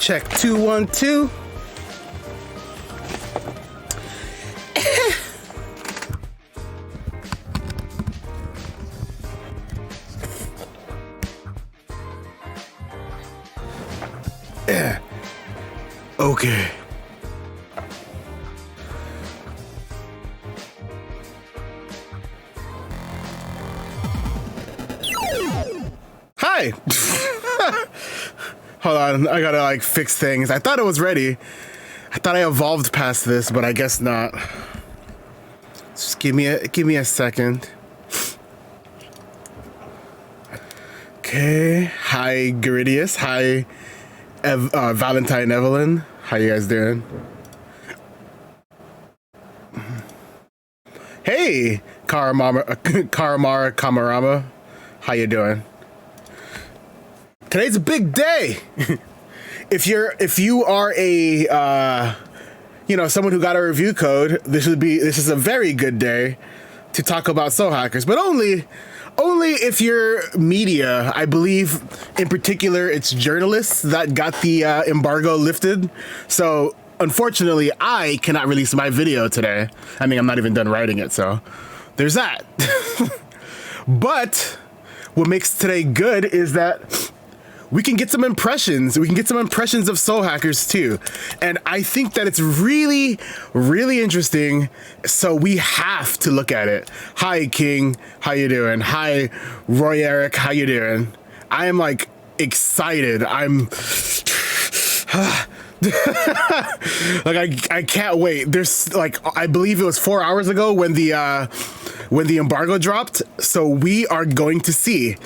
Check 2 1 2. Yeah. Okay. Hi. Hold on, I gotta like fix things. I thought it was ready. I thought I evolved past this, but I guess not. Just give me a second. Okay. Hi, Garidius. Hi, Valentine Evelyn. How you guys doing? Hey, Karamara Kamarama. How you doing? Today's a big day. If you are a someone who got a review code, this is a very good day to talk about Soul Hackers, but only if you're media. I believe in particular it's journalists that got the embargo lifted. So unfortunately, I cannot release my video today. I mean, I'm not even done writing it, so there's that. But what makes today good is that we can get some impressions. We can get some impressions of Soul Hackers too. And I think that it's really, really interesting. So we have to look at it. Hi, King. How you doing? Hi, Roy Eric. How you doing? I am like excited. I'm like, I can't wait. There's like, I believe it was 4 hours ago when the embargo dropped. So we are going to see.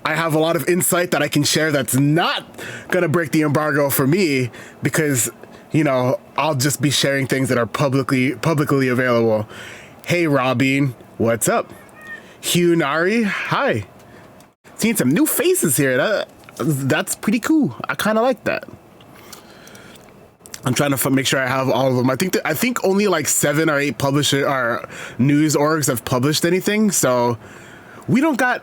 I have a lot of insight that I can share that's not gonna break the embargo for me, because I'll just be sharing things that are publicly available. Hey Robin, what's up? Hugh Nari, hi. Seeing some new faces here. That's pretty cool. I kind of like that. I'm trying to make sure I have all of them. I think only like 7 or 8 publisher or news orgs have published anything, so we don't got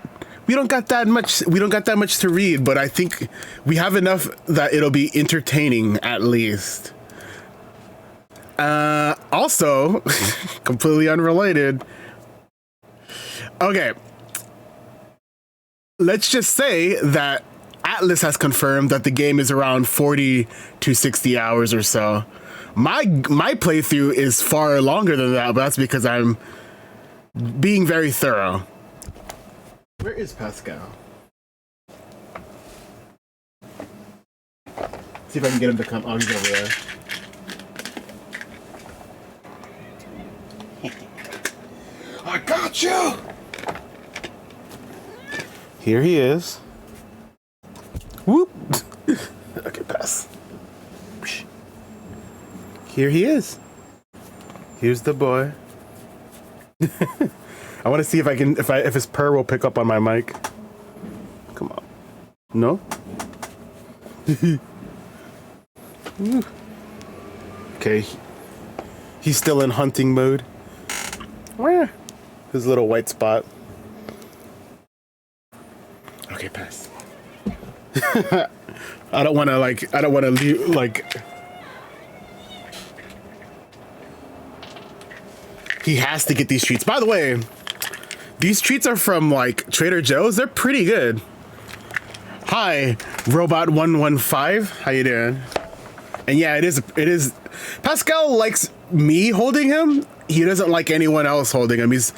that much to read, but I think we have enough that it'll be entertaining at least. Also, completely unrelated. Okay. Let's just say that Atlas has confirmed that the game is around 40 to 60 hours or so. My playthrough is far longer than that, but that's because I'm being very thorough. Where is Pascal? See if I can get him to come. Oh, he's over there. I got you! Here he is. Whoop! Okay, pass. Here he is. Here's the boy. I want to see if his purr will pick up on my mic. Come on. No? Okay. He's still in hunting mode. Where? His little white spot. Okay, pass. I don't want to leave, like... He has to get these treats. By the way, these treats are from like Trader Joe's. They're pretty good. Hi, Robot115. How you doing? And yeah, it is. Pascal likes me holding him. He doesn't like anyone else holding him. He's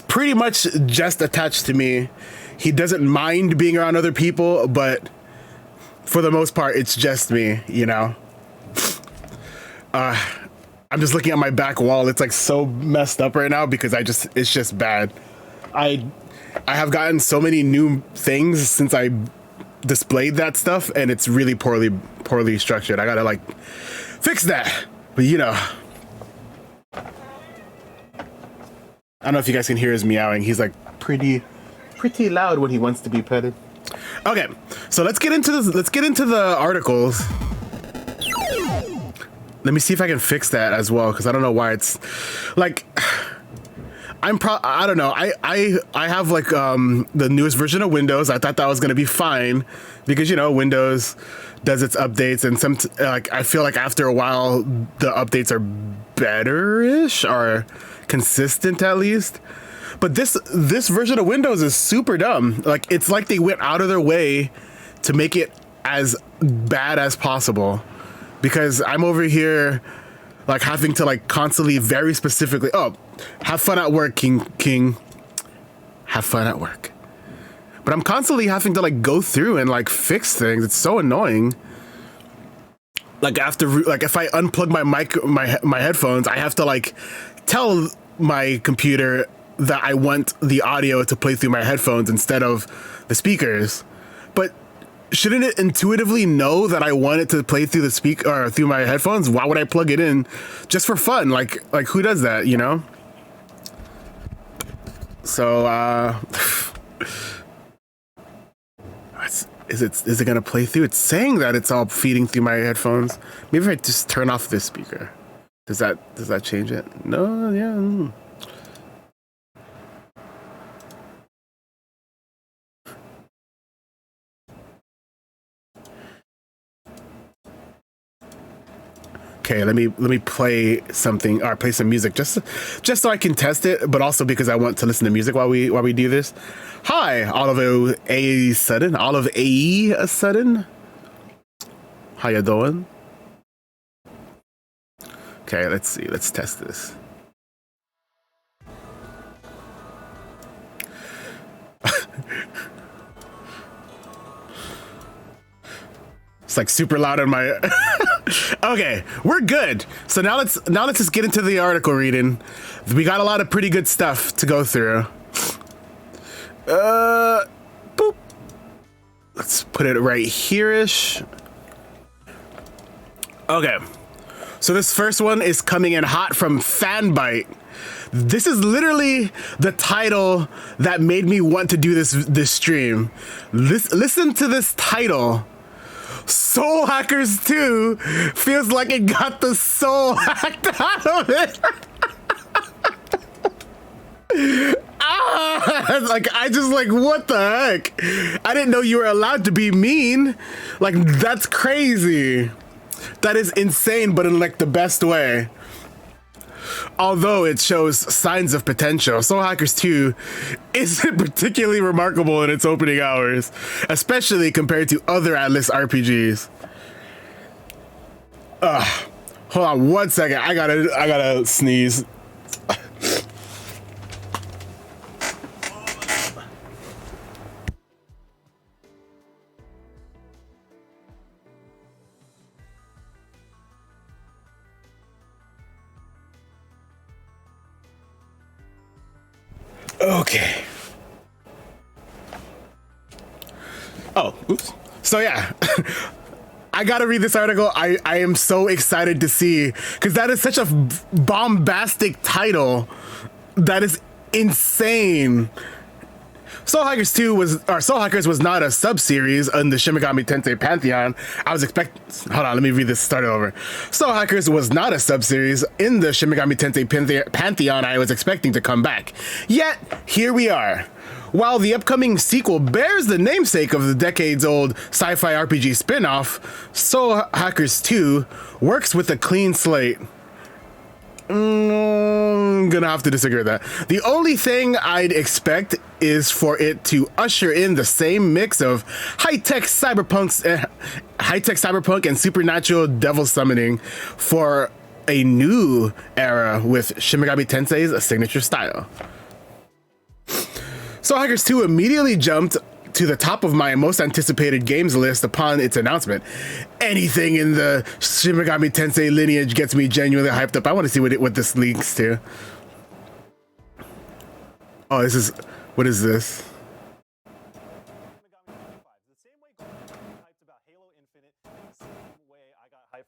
pretty much just attached to me. He doesn't mind being around other people, but for the most part, it's just me, I'm just looking at my back wall. It's like so messed up right now because it's just bad. I have gotten so many new things since I displayed that stuff, and it's really poorly structured. I gotta like fix that. But I don't know if you guys can hear his meowing. He's like pretty loud when he wants to be petted. Okay, so let's get into this. Let's get into the articles. Let me see if I can fix that as well, because I don't know why it's like... I don't know. I have like the newest version of Windows. I thought that was gonna be fine because you know Windows does its updates, and like I feel like after a while the updates are better-ish or consistent at least. But this version of Windows is super dumb. Like it's like they went out of their way to make it as bad as possible, because I'm over here like having to like constantly very specifically, oh, have fun at work, King, have fun at work. But I'm constantly having to like go through and like fix things. It's so annoying. Like like if I unplug my headphones, I have to like tell my computer that I want the audio to play through my headphones instead of the speakers. But shouldn't it intuitively know that I want it to play through the speaker or through my headphones? Why would I plug it in just for fun? Like who does that, you know? So is it gonna play through? It's saying that it's all feeding through my headphones. Maybe if I just turn off this speaker. Does that change it? No, yeah. Okay, let me play something or play some music just so I can test it, but also because I want to listen to music while we do this. Hi, Olive A Sudden. Olive A Sudden. How you doing? Okay, let's see. Let's test this. It's like super loud on my. Okay, we're good. So now let's just get into the article reading. We got a lot of pretty good stuff to go through. Boop. Let's put it right here-ish. Okay. So this first one is coming in hot from Fanbyte. This is literally the title that made me want to do this stream. Listen to this title. Soul Hackers 2 feels like it got the soul hacked out of it. Like I just like, what the heck? I didn't know you were allowed to be mean. Like that's crazy. That is insane, but in like the best way. Although it shows signs of potential, Soul Hackers 2 isn't particularly remarkable in its opening hours, especially compared to other Atlus RPGs. Hold on one second. I gotta sneeze. Okay. Oh, oops. So yeah, I gotta read this article. I am so excited to see, because that is such a bombastic title. That is insane. Soul Hackers 2 Soul Hackers was not a sub-series in the Shin Megami Tensei Pantheon. Hold on, let me read this, start it over. Soul Hackers was not a sub-series in the Shin Megami Tensei Pantheon I was expecting to come back. Yet, here we are. While the upcoming sequel bears the namesake of the decades-old sci-fi RPG spin-off, Soul Hackers 2 works with a clean slate. I'm gonna have to disagree with that. The only thing I'd expect is for it to usher in the same mix of high-tech cyberpunk and supernatural devil summoning for a new era with Shin Megami Tensei's signature style. Soul Hackers 2 immediately jumped to the top of my most anticipated games list upon its announcement. Anything in the Shin Megami Tensei lineage gets me genuinely hyped up. I want to see what this leads to. Oh, what is this?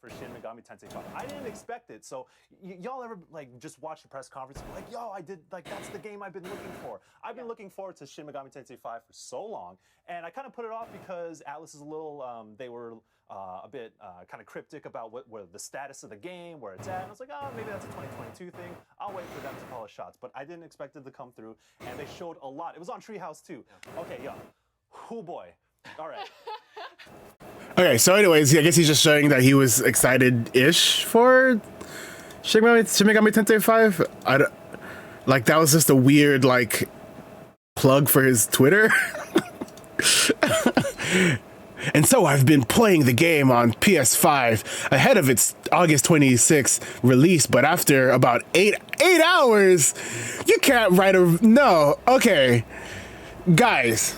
For Shin Megami Tensei 5. I didn't expect it. So y'all ever like just watch the press conference and be like, yo, I did, like, that's the game I've been looking for. I've been looking forward to Shin Megami Tensei 5 for so long, and I kind of put it off because Atlas is a little, they were a bit kind of cryptic about where the status of the game, where it's at. And I was like, oh, maybe that's a 2022 thing. I'll wait for them to call the shots. But I didn't expect it to come through, and they showed a lot. It was on Treehouse too. Okay, yo, oh boy. All right. Okay, so anyways, I guess he's just showing that he was excited-ish for Shin Megami Tensei 5. I don't, like, that was just a weird, like, plug for his Twitter. And so I've been playing the game on PS5 ahead of its August 26th release, but after about eight hours, you can't write a... No, okay. Guys,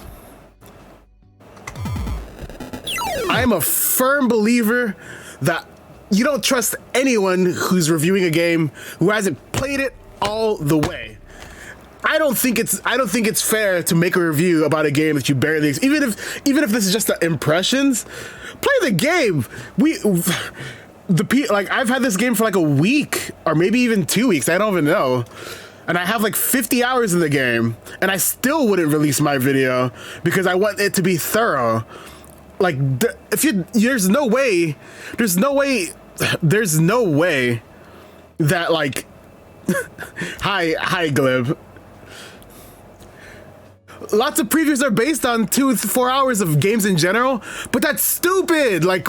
I'm a firm believer that you don't trust anyone who's reviewing a game who hasn't played it all the way. I don't think it's fair to make a review about a game that you barely, even if this is just the impressions. Play the game. Like, I've had this game for like a week or maybe even 2 weeks. I don't even know. And I have like 50 hours in the game, and I still wouldn't release my video because I want it to be thorough. Like, there's no way that, like, hi Glib. Lots of previews are based on 2 to 4 hours of games in general, but that's stupid. Like,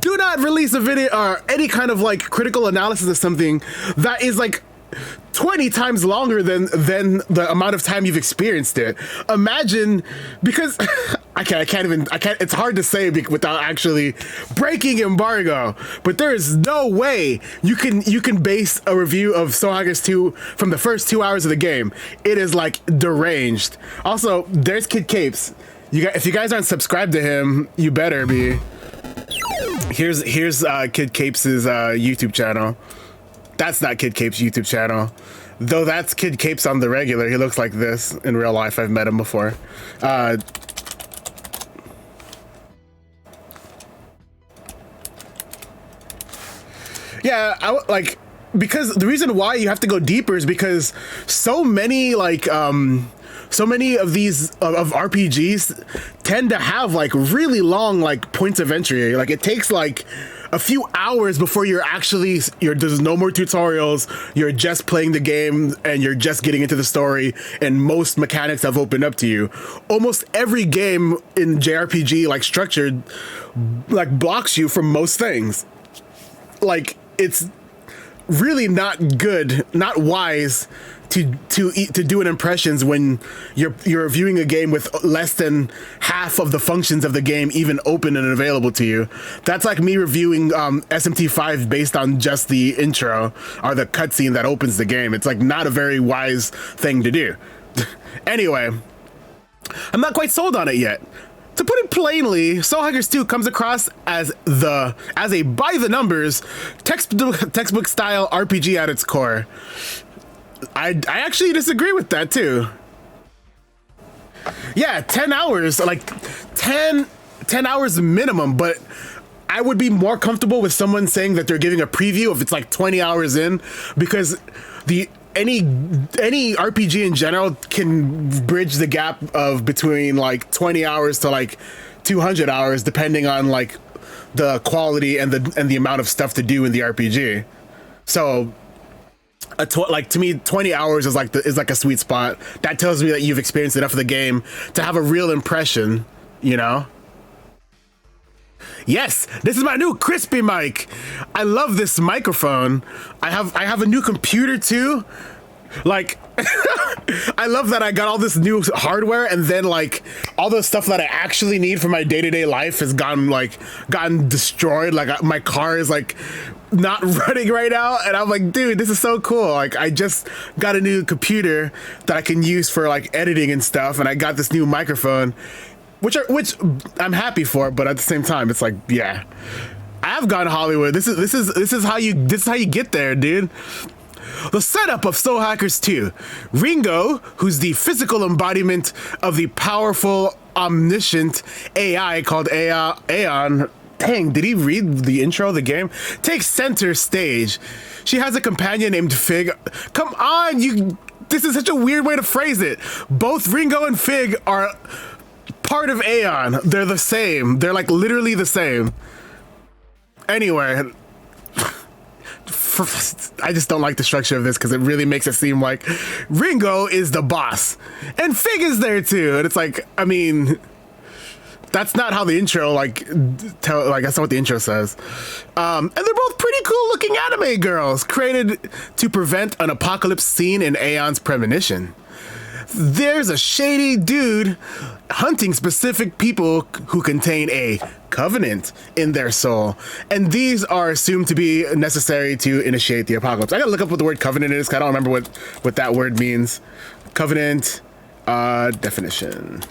do not release a video or any kind of like critical analysis of something that is like 20 times longer than the amount of time you've experienced it. Imagine, because I can't, it's hard to say without actually breaking embargo, but there is no way you can base a review of Soul Hackers 2 from the first 2 hours of the game. It is like deranged. Also, there's Kid Capes. If you guys aren't subscribed to him, you better be. Here's Kid Capes' YouTube channel. That's not Kid Capes' YouTube channel, though. That's Kid Capes on the regular. He looks like this in real life. I've met him before. Yeah, because the reason why you have to go deeper is because so many of these of RPGs tend to have like really long like points of entry. Like, it takes like a few hours before there's no more tutorials, you're just playing the game and you're just getting into the story, and most mechanics have opened up to you. Almost every game in JRPG, like, structured, like, blocks you from most things. Like, it's really not good, not wise to do an impressions when you're reviewing a game with less than half of the functions of the game even open and available to you. That's like me reviewing SMT5 based on just the intro or the cutscene that opens the game. It's like not a very wise thing to do. Anyway, I'm not quite sold on it yet. To put it plainly, Soul Hackers 2 comes across as a by the numbers textbook style RPG at its core. I actually disagree with that too. Yeah, 10 hours, like 10 hours minimum, but I would be more comfortable with someone saying that they're giving a preview if it's like 20 hours in, because any RPG in general can bridge the gap of between like 20 hours to like 200 hours depending on like the quality and the amount of stuff to do in the RPG. So like, to me, 20 hours is like a sweet spot. That tells me that you've experienced enough of the game to have a real impression, you know? Yes, this is my new crispy mic. I love this microphone. I have a new computer too. Like, I love that I got all this new hardware, and then like all the stuff that I actually need for my day-to-day life has gotten destroyed. Like, my car is like not running right now, and I'm like, dude, this is so cool. Like, I just got a new computer that I can use for like editing and stuff, and I got this new microphone, which I'm happy for, but at the same time, it's like, yeah, I've gone to Hollywood. This is how you get there, dude. The setup of Soul Hackers 2. Ringo, who's the physical embodiment of the powerful, omniscient AI called Aeon, Dang, did he read the intro of the game? Takes center stage. She has a companion named Fig. Come on, you. This is such a weird way to phrase it. Both Ringo and Fig are part of Aeon. They're the same. They're like literally the same. Anyway, I just don't like the structure of this because it really makes it seem like Ringo is the boss and Fig is there too. And it's like, I mean, that's not how the intro that's not what the intro says. And they're both pretty cool looking anime girls created to prevent an apocalypse scene in Aeon's premonition. There's a shady dude hunting specific people who contain a covenant in their soul, and these are assumed to be necessary to initiate the apocalypse. I gotta look up what the word covenant is, 'cause I don't remember what that word means. Covenant, definition.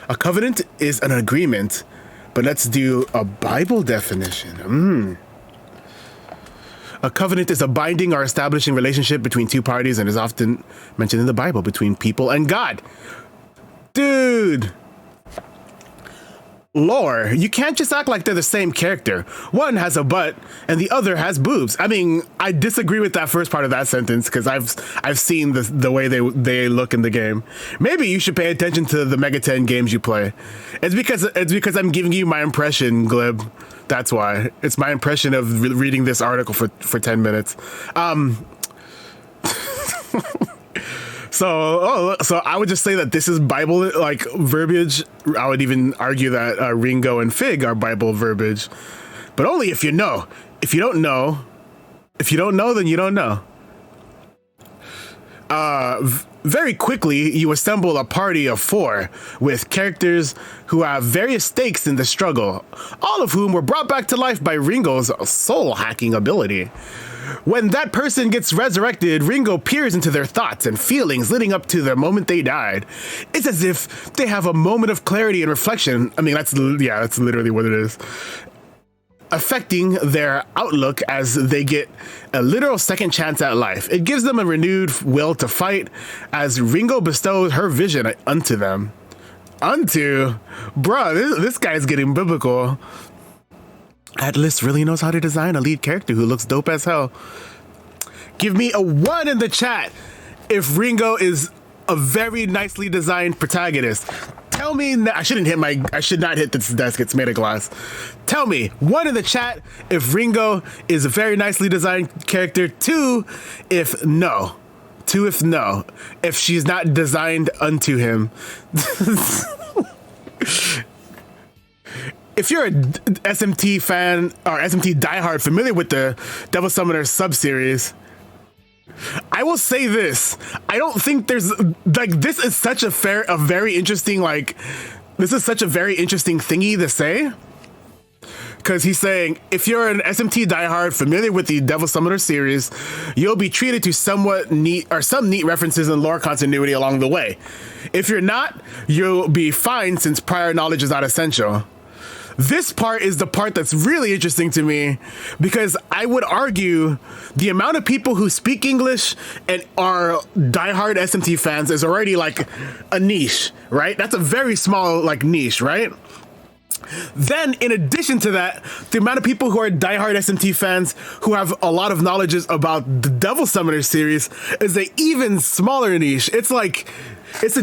A covenant is an agreement, but let's do a Bible definition. A covenant is a binding or establishing relationship between two parties and is often mentioned in the Bible between people and God. Dude. Lore, you can't just act like they're the same character. One has a butt and the other has boobs. I mean, I disagree with that first part of that sentence because I've seen the way they look in the game. Maybe you should pay attention to the Mega 10 games you play. It's because I'm giving you my impression, Glib. That's why. It's my impression of reading this article for 10 minutes. So I would just say that this is Bible like verbiage. I would even argue that Ringo and Fig are Bible verbiage, but only if you know. If you don't know, then you don't know. Very quickly, you assemble a party of 4 with characters who have various stakes in the struggle, all of whom were brought back to life by Ringo's soul hacking ability. When that person gets resurrected, Ringo peers into their thoughts and feelings leading up to the moment they died. It's as if they have a moment of clarity and reflection. I mean, that's literally what it is. Affecting their outlook as they get a literal second chance at life. It gives them a renewed will to fight as Ringo bestows her vision unto them. Bruh, this guy's getting biblical. Atlas really knows how to design a lead character who looks dope as hell. Give me a 1 in the chat if Ringo is a very nicely designed protagonist. Tell me, I should not hit this desk, it's made of glass. Tell me, 1 in the chat if Ringo is a very nicely designed character. 2 if no. If she's not designed unto him. If you're a SMT fan or SMT diehard familiar with the Devil Summoner sub-series, I will say this. I don't think there's this is such a very interesting thingy to say. Because he's saying, if you're an SMT diehard familiar with the Devil Summoner series, you'll be treated to some neat references and lore continuity along the way. If you're not, you'll be fine since prior knowledge is not essential. This part is the part that's really interesting to me because I would argue the amount of people who speak English and are diehard SMT fans is already like a niche, right? That's a very small niche, right? Then, in addition to that, the amount of people who are diehard SMT fans who have a lot of knowledge about the Devil Summoner series is an even smaller niche. It's a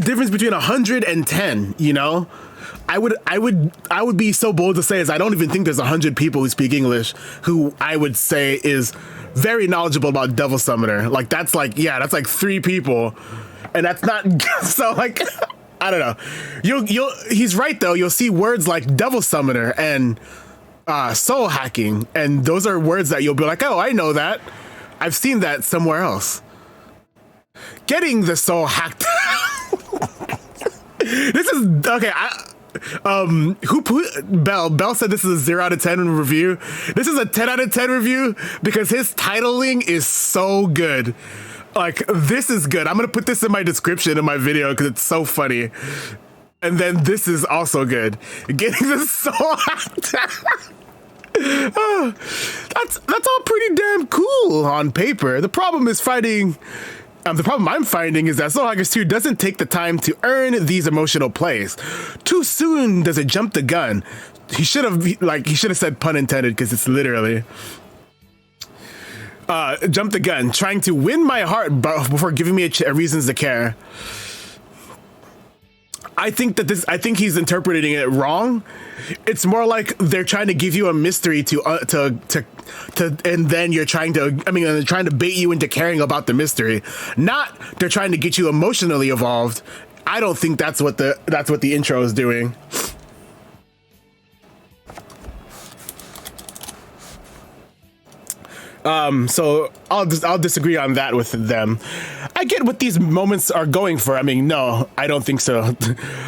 difference between 100 and 10, you know? I would be so bold to say as I don't even think there's 100 people who speak English who I would say is very knowledgeable about Devil Summoner. That's 3 people, and that's not so I don't know. He's right though. You'll see words like Devil Summoner and soul hacking, and those are words that you'll be like, oh, I know that. I've seen that somewhere else. Getting the soul hacked. This is okay. Who put Bell said this is a 0 out of 10 review. This is a 10 out of 10 review because his titling is so good. This is good. I'm gonna put this in my description in my video because it's so funny. And then this is also good. Getting the soul hacked. That's all pretty damn cool on paper. The problem I'm finding is that Soul Hackers 2 doesn't take the time to earn these emotional plays. Too soon does it jump the gun. he should have said pun intended, because it's literally. Jump the gun, trying to win my heart before giving me reasons to care. I think he's interpreting it wrong. It's more like they're trying to give you a mystery to and then you're trying to, they're trying to bait you into caring about the mystery. Not they're trying to get you emotionally involved. I don't think that's what the intro is doing. So I'll disagree on that with them. I get what these moments are going for. No, I don't think so.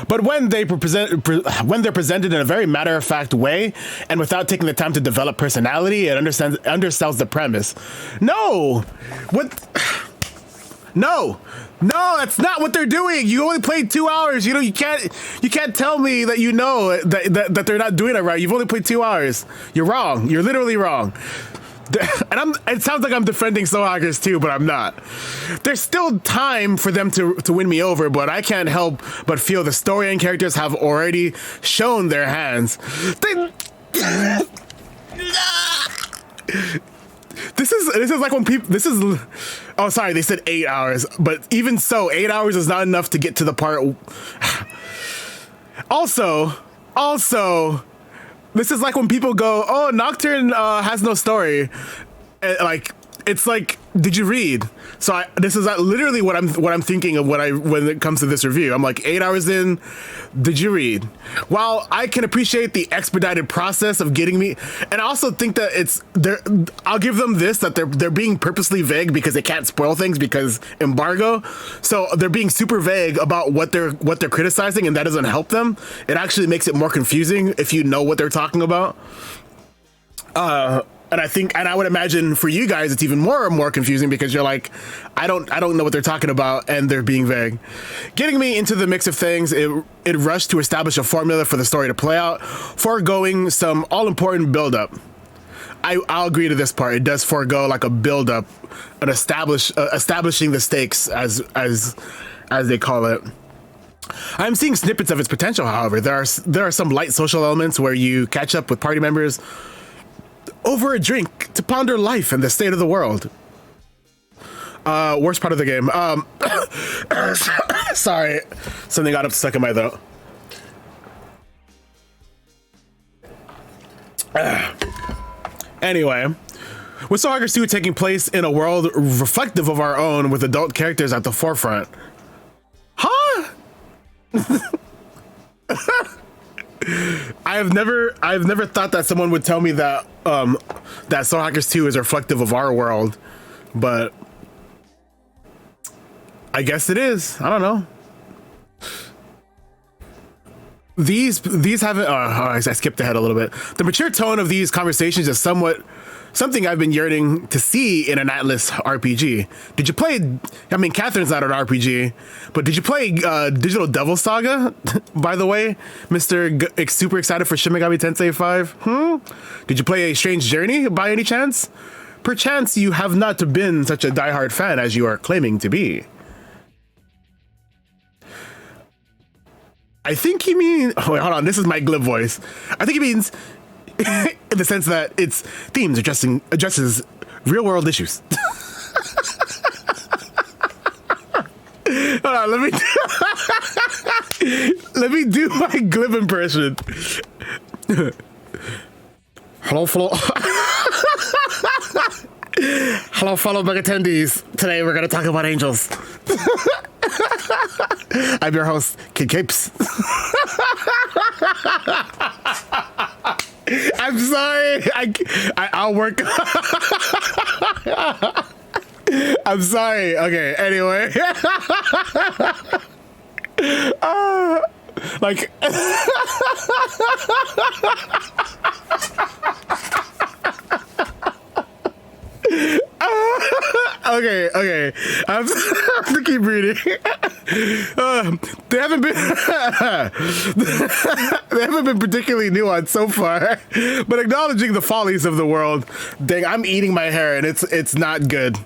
But when they're presented in a very matter-of-fact way and without taking the time to develop personality, it undersells the premise. No, that's not what they're doing. You only played 2 hours. You can't tell me that that they're not doing it right. You've only played 2 hours. You're wrong. You're literally wrong. And it sounds like I'm defending Soul Hackers too, but I'm not. There's still time for them to win me over, but I can't help but feel the story and characters have already shown their hands. This is like when people. Oh, sorry, they said 8 hours, but even so, 8 hours is not enough to get to the part. Also. This is like when people go, "Oh, Nocturne has no story." It's like, did you read? So this is literally what I'm thinking of when it comes to this review. I'm like, 8 hours in, did you read? While I can appreciate the expedited process of getting me, and I also think that I'll give them this, that they're being purposely vague because they can't spoil things because embargo. So they're being super vague about what they're criticizing, and that doesn't help them. It actually makes it more confusing if you know what they're talking about. And I would imagine for you guys, it's even more confusing because you're like, I don't know what they're talking about, and they're being vague. Getting me into the mix of things, it rushed to establish a formula for the story to play out, foregoing some all-important build-up. I'll agree to this part. It does forego like a build-up, establishing the stakes as they call it. I'm seeing snippets of its potential, however. There are some light social elements where you catch up with party members over a drink to ponder life and the state of the world. Worst part of the game. Sorry, something got stuck in my throat. Anyway, with Soul Hackers 2 taking place in a world reflective of our own with adult characters at the forefront. Huh? I've never thought that someone would tell me that that Soul Hackers 2 is reflective of our world, but I guess it is. I don't know. These haven't. I skipped ahead a little bit. The mature tone of these conversations is something I've been yearning to see in an Atlas RPG. Did you play? Catherine's not an RPG, but did you play Digital Devil Saga? By the way, Mr. Super excited for Shin Megami Tensei 5. Did you play A Strange Journey by any chance? Perchance you have not been such a diehard fan as you are claiming to be. I think he means. Oh, wait, hold on. This is my glib voice. I think he means in the sense that its themes addresses real world issues. Hold on, let me do my glib impression. Hello, fellow bug attendees. Today we're gonna talk about angels. I'm your host, Kid Capes. I'm sorry. I'll work. I'm sorry. Okay. Anyway, like. Okay. I have to keep reading. They haven't been particularly nuanced so far, but acknowledging the follies of the world. Dang, I'm eating my hair and it's not good.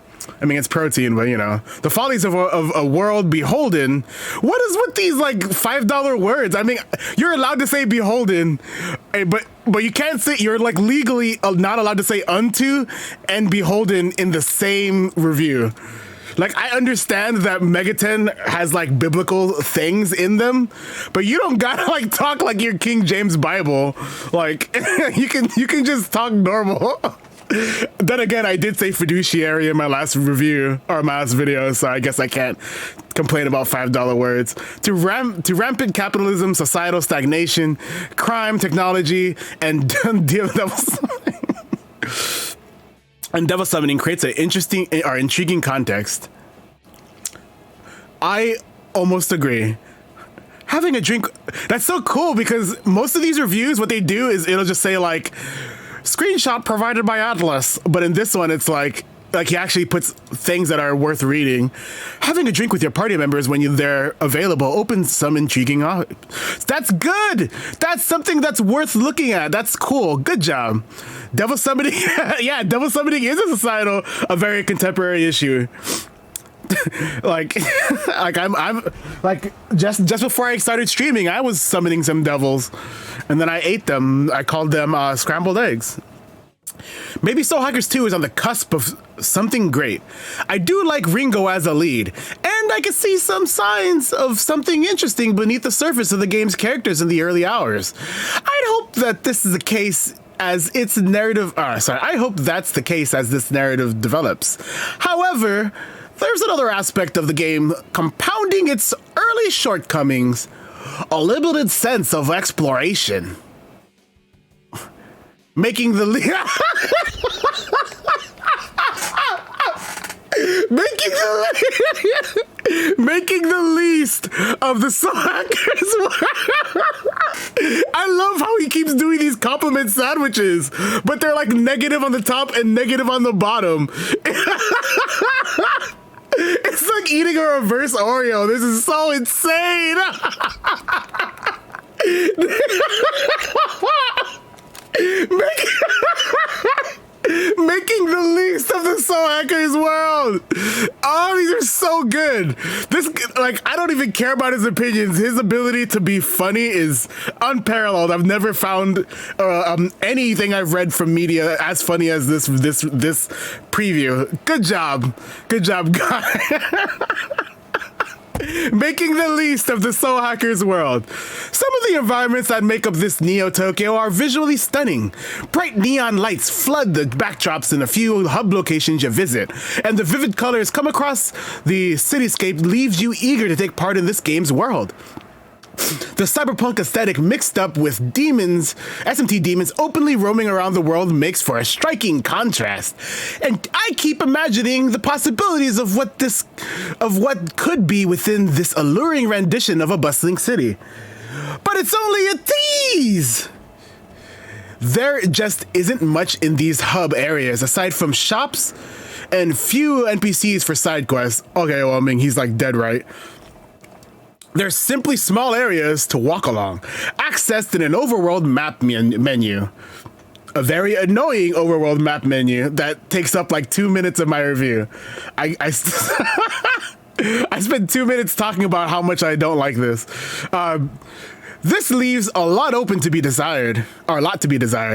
I mean, it's protein, but you know, the follies of a world beholden. What is with these like $5 words? I mean, you're allowed to say beholden, but you can't say, you're like legally not allowed to say unto and beholden in the same review. Like, I understand that Megaten has like biblical things in them, but you don't gotta like talk like your King James Bible. Like, you can just talk normal. Then again, I did say fiduciary in my last review or my last video, so I guess I can't complain about $5 words. To rampant capitalism, societal stagnation, crime, technology, and devil summoning creates an interesting or intriguing context. I almost agree. Having a drink, that's so cool because most of these reviews, what they do is it'll just say like, screenshot provided by Atlas, but in this one it's like he actually puts things that are worth reading. Having a drink with your party members when they're available opens some intriguing That's good. That's something that's worth looking at. That's cool. Good job. Devil summoning. Yeah, devil summoning is a very contemporary issue. like I'm like just before I started streaming, I was summoning some devils, and then I ate them. I called them scrambled eggs. Maybe Soul Hackers 2 is on the cusp of something great. I do like Ringo as a lead, and I can see some signs of something interesting beneath the surface of the game's characters in the early hours. I'd hope that this is the case as its narrative. I hope that's the case as this narrative develops. However, there's another aspect of the game compounding its early shortcomings: a limited sense of exploration. Making the making the least of the Soul Hackers. I love how he keeps doing these compliment sandwiches, but they're like negative on the top and negative on the bottom. It's like eating a reverse Oreo. This is so insane. Making the least of the Soul Hackers world. Oh, these are so good. This, like, I don't even care about his opinions. His ability to be funny is unparalleled. I've never found anything I've read from media as funny as this preview. Good job, guy. Making the least of the Soul Hackers world. Some of the environments that make up this Neo Tokyo are visually stunning. Bright neon lights flood the backdrops in a few hub locations you visit, and the vivid colors come across the cityscape leaves you eager to take part in this game's world. The cyberpunk aesthetic mixed up with demons, SMT demons openly roaming around the world makes for a striking contrast. And I keep imagining the possibilities of what could be within this alluring rendition of a bustling city. But it's only a tease! There just isn't much in these hub areas aside from shops and few NPCs for side quests. Okay, well, I mean, he's like dead right. There's simply small areas to walk along, accessed in an overworld map menu. A very annoying overworld map menu that takes up like 2 minutes of my review. I spent 2 minutes talking about how much I don't like this. This leaves a lot to be desired,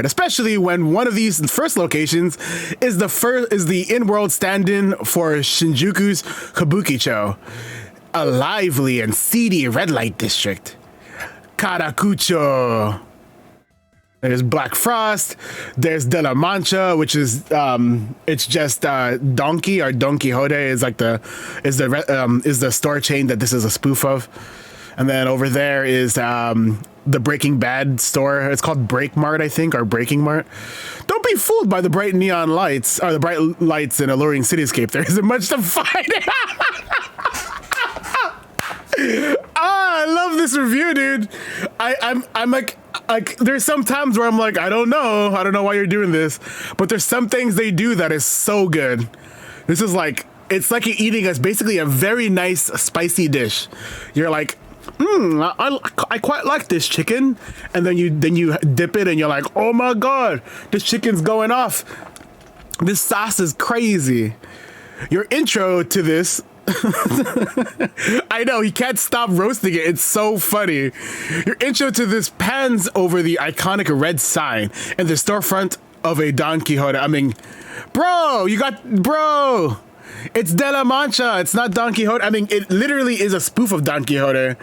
especially when one of these first locations is the in-world stand-in for Shinjuku's Kabukicho, a lively and seedy red light district. Karakucho. There's Black Frost. There's De La Mancha, which is it's just Donkey or Don Quixote is like is the store chain that this is a spoof of. And then over there is the Breaking Bad store. It's called Break Mart, I think, or Breaking Mart. Don't be fooled by the bright neon lights or the bright lights in alluring cityscape. There isn't much to find. I love this review, dude. I'm like there's some times where I'm like, I don't know why you're doing this, but there's some things they do that is so good. This is like, it's like you're eating basically a very nice spicy dish. You're like, I quite like this chicken, and then you dip it and you're like, oh my god, this chicken's going off. This sauce is crazy. your intro to this. I know, he can't stop roasting it. It's so funny. Your intro to this pans over the iconic red sign and the storefront of a Don Quixote. I mean, bro, it's De La Mancha. It's not Don Quixote. I mean, it literally is a spoof of Don Quixote,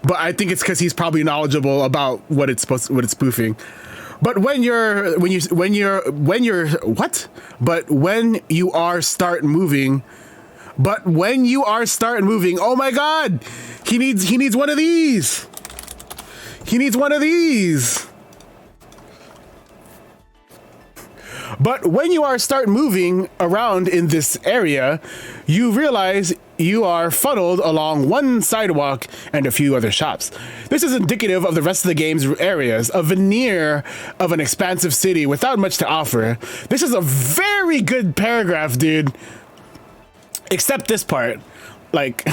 but I think it's because he's probably knowledgeable about what it's spoofing. But when you are start moving, oh my God, he needs one of these. He needs one of these. But when you are start moving around in this area, you realize you are funneled along one sidewalk and a few other shops. This is indicative of the rest of the game's areas, a veneer of an expansive city without much to offer. This is a very good paragraph, dude. Except this part. Like,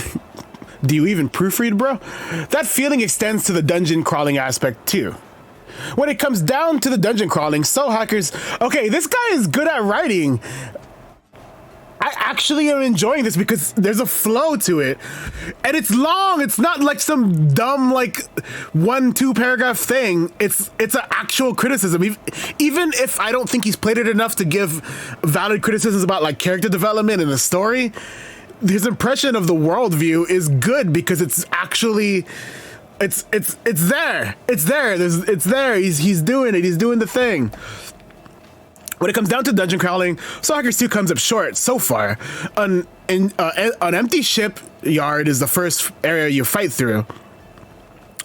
do you even proofread, bro? That feeling extends to the dungeon crawling aspect too. When it comes down to the dungeon crawling, Soul Hackers, okay, this guy is good at writing. I actually am enjoying this because there's a flow to it. And it's long. It's not like some dumb, like, 1-2 paragraph thing. It's an actual criticism. Even if I don't think he's played it enough to give valid criticisms about, like, character development and the story, his impression of the worldview is good because it's actually... It's there. It's there. It's there. He's doing it. He's doing the thing. When it comes down to dungeon crawling, Soul Hackers 2 comes up short so far. An empty shipyard is the first area you fight through,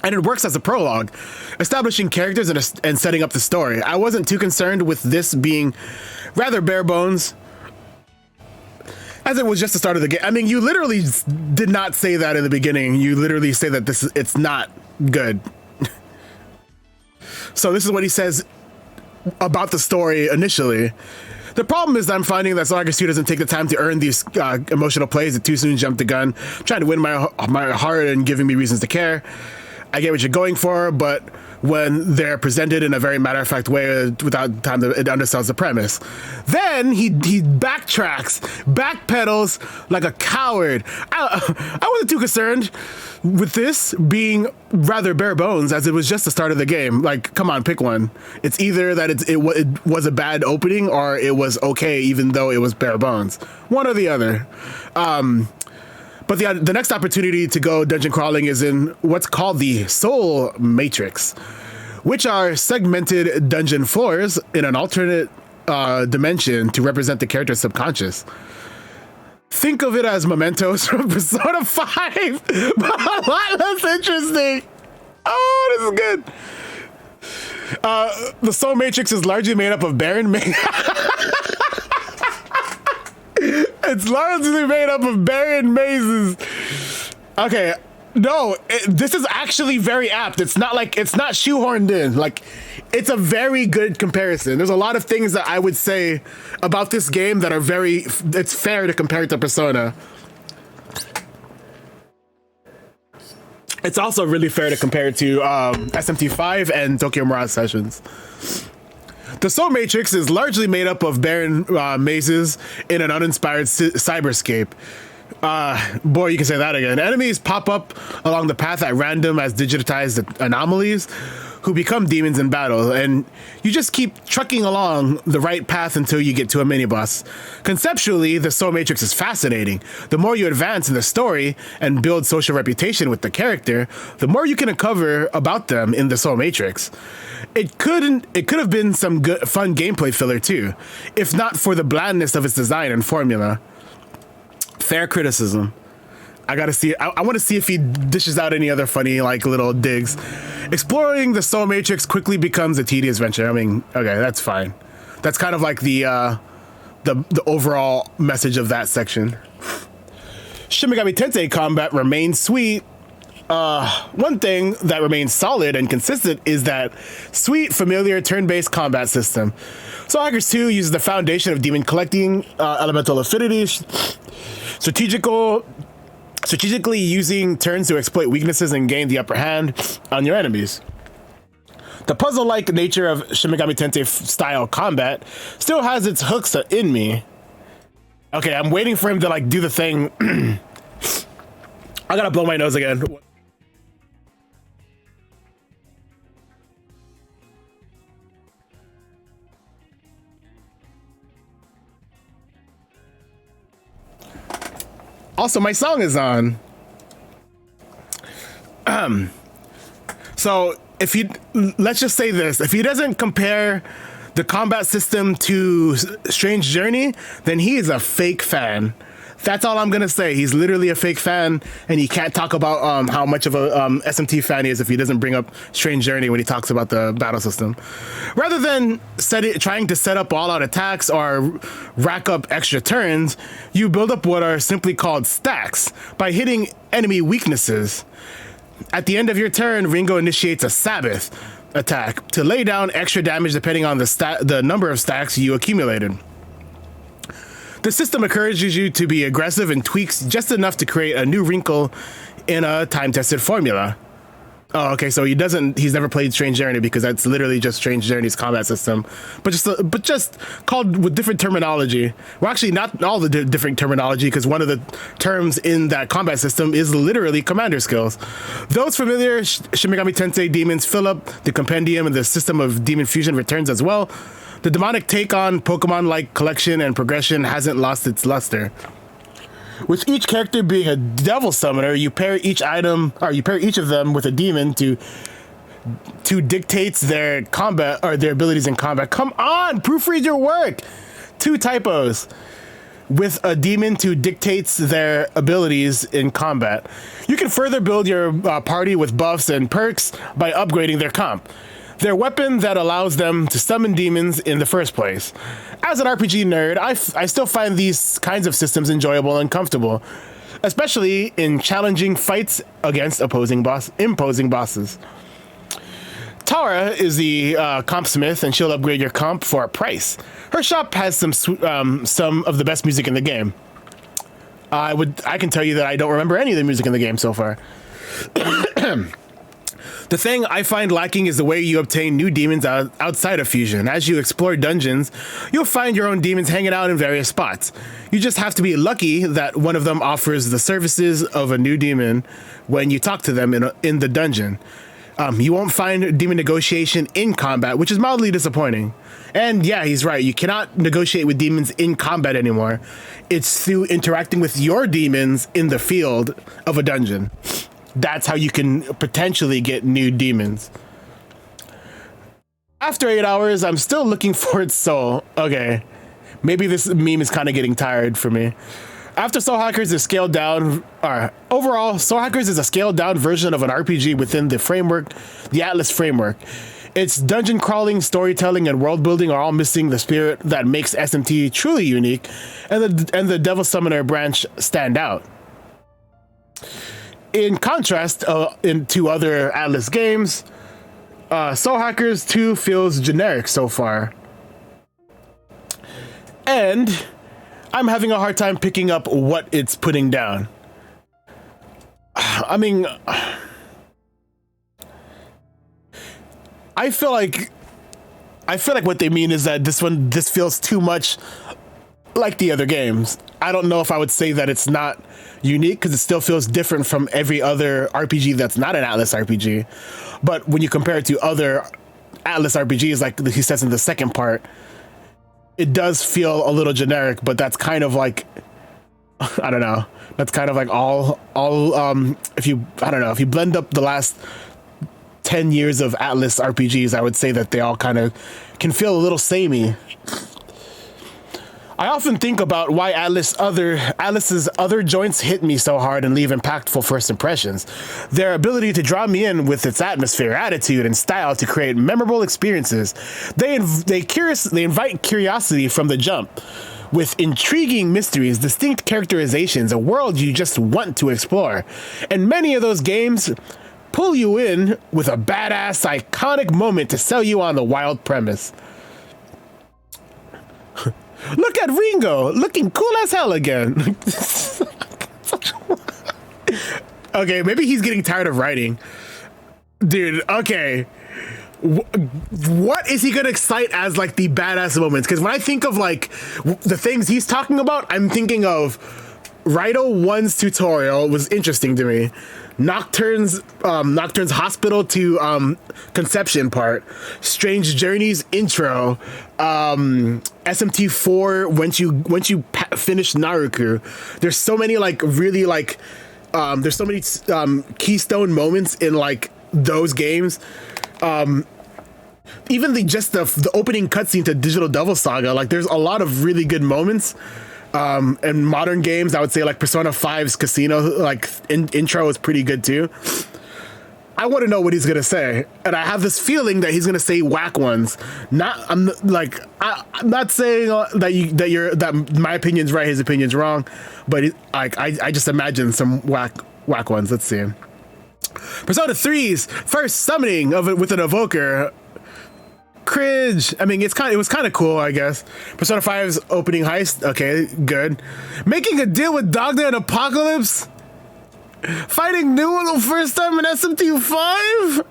and it works as a prologue, establishing characters and setting up the story. I wasn't too concerned with this being rather bare bones, as it was just the start of the game. I mean, you literally did not say that in the beginning. You literally say that it's not good. So this is what he says about the story initially. The problem is that I'm finding that Soul Hackers 2 doesn't take the time to earn these emotional plays. It too soon jumped the gun, trying to win my heart and giving me reasons to care. I get what you're going for, but when they're presented in a very matter-of-fact way without time it undersells the premise. Then he backtracks, backpedals like a coward. I wasn't too concerned with this being rather bare bones, as it was just the start of the game. Like, come on, pick one. It's either that it was a bad opening or it was okay even though it was bare bones. One or the other. But the next opportunity to go dungeon crawling is in what's called the Soul Matrix, which are segmented dungeon floors in an alternate dimension to represent the character's subconscious. Think of it as Mementos from Persona 5, but a lot less interesting. Oh, this is good. The Soul Matrix is largely made up of barren It's largely made up of barren mazes. Okay, no, this is actually very apt. It's not shoehorned in. Like, it's a very good comparison. There's a lot of things that I would say about this game that are it's fair to compare it to Persona. It's also really fair to compare it to SMT5 and Tokyo Mirage Sessions. The Soul Matrix is largely made up of barren mazes in an uninspired cyberscape. Boy, you can say that again. Enemies pop up along the path at random as digitized anomalies who become demons in battle, and you just keep trucking along the right path until you get to a mini-boss. Conceptually, the Soul Matrix is fascinating. The more you advance in the story and build social reputation with the character, the more you can uncover about them in the Soul Matrix. It could have been some good, fun gameplay filler too, if not for the blandness of its design and formula. Fair criticism. I gotta see. I want to see if he dishes out any other funny, like, little digs. Exploring the Soul Matrix quickly becomes a tedious venture. I mean, okay, that's fine. That's kind of like the overall message of that section. Shin Megami Tensei combat remains sweet. One thing that remains solid and consistent is that sweet, familiar turn-based combat system. Soul Hackers 2 uses the foundation of demon collecting, elemental affinities, strategically using turns to exploit weaknesses and gain the upper hand on your enemies. The puzzle-like nature of Shin Megami Tensei style combat still has its hooks in me. Okay, I'm waiting for him to like do the thing. I gotta blow my nose again. Also, my song is on. So if he, let's just say this, if he doesn't compare the combat system to Strange Journey, then he is a fake fan. That's all I'm gonna say. He's literally a fake fan, and he can't talk about how much of a SMT fan he is if he doesn't bring up Strange Journey when he talks about the battle system. Rather than trying to set up all-out attacks or rack up extra turns, you build up what are simply called stacks by hitting enemy weaknesses. At the end of your turn, Ringo initiates a Sabbath attack to lay down extra damage depending on the number of stacks you accumulated. The system encourages you to be aggressive and tweaks just enough to create a new wrinkle in a time-tested formula. Oh, okay, so he's never played Strange Journey because that's literally just Strange Journey's combat system, but just called with different terminology. Well, actually, not all the different terminology, because one of the terms in that combat system is literally commander skills. Those familiar Shin Megami Tensei demons fill up the compendium, and the system of demon fusion returns as well. The demonic take on Pokemon-like collection and progression hasn't lost its luster. With each character being a devil summoner, you pair each of them with a demon to dictates their combat or their abilities in combat. Come on, proofread your work. 2 typos. With a demon to dictates their abilities in combat. You can further build your party with buffs and perks by upgrading their comp. Their weapon that allows them to summon demons in the first place. As an RPG nerd, I still find these kinds of systems enjoyable and comfortable, especially in challenging fights against imposing bosses. Tara is the comp smith, and she'll upgrade your comp for a price. Her shop has some of the best music in the game. I can tell you that I don't remember any of the music in the game so far. The thing I find lacking is the way you obtain new demons outside of Fusion. As you explore dungeons, you'll find your own demons hanging out in various spots. You just have to be lucky that one of them offers the services of a new demon when you talk to them in the dungeon. You won't find demon negotiation in combat, which is mildly disappointing. And yeah, he's right. You cannot negotiate with demons in combat anymore. It's through interacting with your demons in the field of a dungeon. That's how you can potentially get new demons. After 8 hours, I'm still looking for its soul. Okay, maybe this meme is kind of getting tired for me. After Soul Hackers is scaled down, overall, Soul Hackers is a scaled down version of an RPG within the framework, the Atlus framework. Its dungeon crawling, storytelling, and world building are all missing the spirit that makes SMT truly unique, and the Devil Summoner branch stand out. In contrast to other Atlus games, Soul Hackers 2 feels generic so far. And I'm having a hard time picking up what it's putting down. I mean, I feel like what they mean is that this feels too much like the other games. I don't know if I would say that it's not unique, because it still feels different from every other RPG that's not an Atlus RPG. But when you compare it to other Atlus RPGs, like he says in the second part, it does feel a little generic, but that's kind of like, I don't know, that's kind of like if you blend up the last 10 years of Atlus RPGs, I would say that they all kind of can feel a little samey. I often think about why Atlus's other joints hit me so hard and leave impactful first impressions. Their ability to draw me in with its atmosphere, attitude, and style to create memorable experiences. They invite curiosity from the jump, with intriguing mysteries, distinct characterizations, a world you just want to explore. And many of those games pull you in with a badass, iconic moment to sell you on the wild premise. Look at Ringo, looking cool as hell again. Okay, maybe he's getting tired of writing. Dude, okay. what is he gonna cite as like the badass moments? Because when I think of like the things he's talking about, I'm thinking of Raito 1's tutorial was interesting to me. Nocturne's hospital to conception part, Strange Journeys intro, SMT4 once you finish Naruku. There's so many like really like there's so many keystone moments in like those games. Even the opening cutscene to Digital Devil Saga, like there's a lot of really good moments. In modern games, I would say like Persona 5's Casino, like intro is pretty good too. I want to know what he's gonna say, and I have this feeling that he's gonna say whack ones. I'm not saying that my opinion's right, his opinion's wrong, but I just imagine some whack ones. Let's see. Persona 3's first summoning of it with an evoker. Cringe. I mean, it was kind of cool, I guess. Persona 5's opening heist. Okay, good. Making a deal with Dogda and Apocalypse. Fighting Nuwa the first time in SMT5.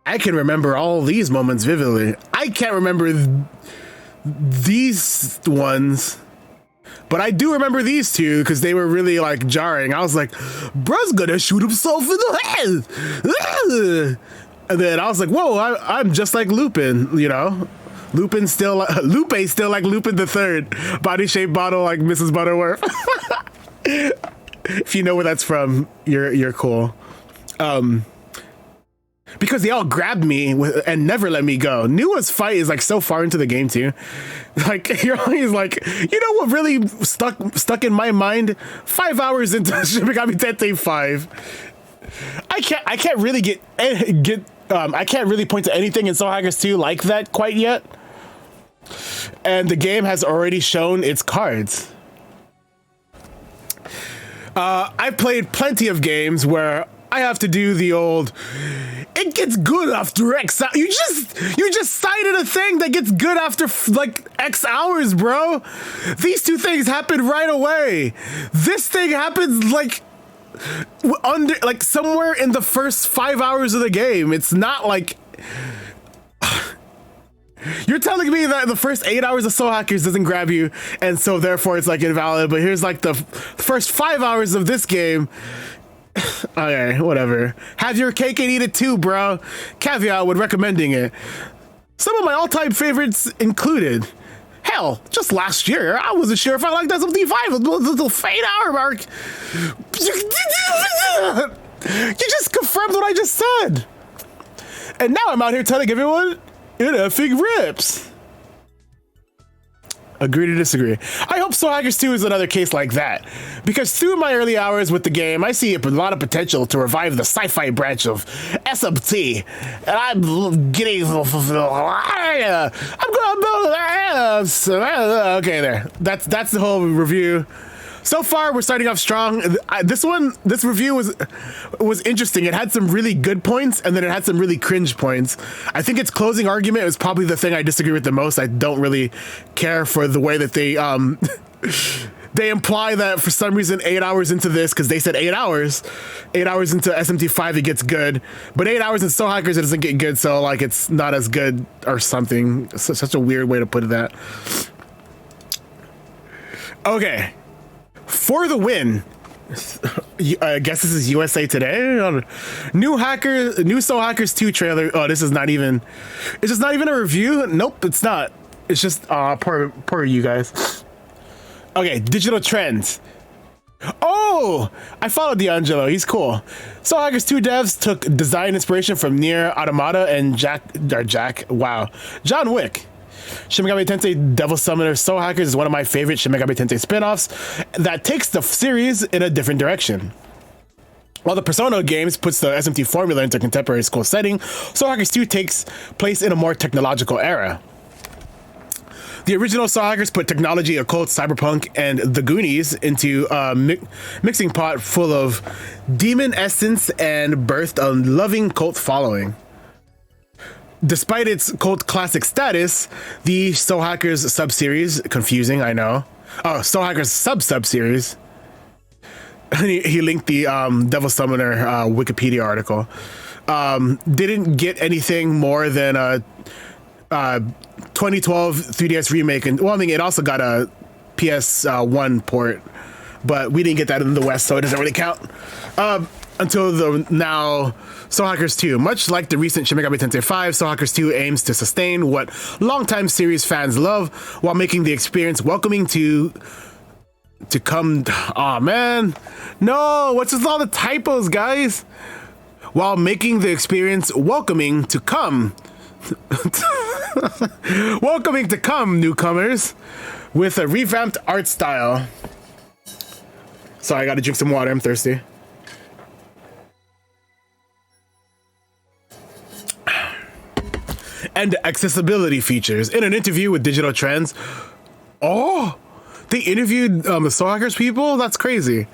I can remember all these moments vividly. I can't remember these ones, but I do remember these two because they were really like jarring. I was like, bruh's gonna shoot himself in the head. And then I was like, whoa, I'm just like Lupin, you know? Lupe's still like Lupin the Third. Body shaped bottle like Mrs. Butterworth. If you know where that's from, you're cool. Because they all grabbed me and never let me go. Nuwa's fight is like so far into the game too. Like you're always like, you know what really stuck in my mind? 5 hours into Shin Megami Tensei 5. I can't really I can't really point to anything in Soul Hackers 2 like that quite yet. And the game has already shown its cards. I've played plenty of games where I have to do the old, it gets good after X hours. You just cited a thing that gets good after like X hours, bro. These two things happen right away. This thing happens like somewhere in the first 5 hours of the game. It's not like you're telling me that the first 8 hours of Soul Hackers doesn't grab you, and so therefore it's like invalid. But here's like the first 5 hours of this game. Okay, whatever. Have your cake and eat it too, bro. Caveat when recommending it. Some of my all-time favorites included. Hell, just last year, I wasn't sure if I liked SMT5 until the 8 hour mark. You just confirmed what I just said. And now I'm out here telling everyone it effing rips. Agree to disagree. I hope Soul Hackers 2 is another case like that, because through my early hours with the game, I see a lot of potential to revive the sci-fi branch of SMT, and I'm getting. Okay, there. That's the whole review. So far, we're starting off strong. This review was interesting. It had some really good points, and then it had some really cringe points. I think its closing argument was probably the thing I disagree with the most. I don't really care for the way that they they imply that for some reason 8 hours into this, because they said 8 hours into SMT5 it gets good, but 8 hours in Soul Hackers it doesn't get good, so like it's not as good or something. Such a weird way to put that. Okay. For the win, I guess this is USA Today. New Soul Hackers 2 trailer. Oh, this is not even. It's just not even a review. Nope, it's not. It's just poor you guys. Okay, digital trends. Oh, I followed D'Angelo. He's cool. Soul Hackers 2 devs took design inspiration from Nier Automata and John Wick. Shin Megami Tensei Devil Summoner Soul Hackers is one of my favorite Shin Megami Tensei spin-offs that takes the series in a different direction. While the Persona games puts the SMT formula into a contemporary school setting, Soul Hackers 2 takes place in a more technological era. The original Soul Hackers put technology, occult, cyberpunk, and the Goonies into a mixing pot full of demon essence and birthed a loving cult following. Despite its cult classic status, the Soul Hackers sub-series, confusing, I know. Oh, Soul Hackers sub-series. He linked the Devil Summoner Wikipedia article. didn't get anything more than a 2012 3DS remake, and well, I mean, it also got a PS1 port, but we didn't get that in the West, so it doesn't really count. Until the now Soul Hackers 2. Much like the recent Shin Megami Tensei 5, Soul Hackers 2 aims to sustain what longtime series fans love while making the experience welcoming to come. Aw, man. No, what's with all the typos, guys? While making the experience welcoming to come. Welcoming to come, newcomers, with a revamped art style. Sorry, I gotta drink some water. I'm thirsty. And accessibility features. In an interview with Digital Trends, they interviewed the Soul Hackers people? That's crazy.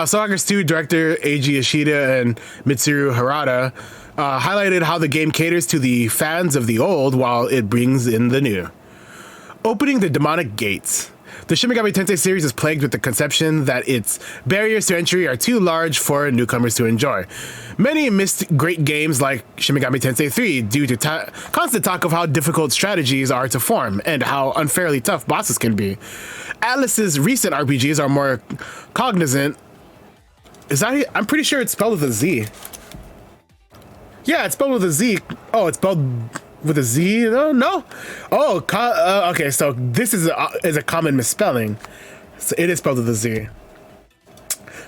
Soul Hackers 2 director Eiji Ishida and Mitsuru Harada highlighted how the game caters to the fans of the old while it brings in the new. Opening the demonic gates. The Shin Megami Tensei series is plagued with the conception that its barriers to entry are too large for newcomers to enjoy. Many missed great games like Shin Megami Tensei 3 due to constant talk of how difficult strategies are to form and how unfairly tough bosses can be. Atlus's recent RPGs are more cognizant. I'm pretty sure it's spelled with a Z. Yeah, it's spelled with a Z. Oh, it's spelled with a Z? No. Oh, okay. So this is a common misspelling. So it is spelled with a Z.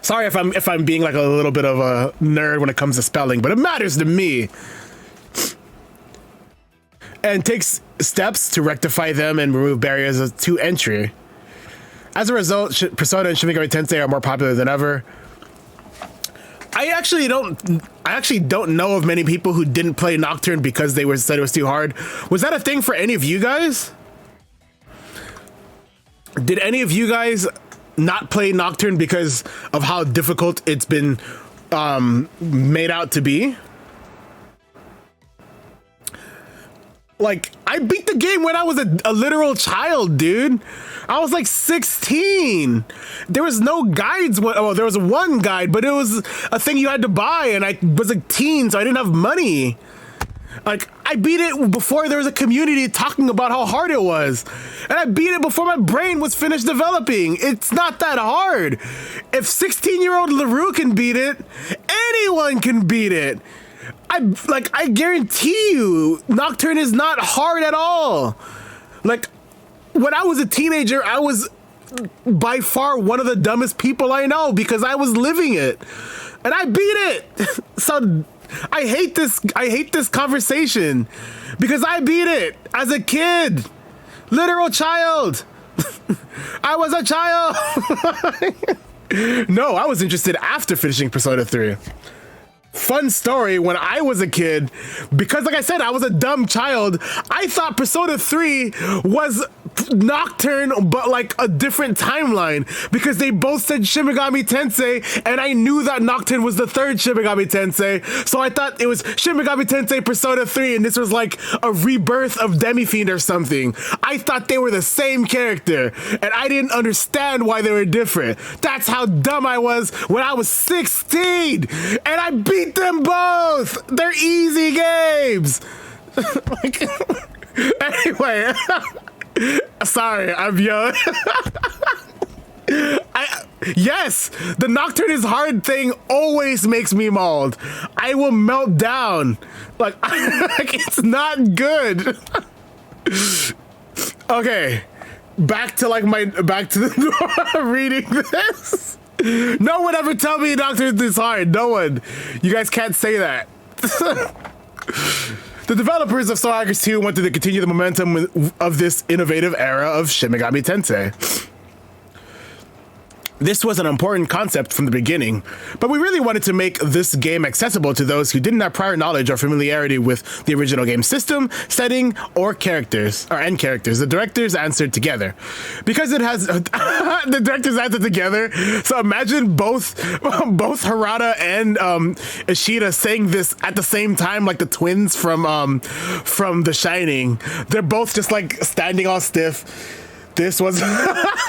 Sorry if I'm being like a little bit of a nerd when it comes to spelling, but it matters to me. And takes steps to rectify them and remove barriers to entry. As a result, Persona and Shin Megami Tensei are more popular than ever. I actually don't know of many people who didn't play Nocturne because they said it was too hard. Was that a thing for any of you guys? Did any of you guys not play Nocturne because of how difficult it's been made out to be? Like, I beat the game when I was a literal child, dude. I was like 16. There was no guides. Well, there was one guide, but it was a thing you had to buy, and I was a teen, so I didn't have money. Like, I beat it before there was a community talking about how hard it was. And I beat it before my brain was finished developing. It's not that hard. If 16-year-old LaRue can beat it, anyone can beat it. I guarantee you, Nocturne is not hard at all. Like, when I was a teenager, I was by far one of the dumbest people I know because I was living it. And I beat it. So I hate this conversation because I beat it as a kid. Literal child. I was a child. No, I was interested after finishing Persona 3. Fun story, when I was a kid, because like I said, I was a dumb child, I thought Persona 3 was Nocturne, but like a different timeline, because they both said Shin Megami Tensei, and I knew that Nocturne was the third Shin Megami Tensei, so I thought it was Shin Megami Tensei Persona 3, and this was like a rebirth of Demi-Fiend or something. I thought they were the same character, and I didn't understand why they were different. That's how dumb I was when I was 16, and I beat them both. They're easy games. Anyway, sorry, I'm young. Yes, the Nocturne is hard thing always makes me mauled. I will melt down. Like it's not good. Okay, back to the reading this. No one ever tell me Nocturne is hard. No one. You guys can't say that. The developers of Soul Hackers 2 wanted to continue the momentum of this innovative era of Shin Megami Tensei. This was an important concept from the beginning, but we really wanted to make this game accessible to those who didn't have prior knowledge or familiarity with the original game system, setting, or characters. The directors answered together. Because it has the directors answered together. So imagine both Harada and Ishida saying this at the same time, like the twins from The Shining. They're both just like standing all stiff. this was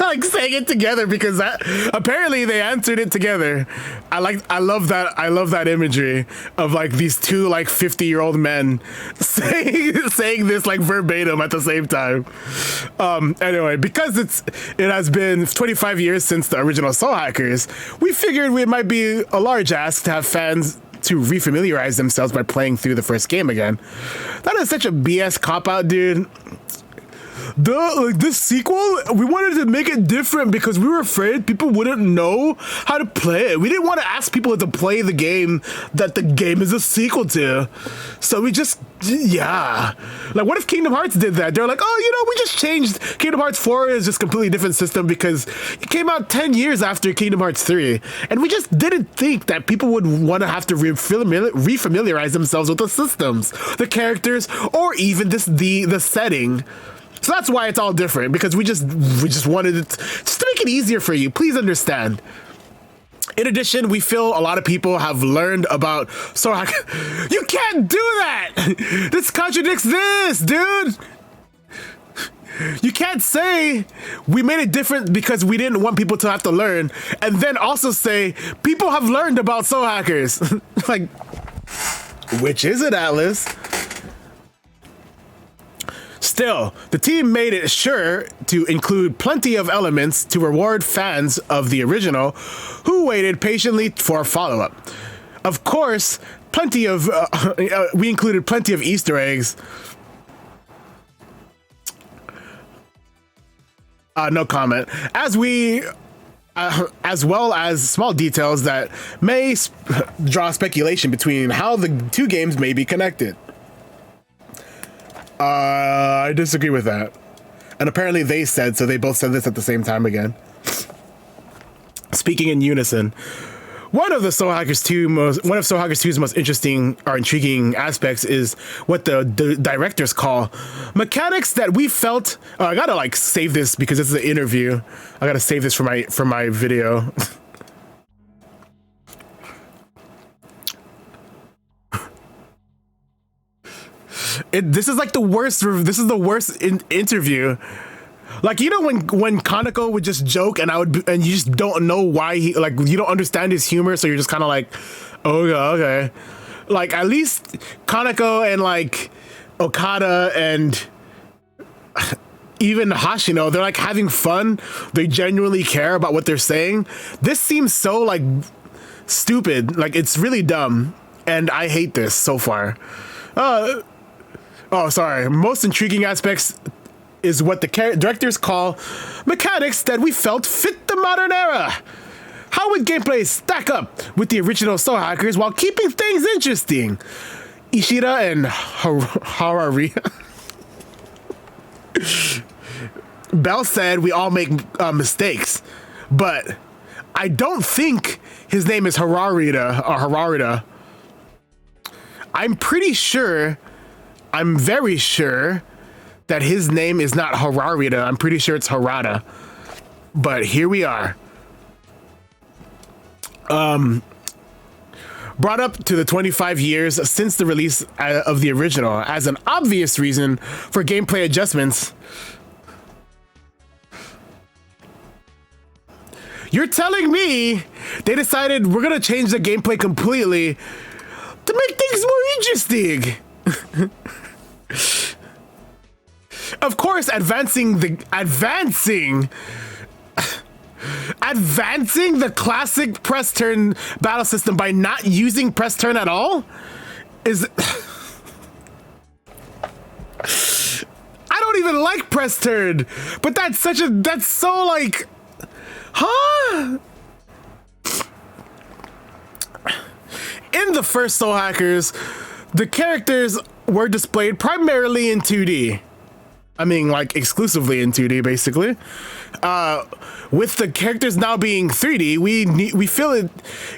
like saying it together, because that apparently they answered it together. I love that imagery of like these two like 50-year-old men saying this like verbatim at the same time. Anyway, because it has been 25 years since the original Soul Hackers, we figured it might be a large ask to have fans to refamiliarize themselves by playing through the first game again. That is such a BS cop-out, dude. This sequel, we wanted to make it different because we were afraid people wouldn't know how to play it. We didn't want to ask people to play the game that the game is a sequel to. So we just, yeah. Like, what if Kingdom Hearts did that? They're like, oh, you know, we just changed Kingdom Hearts 4 is just a completely different system because it came out 10 years after Kingdom Hearts 3. And we just didn't think that people would want to have to refamiliarize themselves with the systems, the characters, or even the setting. So that's why it's all different, because we just wanted it just to make it easier for you. Please understand. In addition, we feel a lot of people have learned about Soul Hackers. You can't do that! This contradicts this, dude! You can't say we made it different because we didn't want people to have to learn, and then also say people have learned about Soul Hackers. Like, which is it, Atlas? Still, the team made it sure to include plenty of elements to reward fans of the original who waited patiently for a follow-up. Of course, we included plenty of Easter eggs. No comment. As well as small details that may draw speculation between how the two games may be connected. I disagree with that. And apparently they said, so they both said this at the same time again. Speaking in unison. One of Soul Hackers 2's most interesting or intriguing aspects is what the directors call mechanics that we felt. I gotta like save this because this is an interview. I gotta save this for my video. This is like the worst. This is the worst interview. Like, you know, when Kaneko would just joke and and you just don't know why you don't understand his humor, so you're just kind of like, oh, okay. Like, at least Kaneko and like Okada and even Hashino, they're like having fun. They genuinely care about what they're saying. This seems so like stupid. Like, it's really dumb, and I hate this so far. Oh, sorry. Most intriguing aspects is what the directors call mechanics that we felt fit the modern era. How would gameplay stack up with the original Soul Hackers while keeping things interesting? Ishida and Harari. Bell said we all make mistakes, but I don't think his name is Hararita. I'm very sure that his name is not Hararita. I'm pretty sure it's Harada. But here we are. Brought up to the 25 years since the release of the original as an obvious reason for gameplay adjustments. You're telling me they decided we're gonna change the gameplay completely to make things more interesting? Of course, advancing the classic press turn battle system by not using press turn at all is I don't even like press turn, but that's so like, huh? In the first Soul Hackers, the characters were displayed primarily in 2D. I mean, like, exclusively in 2D, basically. With the characters now being 3D, we feel it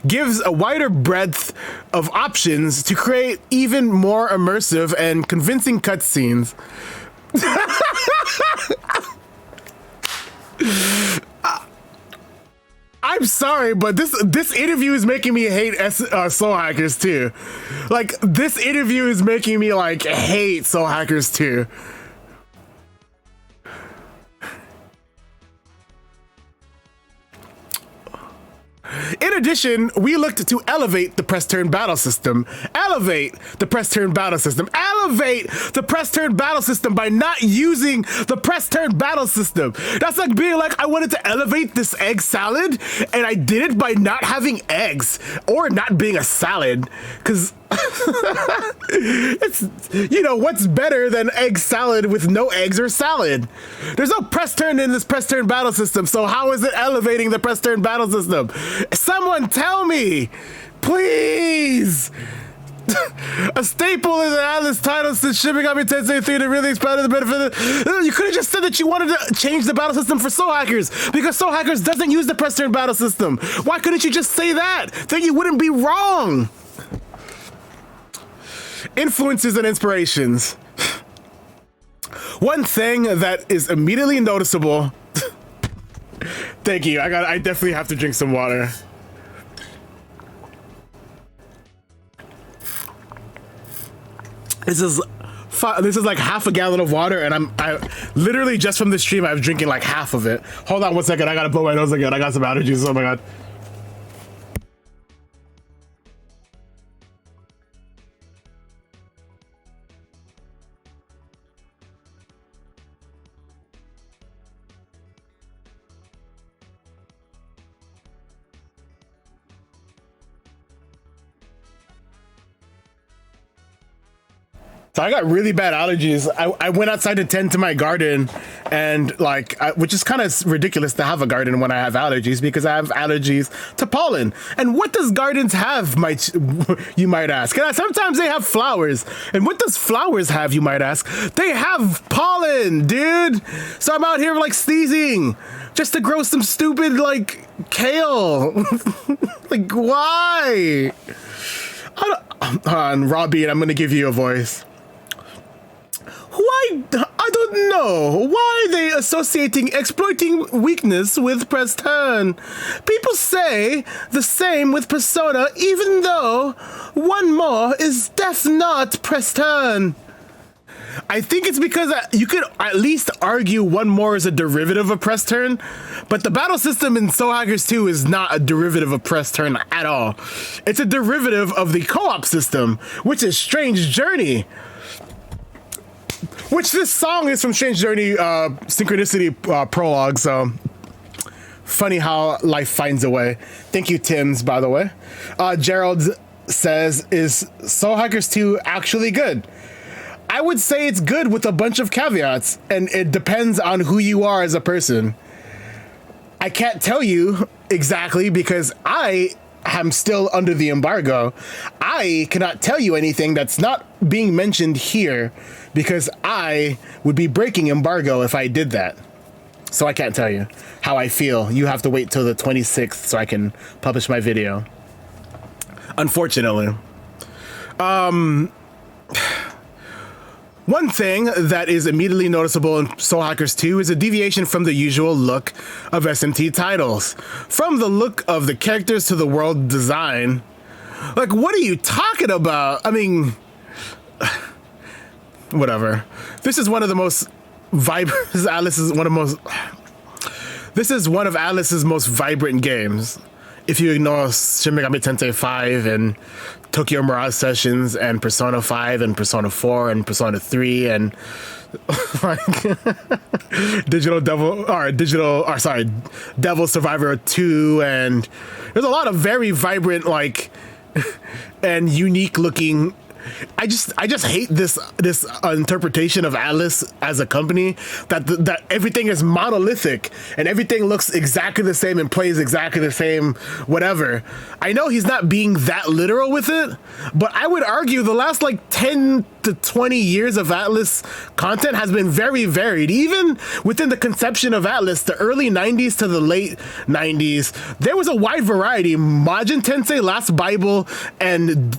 gives a wider breadth of options to create even more immersive and convincing cutscenes. I'm sorry, but this interview is making me hate Soul Hackers 2. Like, this interview is making me, like, hate Soul Hackers 2. In addition, we looked to elevate the press turn battle system. Elevate the press turn battle system. Elevate the press turn battle system by not using the press turn battle system. That's like being like, I wanted to elevate this egg salad, and I did it by not having eggs or not being a salad. Because it's, you know, what's better than egg salad with no eggs or salad? There's no press turn in this press turn battle system, so how is it elevating the press turn battle system? Someone tell me, please. A staple in the Atlas title since Shin Megami Tensei 3 to really expand the benefit. You could have just said that you wanted to change the battle system for Soul Hackers, because Soul Hackers doesn't use the press turn battle system. Why couldn't you just say that? Then you wouldn't be wrong. Influences and inspirations. One thing that is immediately noticeable. Thank you. I definitely have to drink some water. This is like half a gallon of water, and I literally just from the stream I'm drinking like half of it. Hold on 1 second. I gotta blow my nose again. I got some allergies. Oh my god. So I got really bad allergies. I went outside to tend to my garden, and like, which is kind of ridiculous to have a garden when I have allergies, because I have allergies to pollen. And what does gardens have, you might ask? And sometimes they have flowers. And what does flowers have, you might ask? They have pollen, dude. So I'm out here like sneezing just to grow some stupid like kale. Like, why? Hold on, Robbie, and I'm gonna give you a voice. Why? I don't know. Why are they associating exploiting weakness with press turn? People say the same with Persona, even though one more is def not press turn. I think it's because you could at least argue one more is a derivative of press turn, but the battle system in Soul Hackers 2 is not a derivative of press turn at all. It's a derivative of the co-op system, which is Strange Journey. Which this song is from Strange Journey Synchronicity Prologue, so funny how life finds a way. Thank you, Tim's, by the way. Gerald says, is Soul Hackers 2 actually good? I would say it's good with a bunch of caveats, and it depends on who you are as a person. I can't tell you exactly because I am still under the embargo. I cannot tell you anything that's not being mentioned here because I would be breaking embargo if I did that. So I can't tell you how I feel. You have to wait till the 26th so I can publish my video. Unfortunately. One thing that is immediately noticeable in Soul Hackers 2 is a deviation from the usual look of SMT titles. From the look of the characters to the world design. Like, what are you talking about? I mean, whatever. This is one of the most vibrant, this is one of Atlus's most vibrant games. If you ignore Shin Megami Tensei 5 and Tokyo Mirage Sessions and Persona 5 and Persona 4 and Persona 3 and like Devil Survivor 2, and there's a lot of very vibrant like and unique looking. I just hate this interpretation of Atlus as a company that everything is monolithic and everything looks exactly the same and plays exactly the same, whatever. I know he's not being that literal with it, but I would argue the last like 10 to 20 years of Atlus content has been very varied. Even within the conception of Atlus, the early 90s to the late 90s, there was a wide variety. Majin Tensei, Last Bible, and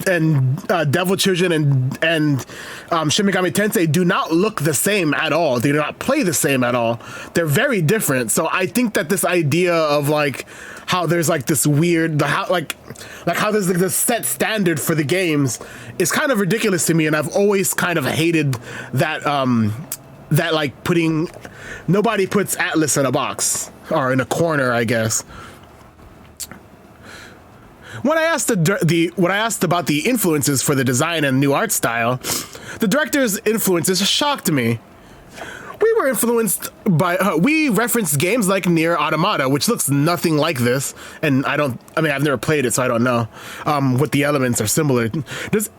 Devil Children and Shin Megami Tensei do not look the same at all. They do not play the same at all. They're very different. So I think that this idea of like how there's like this weird, how there's like this set standard for the games is kind of ridiculous to me, and I've always kind of hated that that like nobody puts Atlus in a box or in a corner, I guess. when I asked when I asked about the influences for the design and new art style, the director's influences shocked me. We were influenced by we referenced games like Nier Automata, which looks nothing like this, and I've never played it, so I don't know what the elements are similar. Does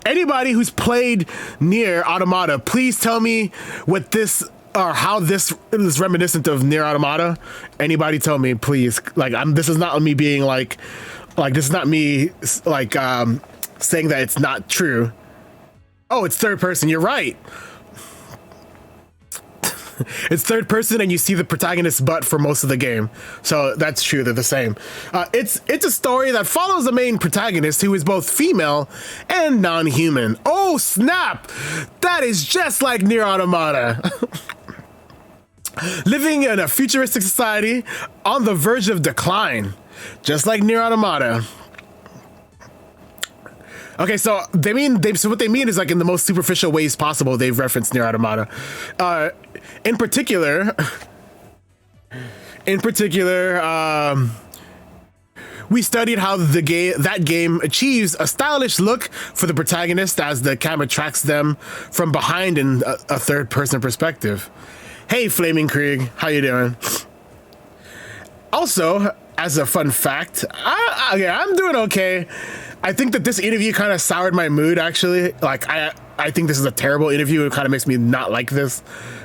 anybody who's played Nier Automata please tell me what this or how this is reminiscent of Nier Automata? Anybody tell me, please? Like, this is not me being like this is not me like saying that it's not true. Oh, it's third person. You're right. It's third person, and you see the protagonist's butt for most of the game, so that's true. They're the same. It's a story that follows the main protagonist, who is both female and non-human. Oh snap! That is just like Nier Automata. Living in a futuristic society on the verge of decline, just like Nier Automata. Okay, so so what they mean is, like, in the most superficial ways possible, they've referenced Nier Automata. In particular, we studied how that game achieves a stylish look for the protagonist as the camera tracks them from behind in a third-person perspective. Hey, Flaming Krieg, how you doing? Also, as a fun fact, I'm doing okay. I think that this interview kind of soured my mood, actually. Like, I think this is a terrible interview. It kind of makes me not like this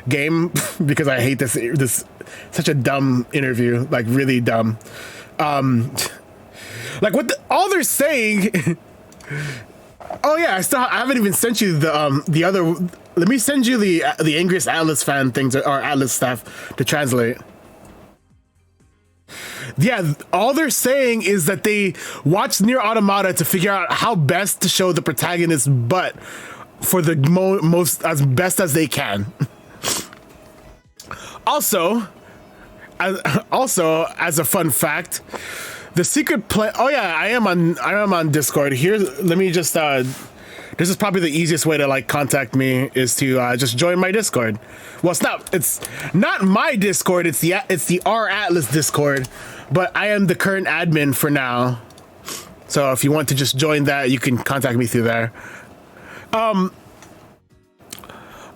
game because I hate this such a dumb interview, like really dumb. Like all they're saying. Oh yeah, I haven't even sent you the other. Let me send you the Angriest Atlas fan things or Atlas stuff to translate. Yeah, all they're saying is that they watched Nier Automata to figure out how best to show the protagonist's butt for the most as best as they can. Also, as a fun fact, the secret play. Oh yeah, I am on Discord. Here, let me just. This is probably the easiest way to like contact me is to just join my Discord. Well, it's not my Discord. It's the R Atlas Discord, but I am the current admin for now. So if you want to just join that, you can contact me through there.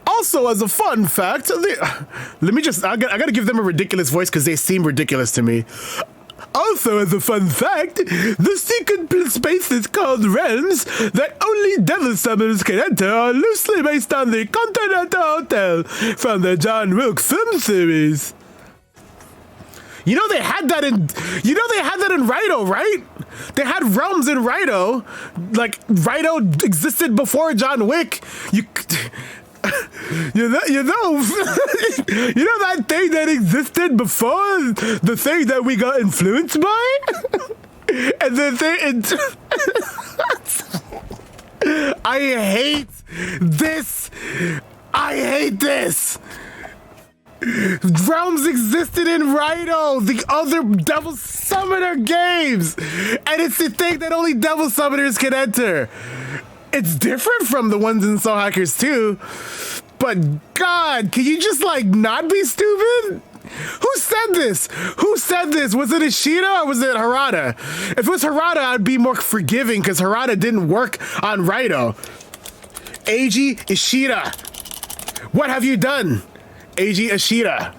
Also, as a fun fact, I gotta give them a ridiculous voice because they seem ridiculous to me. Also, as a fun fact, the secret spaces called realms that only devil summoners can enter are loosely based on the Continental Hotel from the John Wilkes film series. You know they had that in Raito, right? They had realms in Raito. Like, Raito existed before John Wick. You know that thing that existed before the thing that we got influenced by? And the thing I hate this. Realms existed in Raito, the other Devil Summoner games, and it's the thing that only Devil Summoners can enter. It's different from the ones in Soul Hackers 2, but God, can you just like not be stupid? Who said this? Was it Ishida or was it Harada? If it was Harada, I'd be more forgiving because Harada didn't work on Raito. Eiji Ishida, what have you done? Eiji Ishida.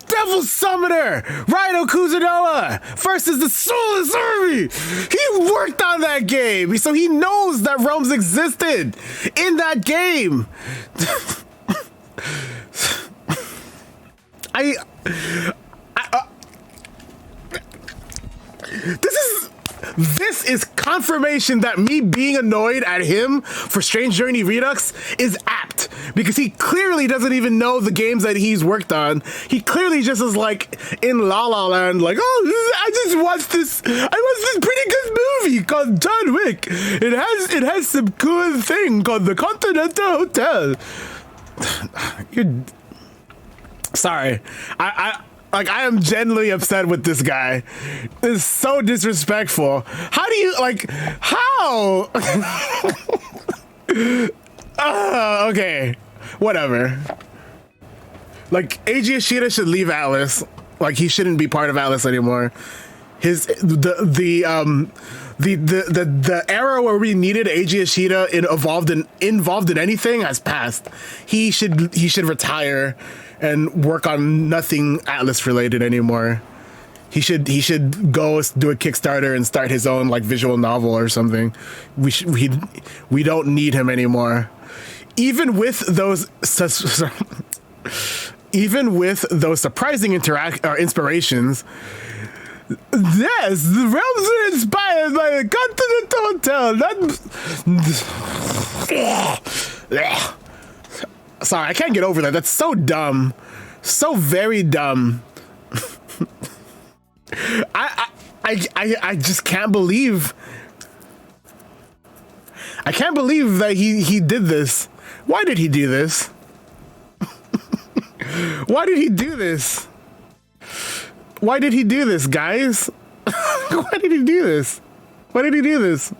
Devil Summoner! Raito Kuzunoa versus the Soulless Army! He worked on that game, so he knows that realms existed in that game. This is confirmation that me being annoyed at him for Strange Journey Redux is apt, because he clearly doesn't even know the games that he's worked on. He clearly just is like in La La Land, like, oh, I watched this pretty good movie called John Wick. It has some cool thing called the Continental Hotel. You're sorry. I am genuinely upset with this guy. This is so disrespectful. How do you, how? Okay. Whatever. Like, Eiji Ishida should leave Atlas. Like, he shouldn't be part of Atlas anymore. The era where we needed Eiji Ishida involved in anything has passed. He should retire and work on nothing Atlus related anymore. He should go do a Kickstarter and start his own like visual novel or something. We don't need him anymore. Even with those surprising inspirations. Yes, the realms are inspired by the Continental Hotel. Sorry, I can't get over that. That's so dumb. So very dumb. I just can't believe. I can't believe that he did this. Why did he do this? Why did he do this? Why did he do this, guys? Why did he do this? Why did he do this?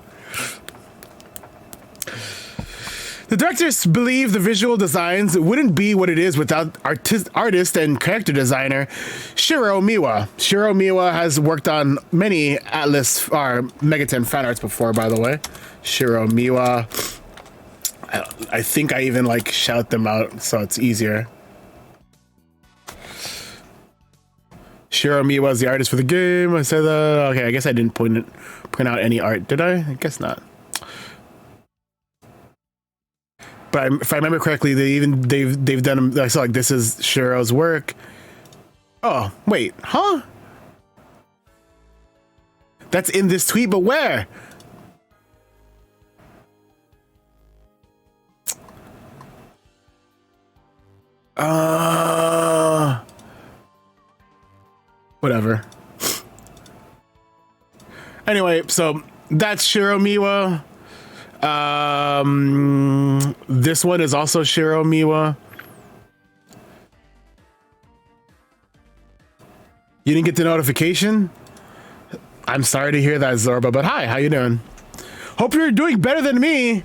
The directors believe the visual designs wouldn't be what it is without artist and character designer Shiro Miwa. Shiro Miwa has worked on many Atlus or Megaten fan arts before, by the way. Shiro Miwa. I think I even like shout them out so it's easier. Shiro Miwa is the artist for the game. I said that. Okay, I guess I didn't point out any art, did I? I guess not. But if I remember correctly, they've done. I saw like this is Shiro's work. Oh wait, huh? That's in this tweet, but where? Whatever. Anyway, so that's Shiro Miwa. This one is also Shiro Miwa. You didn't get the notification? I'm sorry to hear that, Zorba, but hi, how you doing? Hope you're doing better than me.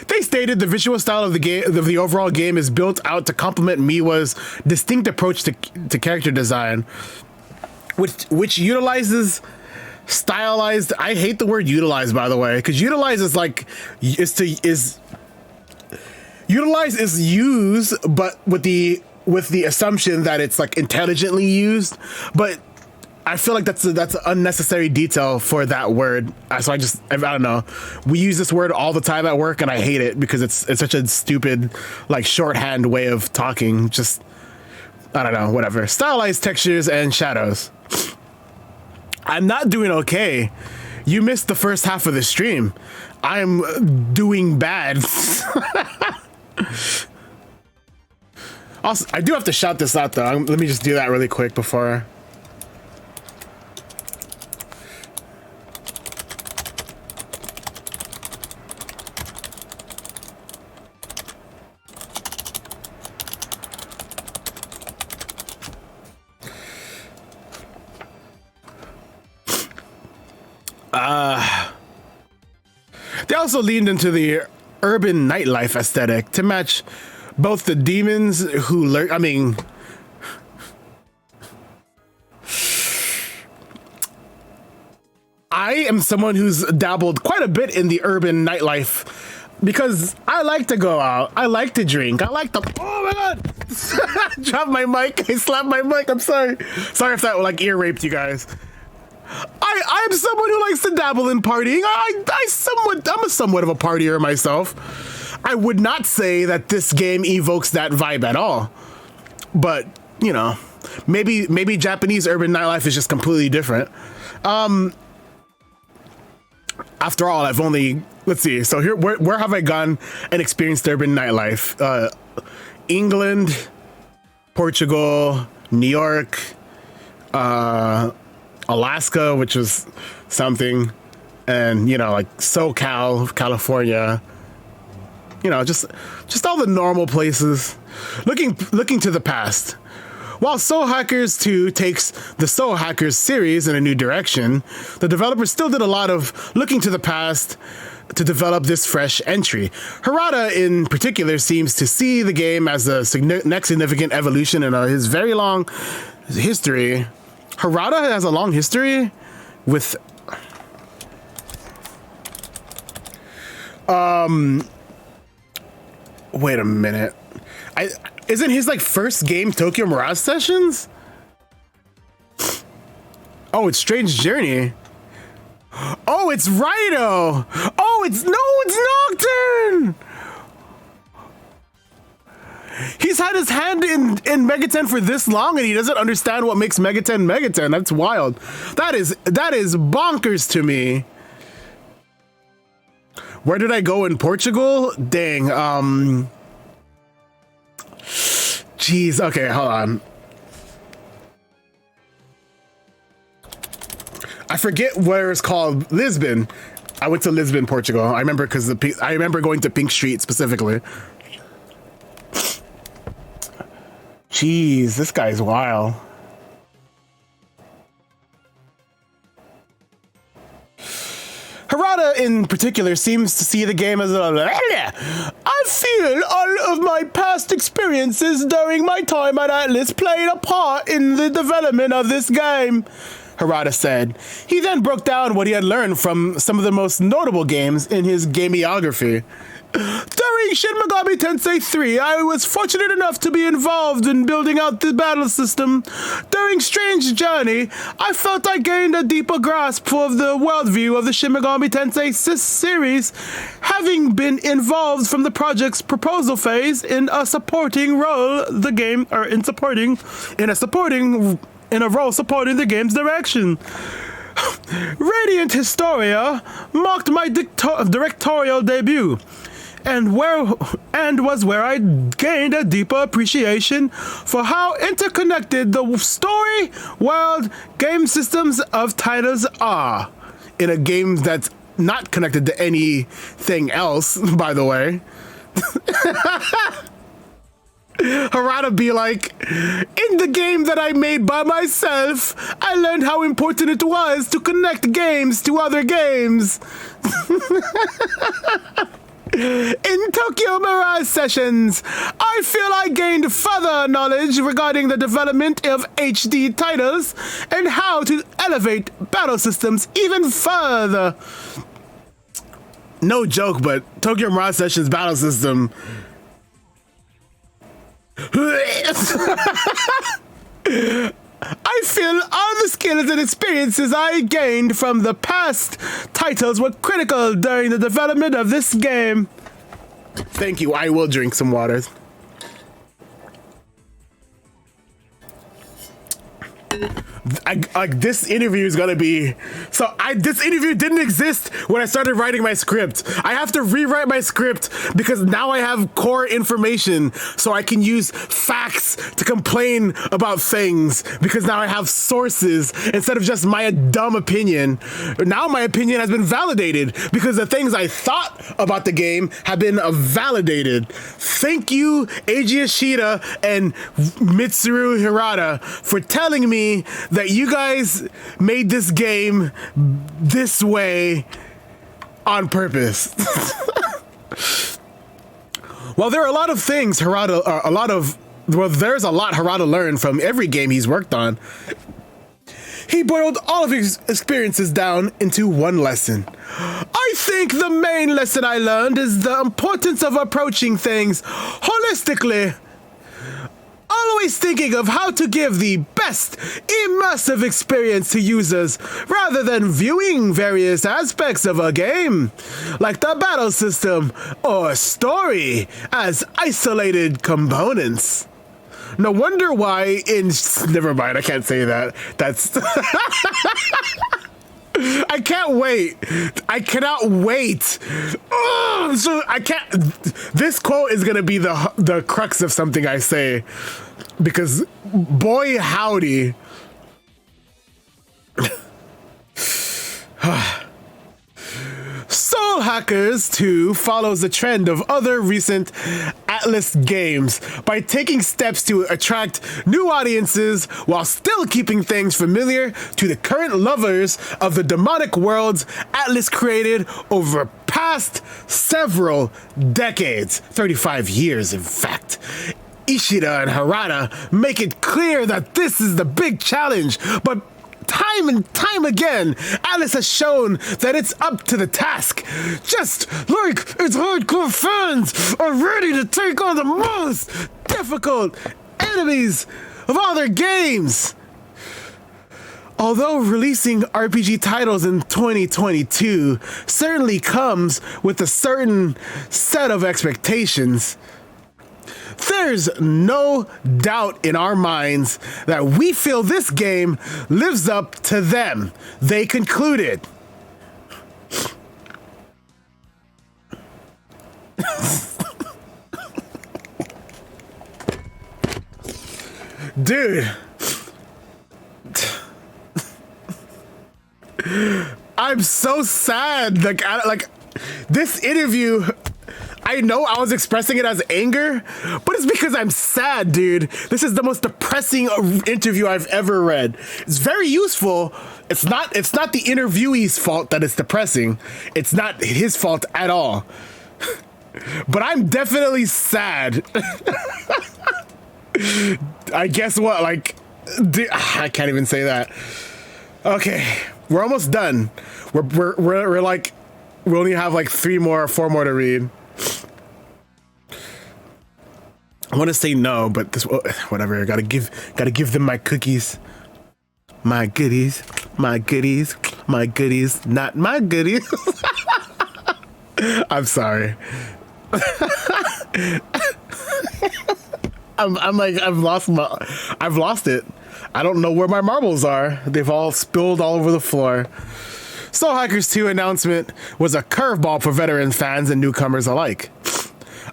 They stated the visual style of the game, of the overall game, is built out to complement Miwa's distinct approach to character design, which utilizes stylized. I hate the word utilize, by the way, because utilize is like utilize is use, but with the assumption that it's like intelligently used, but I feel like that's an unnecessary detail for that word. So I don't know. We use this word all the time at work, and I hate it because it's such a stupid, like, shorthand way of talking. Just, I don't know, whatever. Stylized textures and shadows. I'm not doing okay. You missed the first half of the stream. I'm doing bad. Also, I do have to shout this out, though. Let me just do that really quick before... They also leaned into the urban nightlife aesthetic to match both the demons who lurk. I mean, I am someone who's dabbled quite a bit in the urban nightlife because I like to go out. I like to drink. I like to. Oh my god! I dropped my mic. I slapped my mic. I'm sorry. Sorry if that like ear raped you guys. I'm someone who likes to dabble in partying. I'm somewhat of a partier myself. I would not say that this game evokes that vibe at all. But, you know, maybe Japanese urban nightlife is just completely different. After all, I've only, let's see. So here, where have I gone and experienced urban nightlife? England, Portugal, New York, Alaska, which was something, and you know, like SoCal, California, you know, just all the normal places. Looking to the past. While Soul Hackers 2 takes the Soul Hackers series in a new direction, the developers still did a lot of looking to the past to develop this fresh entry. Harada, in particular, seems to see the game as the next significant evolution in his very long history Harada has a long history with wait a minute. Isn't his like first game Tokyo Mirage Sessions? Oh, it's Strange Journey. Oh, it's Raito. Oh, it's Nocturne. He's had his hand in Megaten for this long and he doesn't understand what makes Megaten Megaten. That's wild. That is bonkers to me. Where did I go in Portugal? Dang. Jeez. Okay, hold on. I forget where it's called. Lisbon. I went to Lisbon, Portugal. I remember I remember going to Pink Street specifically. Jeez, this guy's wild. Harada in particular seems to see the game as a I feel all of my past experiences during my time at Atlus played a part in the development of this game, Harada said. He then broke down what he had learned from some of the most notable games in his gameography. During Shin Megami Tensei 3, I was fortunate enough to be involved in building out the battle system. During Strange Journey, I felt I gained a deeper grasp of the worldview of the Shin Megami Tensei series, having been involved from the project's proposal phase in a supporting role the game, or in a role supporting the game's direction. Radiant Historia marked my directorial debut, and was where I gained a deeper appreciation for how interconnected the story, world, game systems of titles are. In a game that's not connected to anything else, by the way. Harada be like, in the game that I made by myself, I learned how important it was to connect games to other games. In Tokyo Mirage Sessions, I feel I gained further knowledge regarding the development of HD titles and how to elevate battle systems even further. No joke, but Tokyo Mirage Sessions battle system. I feel all the skills and experiences I gained from the past titles were critical during the development of this game. Thank you. I will drink some water. This interview is gonna be this interview didn't exist when I started writing my script. I have to rewrite my script because now I have core information, so I can use facts to complain about things, because now I have sources instead of just my dumb opinion. Now my opinion has been validated because the things I thought about the game have been validated. Thank you, Eiji Ishida and Mitsuru Hirata, for telling me that you guys made this game this way on purpose. Well, there are a lot of things there's a lot Harada learned from every game he's worked on. He boiled all of his experiences down into one lesson. I think the main lesson I learned is the importance of approaching things holistically. Always thinking of how to give the best immersive experience to users rather than viewing various aspects of a game, like the battle system or story, as isolated components. No wonder why never mind, I can't say that. That's... I can't wait. I cannot wait. Oh, so I can't. This quote is gonna be the crux of something I say, because boy howdy. Soul Hackers 2 follows the trend of other recent Atlus games by taking steps to attract new audiences while still keeping things familiar to the current lovers of the demonic worlds Atlus created over past several decades, 35 years in fact. Ishida and Harada make it clear that this is the big challenge, but time and time again, Alice has shown that it's up to the task. Just like its hardcore fans are ready to take on the most difficult enemies of all their games. Although releasing RPG titles in 2022 certainly comes with a certain set of expectations, there's no doubt in our minds that we feel this game lives up to them. They concluded. Dude. I'm so sad. Like this interview, I know I was expressing it as anger, but it's because I'm sad, dude. This is the most depressing interview I've ever read. It's very useful. It's not the interviewee's fault that it's depressing. It's not his fault at all. But I'm definitely sad. I guess what? Like, dude, I can't even say that. Okay, we're almost done. We're like, we only have like 4 more to read. I want to say no, but this, whatever. Gotta give them my cookies, my goodies, not my goodies. I'm sorry. I'm like, I've lost it. I don't know where my marbles are. They've all spilled all over the floor. Soul Hackers 2 announcement was a curveball for veteran fans and newcomers alike.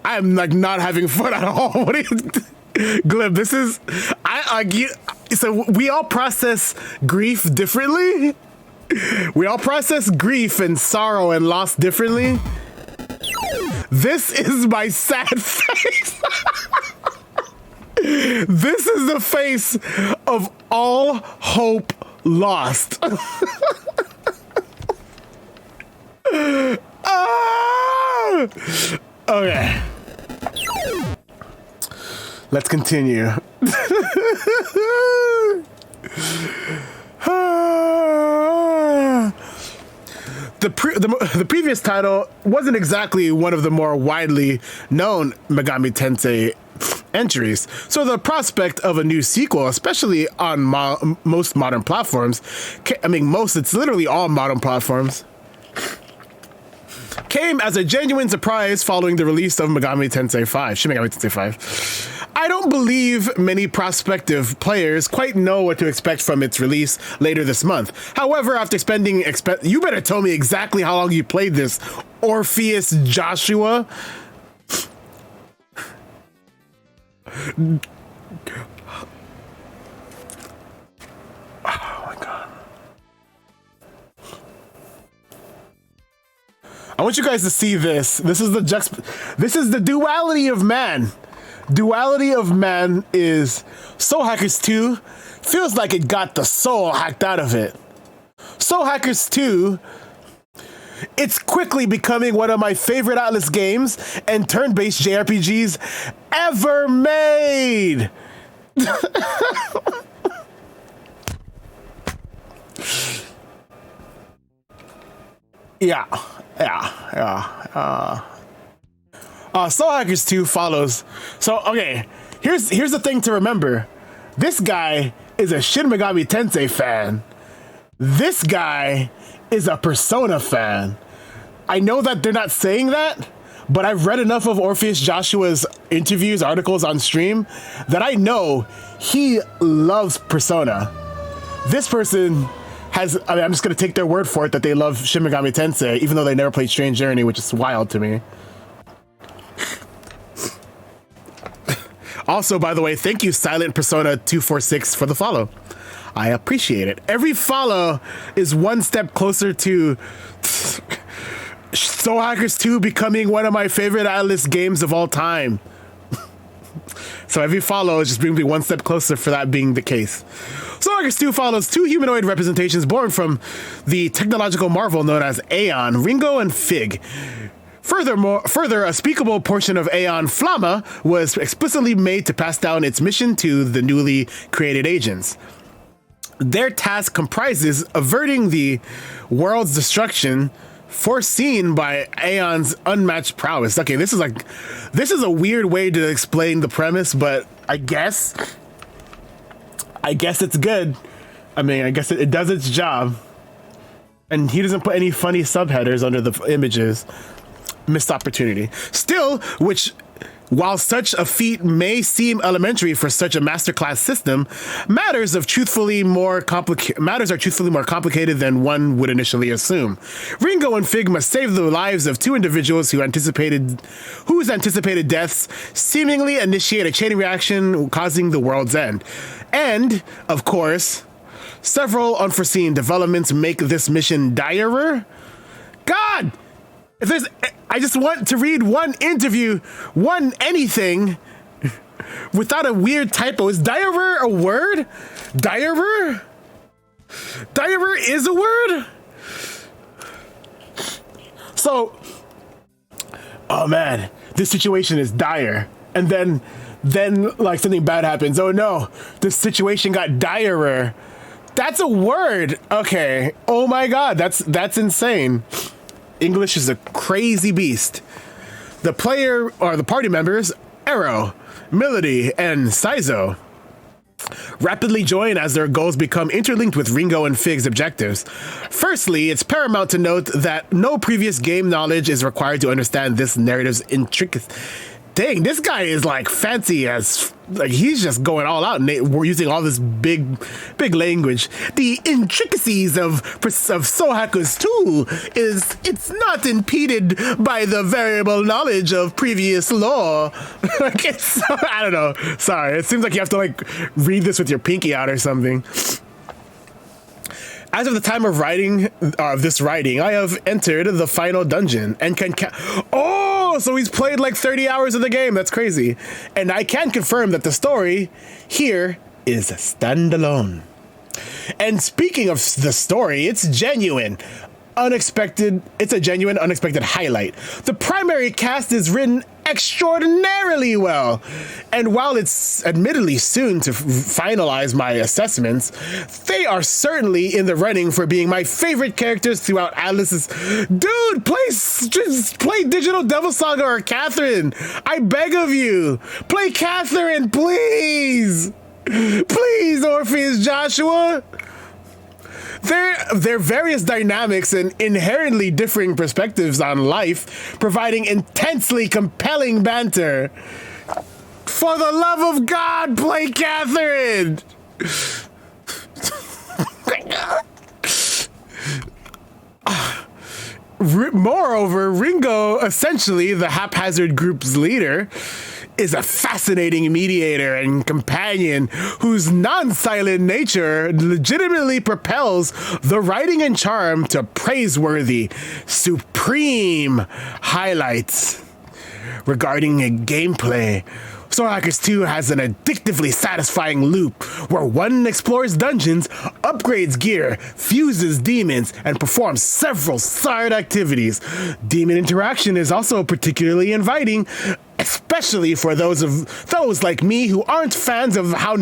I'm like not having fun at all. What are you, Glib? This is so we all process grief differently. We all process grief and sorrow and loss differently. This is my sad face. This is the face of all hope lost. Okay. Let's continue. The previous title wasn't exactly one of the more widely known Megami Tensei entries, so the prospect of a new sequel, especially on most modern platforms, it's literally all modern platforms, came as a genuine surprise following the release of Shin Megami Tensei 5. I don't believe many prospective players quite know what to expect from its release later this month. However, after you better tell me exactly how long you played this, Orpheus Joshua. Oh my god. I want you guys to see this. This is the duality of man. Duality of man is Soul Hackers 2 feels like it got the soul hacked out of it. Soul Hackers 2, it's quickly becoming one of my favorite Atlas games and turn-based JRPGs ever made. Yeah. Soul Hackers 2 follows. So, okay, here's the thing to remember. This guy is a Shin Megami Tensei fan. This guy is a Persona fan. I know that they're not saying that, but I've read enough of Orpheus Joshua's interviews, articles on stream, that I know he loves Persona. This person has, I'm just going to take their word for it that they love Shin Megami Tensei, even though they never played Strange Journey, which is wild to me. Also, by the way, thank you, Silent Persona 246, for the follow. I appreciate it. Every follow is one step closer to Soul Hackers 2 becoming one of my favorite Atlas games of all time. So every follow is just bringing me one step closer for that being the case. Soul Hackers 2 follows 2 humanoid representations born from the technological marvel known as Aeon, Ringo and Fig. Further, a speakable portion of Aeon Flamma was explicitly made to pass down its mission to the newly created agents. Their task comprises averting the world's destruction foreseen by Aeon's unmatched prowess. Okay, this is a weird way to explain the premise, but I guess it's good. I mean, I guess it does its job. And he doesn't put any funny subheaders under the images. Missed opportunity. Still, while such a feat may seem elementary for such a masterclass system, matters are truthfully more complicated than one would initially assume. Ringo and Fig must save the lives of two individuals whose anticipated deaths seemingly initiate a chain reaction causing the world's end. And, of course, several unforeseen developments make this mission direr. God! I just want to read one interview, anything, without a weird typo. Is direr a word? Direr? Direr is a word? So, oh man, this situation is dire. And then like something bad happens. Oh no, this situation got direr. That's a word. Okay. Oh my God, that's insane. English is a crazy beast. The player or the party members, Arrow, Melody, and Saizo, rapidly join as their goals become interlinked with Ringo and Fig's objectives. Firstly, it's paramount to note that no previous game knowledge is required to understand this narrative's intricacies. Dang, this guy is like fancy as, like, he's just going all out. And we're using all this big language. The intricacies of Sohaku's tool it's not impeded by the variable knowledge of previous lore. Like, I don't know. Sorry, it seems like you have to like read this with your pinky out or something. As of the time of this writing, I have entered the final dungeon and can so he's played like 30 hours of the game. That's crazy. And I can confirm that the story here is standalone. And speaking of the story, it's a genuine, unexpected highlight. The primary cast is written extraordinarily well. And while it's admittedly soon to finalize my assessments, they are certainly in the running for being my favorite characters throughout Atlas's. Dude, play Digital Devil Saga or Catherine. I beg of you. Play Catherine, please. Please, Orpheus Joshua. Their various dynamics and inherently differing perspectives on life, providing intensely compelling banter. For the love of God, play Catherine! Moreover, Ringo, essentially the haphazard group's leader, is a fascinating mediator and companion whose non-silent nature legitimately propels the writing and charm to praiseworthy, supreme highlights. Regarding gameplay, Soul Hackers 2 has an addictively satisfying loop where one explores dungeons, upgrades gear, fuses demons, and performs several side activities. Demon interaction is also particularly inviting, especially for those like me who aren't fans of how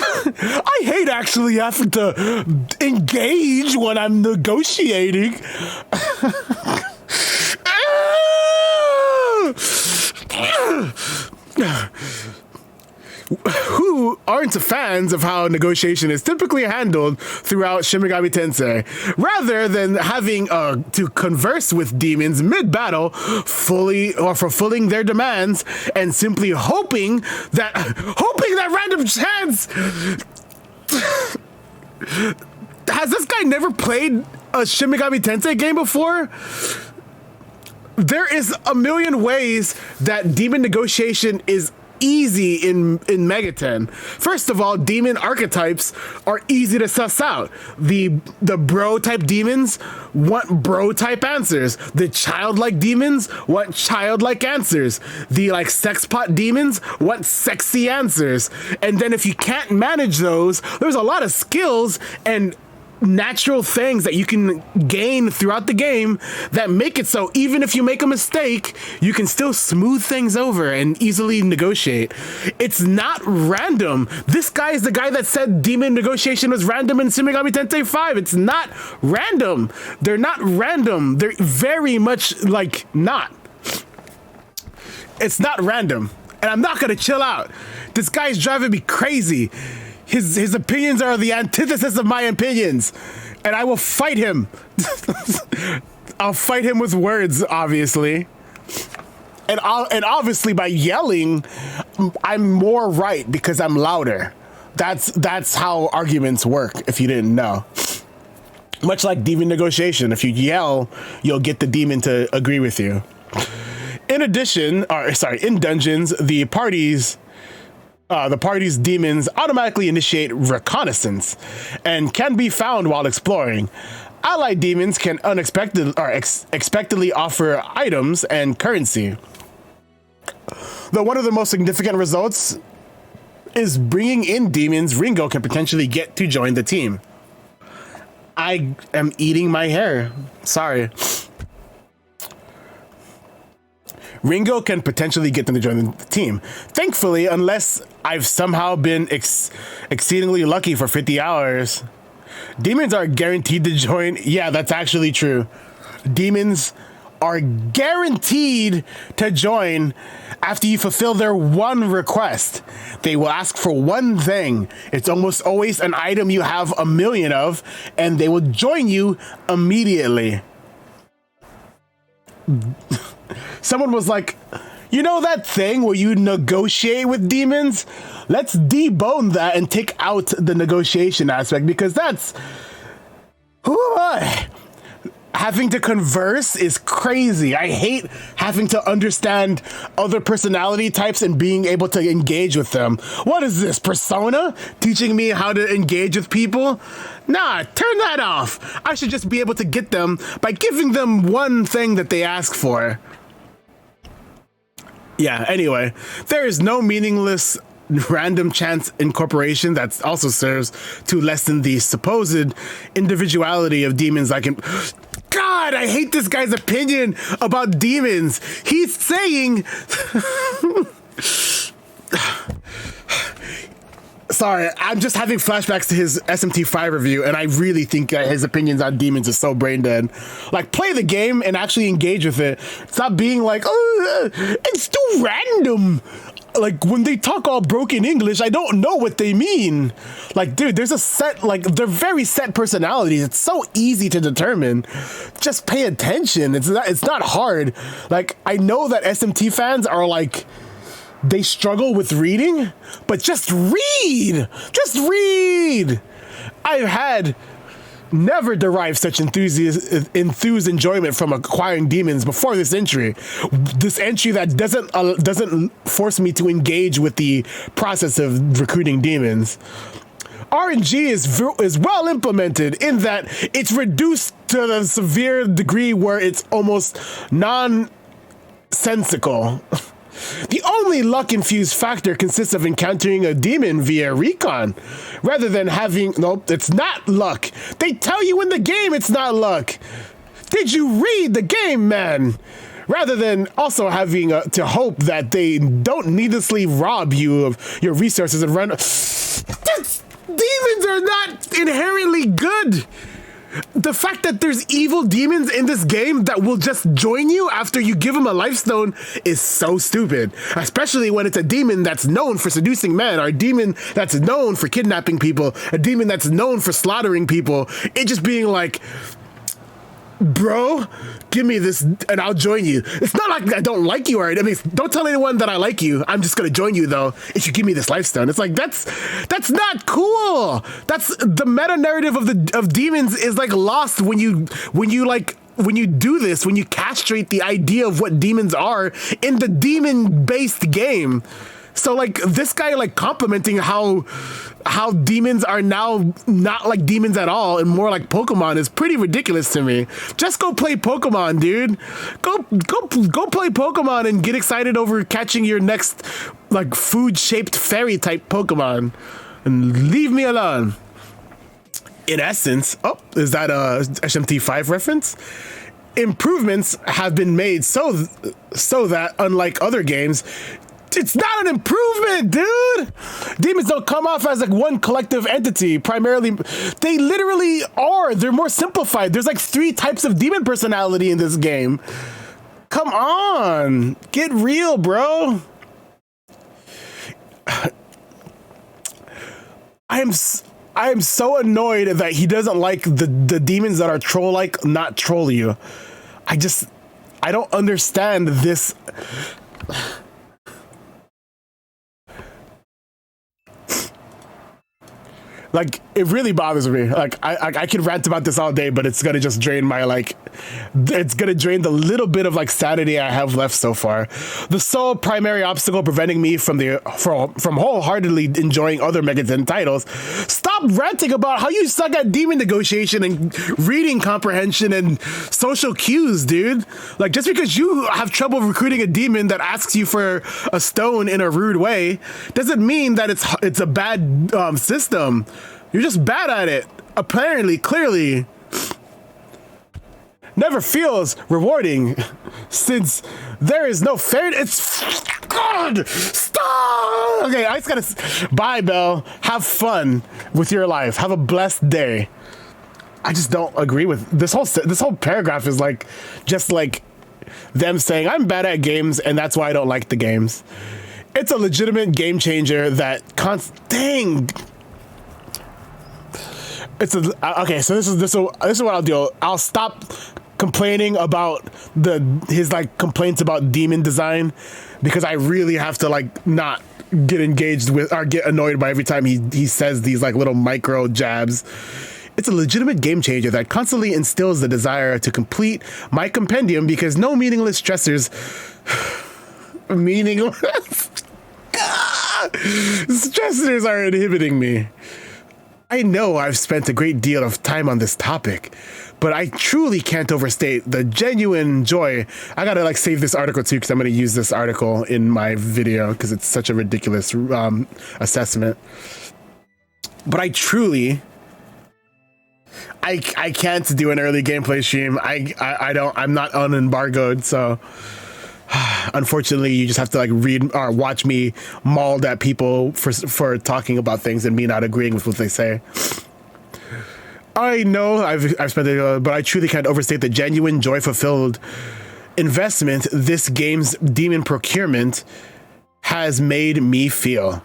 I hate actually having to engage when I'm negotiating. Who aren't fans of how negotiation is typically handled throughout Shin Megami Tensei, rather than having to converse with demons mid-battle, fulfilling their demands, and simply hoping that random chance. Has this guy never played a Shin Megami Tensei game before? There is a million ways that demon negotiation is easy in Megaten. First of all, demon archetypes are easy to suss out. The bro type demons want bro type answers. The childlike demons want childlike answers. The like sex pot demons want sexy answers. And then if you can't manage those, there's a lot of skills and natural things that you can gain throughout the game that make it so even if you make a mistake, you can still smooth things over and easily negotiate. It's not random. This guy is the guy that said demon negotiation was random in Shin Megami Tensei 5. It's not random. They're not random. They're very much like not. It's not random. And I'm not gonna chill out. This guy's driving me crazy. His opinions are the antithesis of my opinions, and I will fight him. I'll fight him with words, obviously, and obviously by yelling, I'm more right because I'm louder. That's how arguments work. If you didn't know, much like demon negotiation, if you yell, you'll get the demon to agree with you. In addition, in dungeons, the party's demons automatically initiate reconnaissance and can be found while exploring. Allied demons can expectedly offer items and currency. Though one of the most significant results is bringing in demons, Ringo can potentially get to join the team. I am eating my hair. Sorry. Ringo can potentially get them to join the team. Thankfully, unless I've somehow been exceedingly lucky for 50 hours. Demons are guaranteed to join. Yeah, that's actually true. Demons are guaranteed to join after you fulfill their one request. They will ask for one thing. It's almost always an item you have 1,000,000 of, and they will join you immediately. Someone was like, you know that thing where you negotiate with demons? Let's debone that and take out the negotiation aspect, because that's... Who am I? Having to converse is crazy. I hate having to understand other personality types and being able to engage with them. What is this, Persona? Teaching me how to engage with people? Nah, turn that off. I should just be able to get them by giving them one thing that they ask for. Yeah, anyway, there is no meaningless random chance incorporation that also serves to lessen the supposed individuality of demons. God, I hate this guy's opinion about demons. He's saying... Sorry, I'm just having flashbacks to his SMT5 review, and I really think that his opinions on demons is so brain dead. Like, play the game and actually engage with it. Stop being like, oh, it's too random. Like, when they talk all broken English, I don't know what they mean. Like, dude, there's a set, like, they're very set personalities. It's so easy to determine. Just pay attention. It's not hard. Like, I know that SMT fans are like... They struggle with reading, but just read! Just read! I've had never derived such enthused enjoyment from acquiring demons before this entry. This entry that doesn't force me to engage with the process of recruiting demons. RNG is well implemented in that it's reduced to the severe degree where it's almost nonsensical. The only luck-infused factor consists of encountering a demon via recon, rather than having... Nope, it's not luck. They tell you in the game it's not luck. Did you read the game, man? Rather than also having to hope that they don't needlessly rob you of your resources and run... Demons are not inherently good. The fact that there's evil demons in this game that will just join you after you give them a life stone is so stupid. Especially when it's a demon that's known for seducing men, or a demon that's known for kidnapping people, a demon that's known for slaughtering people. It just being like, bro, give me this and I'll join you. It's not like I don't like you, or I mean, don't tell anyone that I like you. I'm just gonna join you though if you give me this life stone. It's like that's not cool. That's the meta narrative of demons is like lost when you do this, when you castrate the idea of what demons are in the demon-based game. So like this guy like complimenting how demons are now not like demons at all and more like Pokemon is pretty ridiculous to me. Just go play Pokemon, dude. Go play Pokemon and get excited over catching your next like food-shaped fairy type Pokemon. And leave me alone. In essence, oh, is that a SMT5 reference? Improvements have been made so that, unlike other games, it's not an improvement, dude. Demons don't come off as like one collective entity. Primarily, they literally are. They're more simplified. There's like 3 types of demon personality in this game. Come on, get real, bro. I am so annoyed that he doesn't like the demons that are troll-like not troll you. I don't understand this. Like, it really bothers me. Like, I could rant about this all day, but it's gonna just drain my, like, it's gonna drain the little bit of, like, sanity I have left so far. The sole primary obstacle preventing me from wholeheartedly enjoying other Megaton titles. Stop ranting about how you suck at demon negotiation and reading comprehension and social cues, dude. Like, just because you have trouble recruiting a demon that asks you for a stone in a rude way doesn't mean that it's a bad system. You're just bad at it. Apparently, clearly. Never feels rewarding since there is no fair. It's God. Stop. Okay, I just gotta. Bye, Belle. Have fun with your life. Have a blessed day. I just don't agree with this whole paragraph. Is like just like them saying I'm bad at games and that's why I don't like the games. It's a legitimate game changer that dang. Okay, so this is what I'll do. I'll stop complaining about his like complaints about demon design because I really have to like not get engaged with or get annoyed by every time he says these like little micro jabs. It's a legitimate game changer that constantly instills the desire to complete my compendium because no meaningless stressors stressors are inhibiting me. I know I've spent a great deal of time on this topic, but I truly can't overstate the genuine joy. I gotta like save this article too because I'm gonna use this article in my video because it's such a ridiculous assessment. But I truly, I can't do an early gameplay stream. I'm not unembargoed, so unfortunately you just have to like read or watch me mauled at people for talking about things and me not agreeing with what they say. I know I've spent it, but I truly can't overstate the genuine joy-fulfilled investment this game's demon procurement has made me feel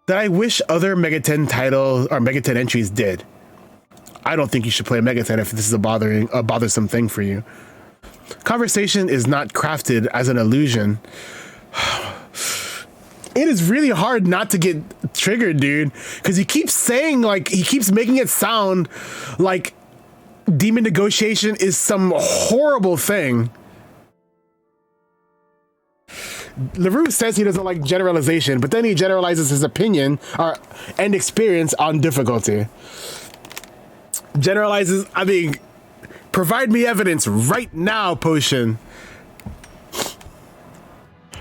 that I wish other Megaton titles or Megaton entries did. I don't think you should play Megaton if this is a bothersome thing for you. Conversation is not crafted as an illusion. It is really hard not to get triggered, dude, because he keeps making it sound like demon negotiation is some horrible thing. LaRue says he doesn't like generalization, but then he generalizes his opinion and experience on difficulty. Generalizes, I mean, provide me evidence right now, Potion.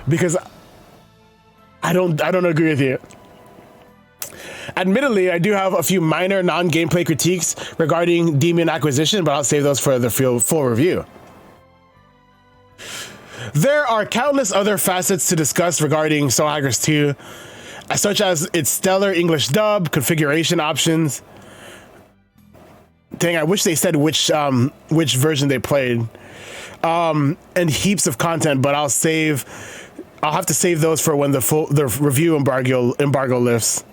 Because I don't agree with you. Admittedly, I do have a few minor non-gameplay critiques regarding demon acquisition, but I'll save those for the full review. There are countless other facets to discuss regarding Soul Hackers 2, such as its stellar English dub, configuration options. Dang, I wish they said which version they played. And heaps of content, but I'll have to save those for when the review embargo lifts.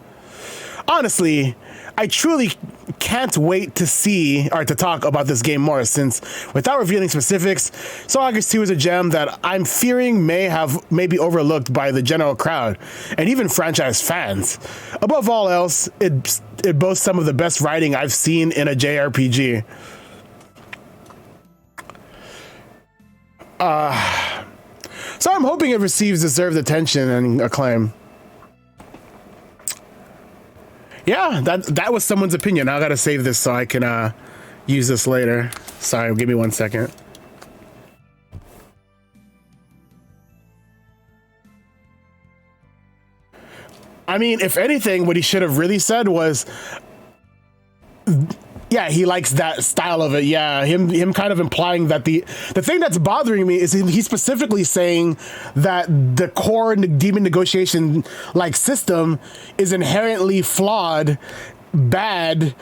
Honestly, I truly can't wait to see or to talk about this game more, since without revealing specifics, Soul Hackers 2 is a gem that I'm fearing may be overlooked by the general crowd and even franchise fans. Above all else, it boasts some of the best writing I've seen in a JRPG. So I'm hoping it receives deserved attention and acclaim. Yeah, that was someone's opinion. I gotta save this so I can use this later. Sorry, give me 1 second. I mean, if anything, what he should have really said was, Yeah, he likes that style of it. Yeah, him kind of implying that the thing that's bothering me is he's specifically saying that the core demon negotiation like system is inherently flawed, bad,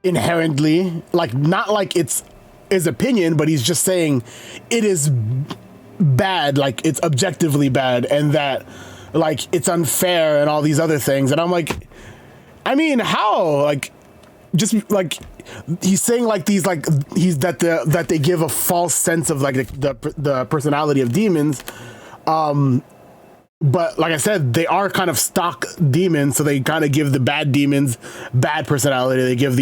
inherently, like not like it's his opinion, but he's just saying it is bad, like it's objectively bad, and that like it's unfair and all these other things. And I'm like, I mean, how? Like, just like he's saying like these like he's that they give a false sense of like the personality of demons, but like I said, they are kind of stock demons, so they kind of give the bad demons bad personality. They give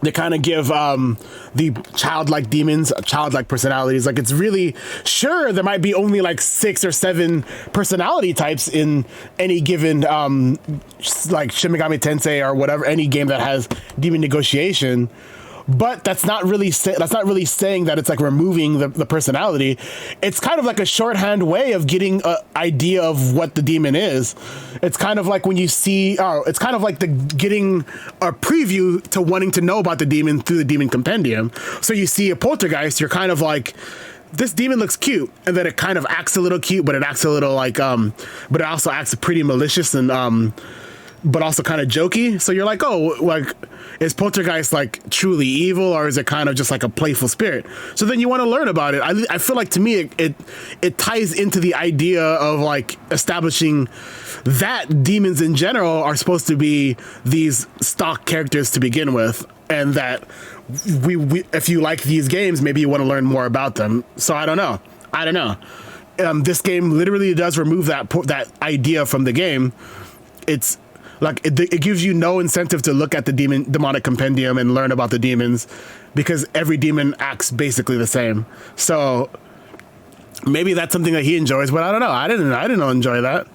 they kind of give the childlike demons childlike personalities. Like, it's really, sure, there might be only like 6 or 7 personality types in any given like Shin Megami Tensei or whatever, any game that has demon negotiation. But that's not really saying that it's like removing the personality. It's kind of like a shorthand way of getting an idea of what the demon is. It's kind of like when you see, it's kind of like getting a preview to wanting to know about the demon through the demon compendium. So you see a poltergeist, you're kind of like, this demon looks cute, and then it kind of acts a little cute, but it acts a little like, but it also acts pretty malicious and but also kind of jokey. So you're like, oh, like, is Poltergeist like truly evil, or is it kind of just like a playful spirit? So then you want to learn about it. I feel like, to me, it ties into the idea of like establishing that demons in general are supposed to be these stock characters to begin with, and that we if you like these games, maybe you want to learn more about them. So I don't know. This game literally does remove that idea from the game. It's like it gives you no incentive to look at the demonic compendium and learn about the demons, because every demon acts basically the same. So maybe that's something that he enjoys, but I don't know. I didn't enjoy that.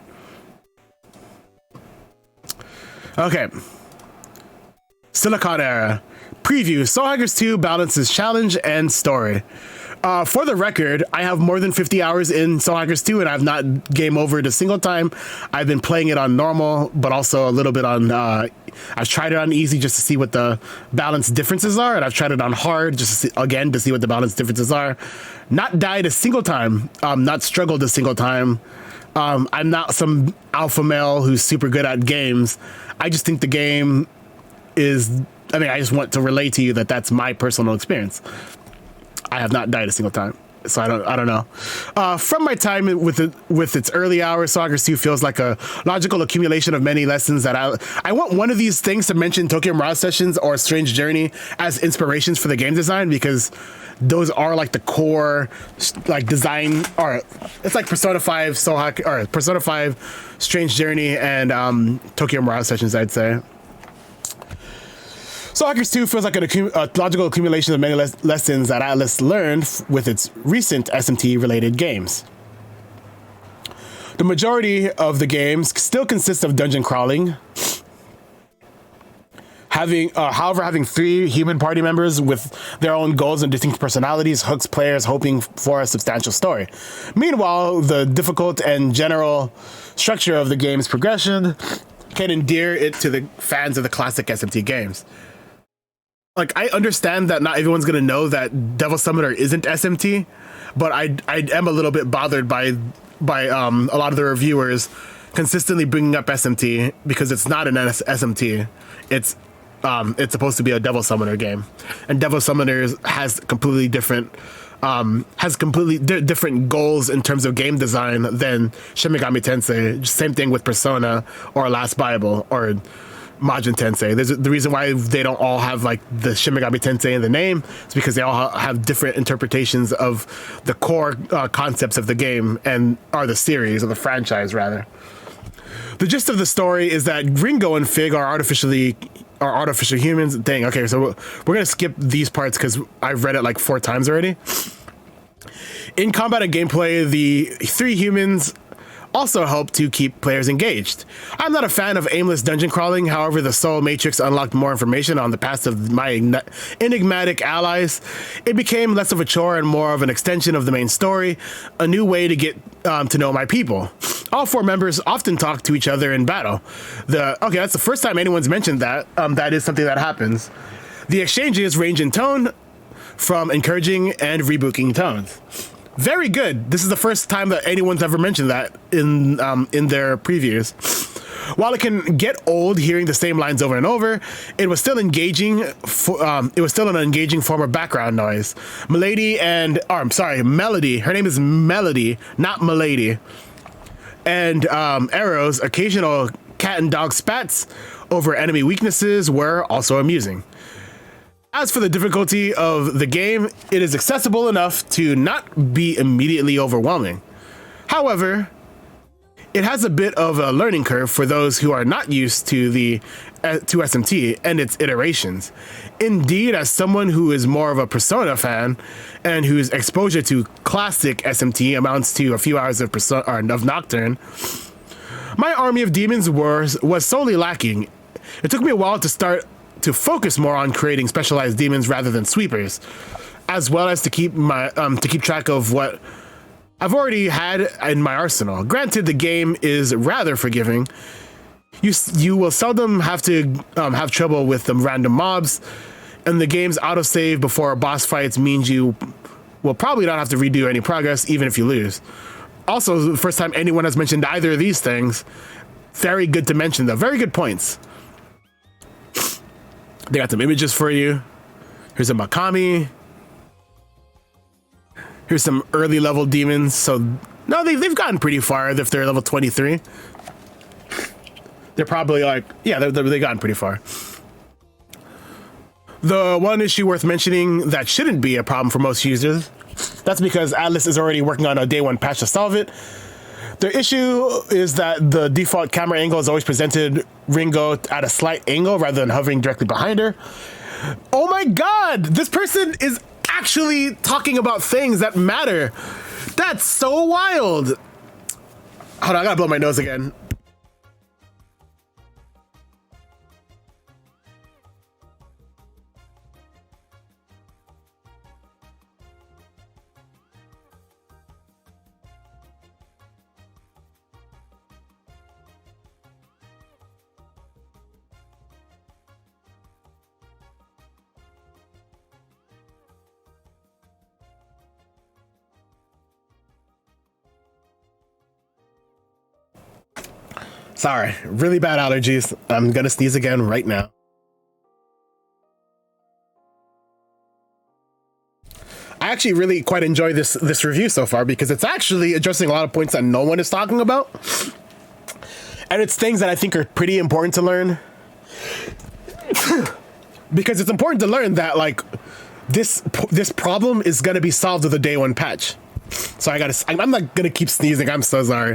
Okay. Silicon Era preview. Soul Hackers 2 balances challenge and story. For the record, I have more than 50 hours in Soul Hackers 2, and I've not game overed a single time. I've been playing it on normal, but also a little bit on, I've tried it on easy just to see what the balance differences are, and I've tried it on hard just to see what the balance differences are. Not died a single time, not struggled a single time. I'm not some alpha male who's super good at games. I just think the game is, I just want to relay to you that that's my personal experience. I have not died a single time, so I don't know. From my time with its early hours, Soul Hackers 2 feels like a logical accumulation of many lessons that I want one of these things to mention Tokyo Mirage Sessions or Strange Journey as inspirations for the game design, because those are like the core like design, or it's like Persona 5 Soul Hack, or Persona 5 Strange Journey and Tokyo Mirage Sessions, I'd say. Soul Hackers 2 feels like a logical accumulation of many lessons that Atlus learned with its recent SMT-related games. The majority of the games still consist of dungeon crawling, however, having 3 human party members with their own goals and distinct personalities hooks players hoping for a substantial story. Meanwhile, the difficult and general structure of the game's progression can endear it to the fans of the classic SMT games. Like, I understand that not everyone's gonna know that Devil Summoner isn't SMT, but I am a little bit bothered by a lot of the reviewers consistently bringing up SMT, because it's not an SMT. It's supposed to be a Devil Summoner game, and Devil Summoner has completely different different goals in terms of game design than Shin Megami Tensei. Same thing with Persona or Last Bible or Majin Tensei. The reason why they don't all have like the Shin Megami Tensei in the name is because they all have different interpretations of the core concepts of the game or the series, or the franchise rather. The gist of the story is that Ringo and Fig are artificial humans. Dang, okay, so we're gonna skip these parts because I've read it like 4 times already. In combat and gameplay, the 3 humans also help to keep players engaged. I'm not a fan of aimless dungeon crawling. However, the Soul Matrix unlocked more information on the past of my enigmatic allies. It became less of a chore and more of an extension of the main story, a new way to get to know my people. All four members often talk to each other in battle. Okay, that's the first time anyone's mentioned that. That is something that happens. The exchanges range in tone from encouraging and rebuking tones. Very good. This is the first time that anyone's ever mentioned that in their previews. While it can get old hearing the same lines over and over, it was still engaging. It was still an engaging form of background noise. Melody. Her name is Melody, not Milady. And Arrow's occasional cat and dog spats over enemy weaknesses were also amusing. As for the difficulty of the game, it is accessible enough to not be immediately overwhelming. However, it has a bit of a learning curve for those who are not used to SMT and its iterations. Indeed, as someone who is more of a Persona fan and whose exposure to classic SMT amounts to a few hours of Nocturne, my army of demons was solely lacking. It took me a while to start to focus more on creating specialized demons rather than sweepers, as well as to keep track of what I've already had in my arsenal. Granted, the game is rather forgiving. You will seldom have to have trouble with the random mobs, and the game's autosave before boss fights means you will probably not have to redo any progress, even if you lose. Also, the first time anyone has mentioned either of these things. Very good to mention, though. Very good points. They got some images for you. Here's a Makami. Here's some early level demons. So, no, they've gotten pretty far if they're level 23. They're probably like, yeah, they've gotten pretty far. The one issue worth mentioning that shouldn't be a problem for most users, that's because Atlus is already working on a day one patch to solve it. The issue is that the default camera angle is always presented Ringo at a slight angle rather than hovering directly behind her. Oh my god! This person is actually talking about things that matter. That's so wild. Hold on, I gotta blow my nose again. Sorry, really bad allergies. I'm gonna sneeze again right now. I actually really quite enjoy this review so far because it's actually addressing a lot of points that no one is talking about. And it's things that I think are pretty important to learn. Because it's important to learn that like this problem is gonna be solved with a day one patch. So I'm not gonna keep sneezing, I'm so sorry.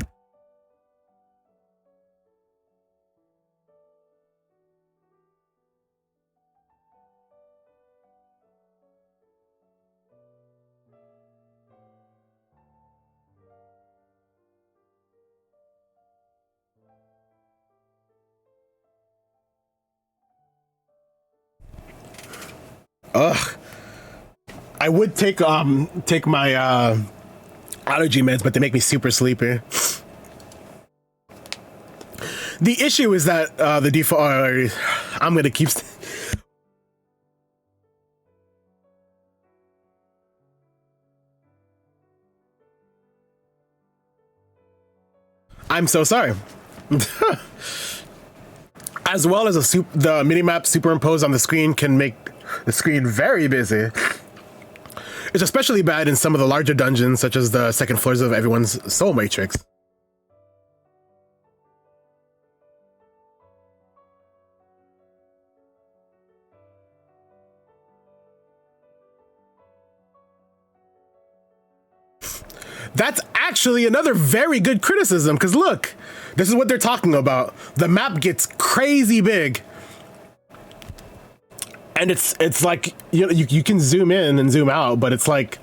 Ugh. I would take my allergy meds, but they make me super sleepy. The issue is that the default. I'm gonna keep. I'm so sorry. As well as the minimap superimposed on the screen can make the screen very busy. It's especially bad in some of the larger dungeons, such as the second floors of everyone's Soul Matrix. That's actually another very good criticism, because look, this is what they're talking about. The map gets crazy big. And it's like, you can zoom in and zoom out, but it's like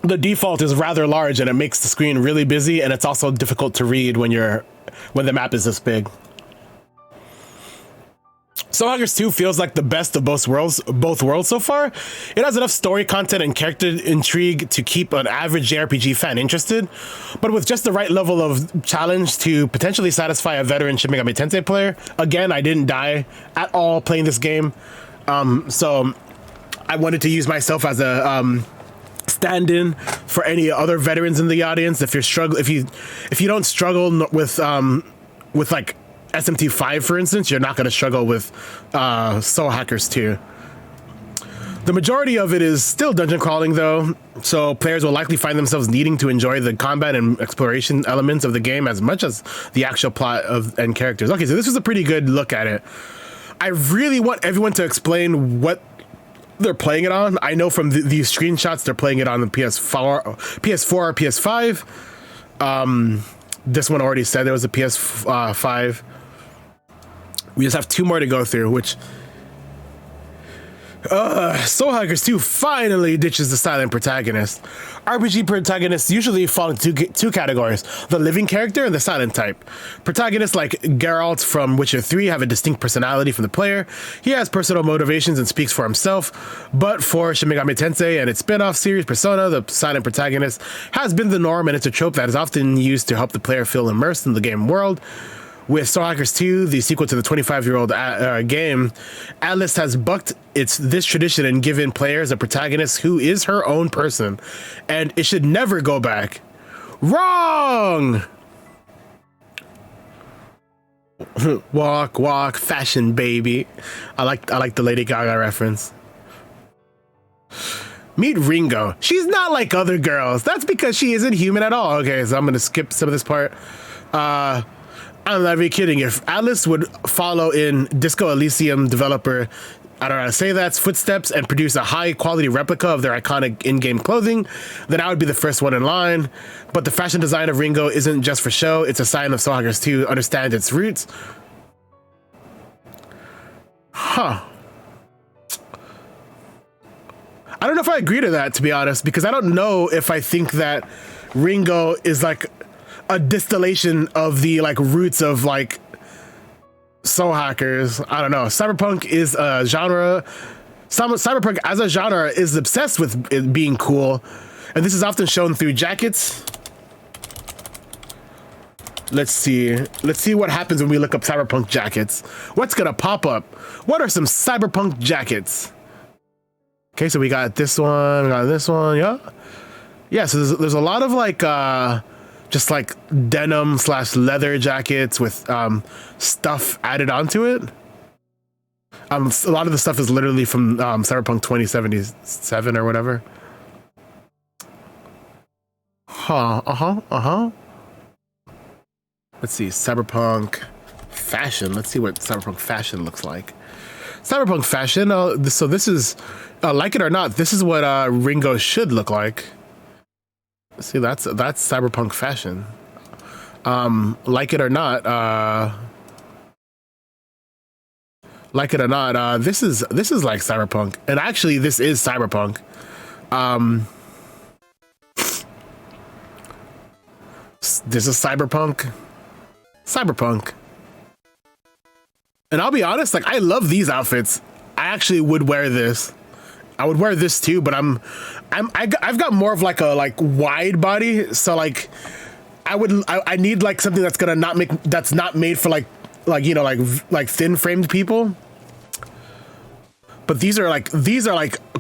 the default is rather large and it makes the screen really busy, and it's also difficult to read when the map is this big. Soul Hackers 2 feels like the best of both worlds so far. It has enough story content and character intrigue to keep an average JRPG fan interested, but with just the right level of challenge to potentially satisfy a veteran Shin Megami Tensei player. Again, I didn't die at all playing this game, so I wanted to use myself as a stand-in for any other veterans in the audience. If you don't struggle with like SMT5, for instance, you're not going to struggle with Soul Hackers 2. The majority of it is still dungeon crawling, though, so players will likely find themselves needing to enjoy the combat and exploration elements of the game as much as the actual plot and characters. Okay, so this was a pretty good look at it. I really want everyone to explain what they're playing it on. I know from these screenshots they're playing it on the PS4 or PS5. This one already said there was a PS5. We just have 2 more to go through, which Soul Hackers 2 finally ditches the silent protagonist. RPG protagonists usually fall into two categories: the living character and the silent type. Protagonists like Geralt from Witcher 3 have a distinct personality from the player. He has personal motivations and speaks for himself, but for Shin Megami Tensei and its spin-off series Persona, the silent protagonist has been the norm, and it's a trope that is often used to help the player feel immersed in the game world. With Soul Hackers 2, the sequel to the 25-year-old game, Atlus has bucked this tradition and given players a protagonist who is her own person, and it should never go back. Wrong! Walk, walk, fashion, baby. I like the Lady Gaga reference. Meet Ringo. She's not like other girls. That's because she isn't human at all. Okay, so I'm gonna skip some of this part. I'm not even kidding. If Atlus would follow in Disco Elysium developer, I don't know how to say that, footsteps and produce a high-quality replica of their iconic in-game clothing, then I would be the first one in line. But the fashion design of Ringo isn't just for show. It's a sign of Soul Hackers 2 understands its roots. Huh. I don't know if I agree to that, to be honest, because I don't know if I think that Ringo is like a distillation of the like roots of like Soul Hackers. I don't know. Cyberpunk is a genre. Cyberpunk as a genre is obsessed with it being cool, and this is often shown through jackets. Let's see what happens when we look up Cyberpunk jackets. What's gonna pop up? What are some Cyberpunk jackets? Okay, so we got this one, we got this one, yeah. So there's a lot of like just like denim / leather jackets with stuff added onto it. A lot of the stuff is literally from Cyberpunk 2077 or whatever. Let's see, Cyberpunk fashion. Let's see what Cyberpunk fashion looks like. Cyberpunk fashion. So this is, like it or not, this is what Ringo should look like. See, that's Cyberpunk fashion. Like it or not, this is like Cyberpunk, and actually, this is Cyberpunk. This is Cyberpunk. And I'll be honest, like I love these outfits. I actually would wear this. I would wear this too, but I've got more of like a wide body, so like I need like something that's not made for like you know like thin framed people. But these are like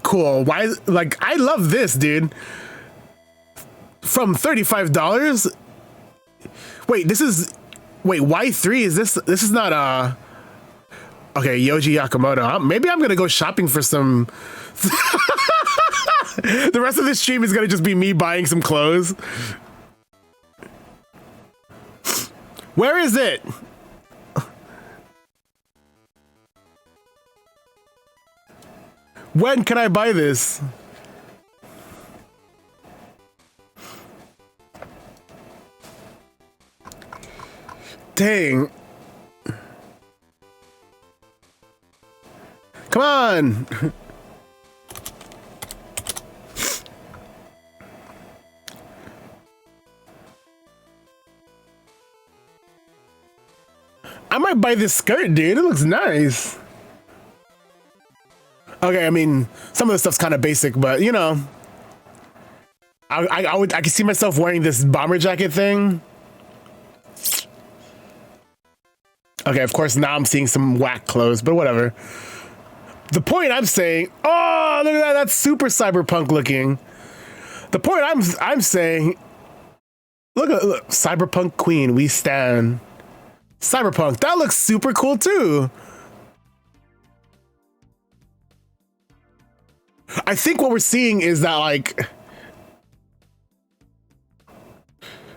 cool. Why? Like I love this, dude. From $35. Wait, Y3 is this? This is not okay, Yoji Yakamoto. Maybe I'm gonna go shopping for some. The rest of this stream is gonna just be me buying some clothes. Where is it? When can I buy this? Dang. Come on. I might buy this skirt, dude. It looks nice. Okay, I mean, some of the stuff's kind of basic, but you know, I could see myself wearing this bomber jacket thing. Okay, of course now I'm seeing some whack clothes, but whatever. The point I'm saying, oh, look at that, that's super cyberpunk looking. The point I'm saying, look, cyberpunk queen, we stand. Cyberpunk, that looks super cool too. I think what we're seeing is that like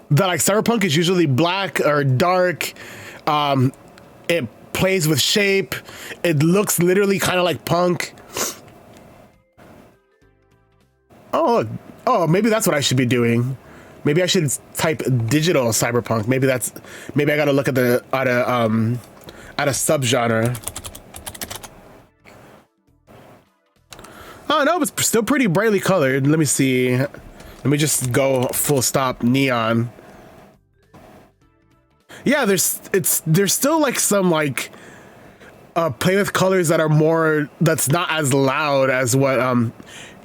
cyberpunk is usually black or dark. It plays with shape. It looks literally kind of like punk. Oh, maybe that's what I should be doing. Maybe I should type digital cyberpunk. Maybe I gotta look at a subgenre. Oh no, it's still pretty brightly colored. Let me see. Let me just go full stop neon. Yeah, there's still like some like play with colors that are more, that's not as loud as what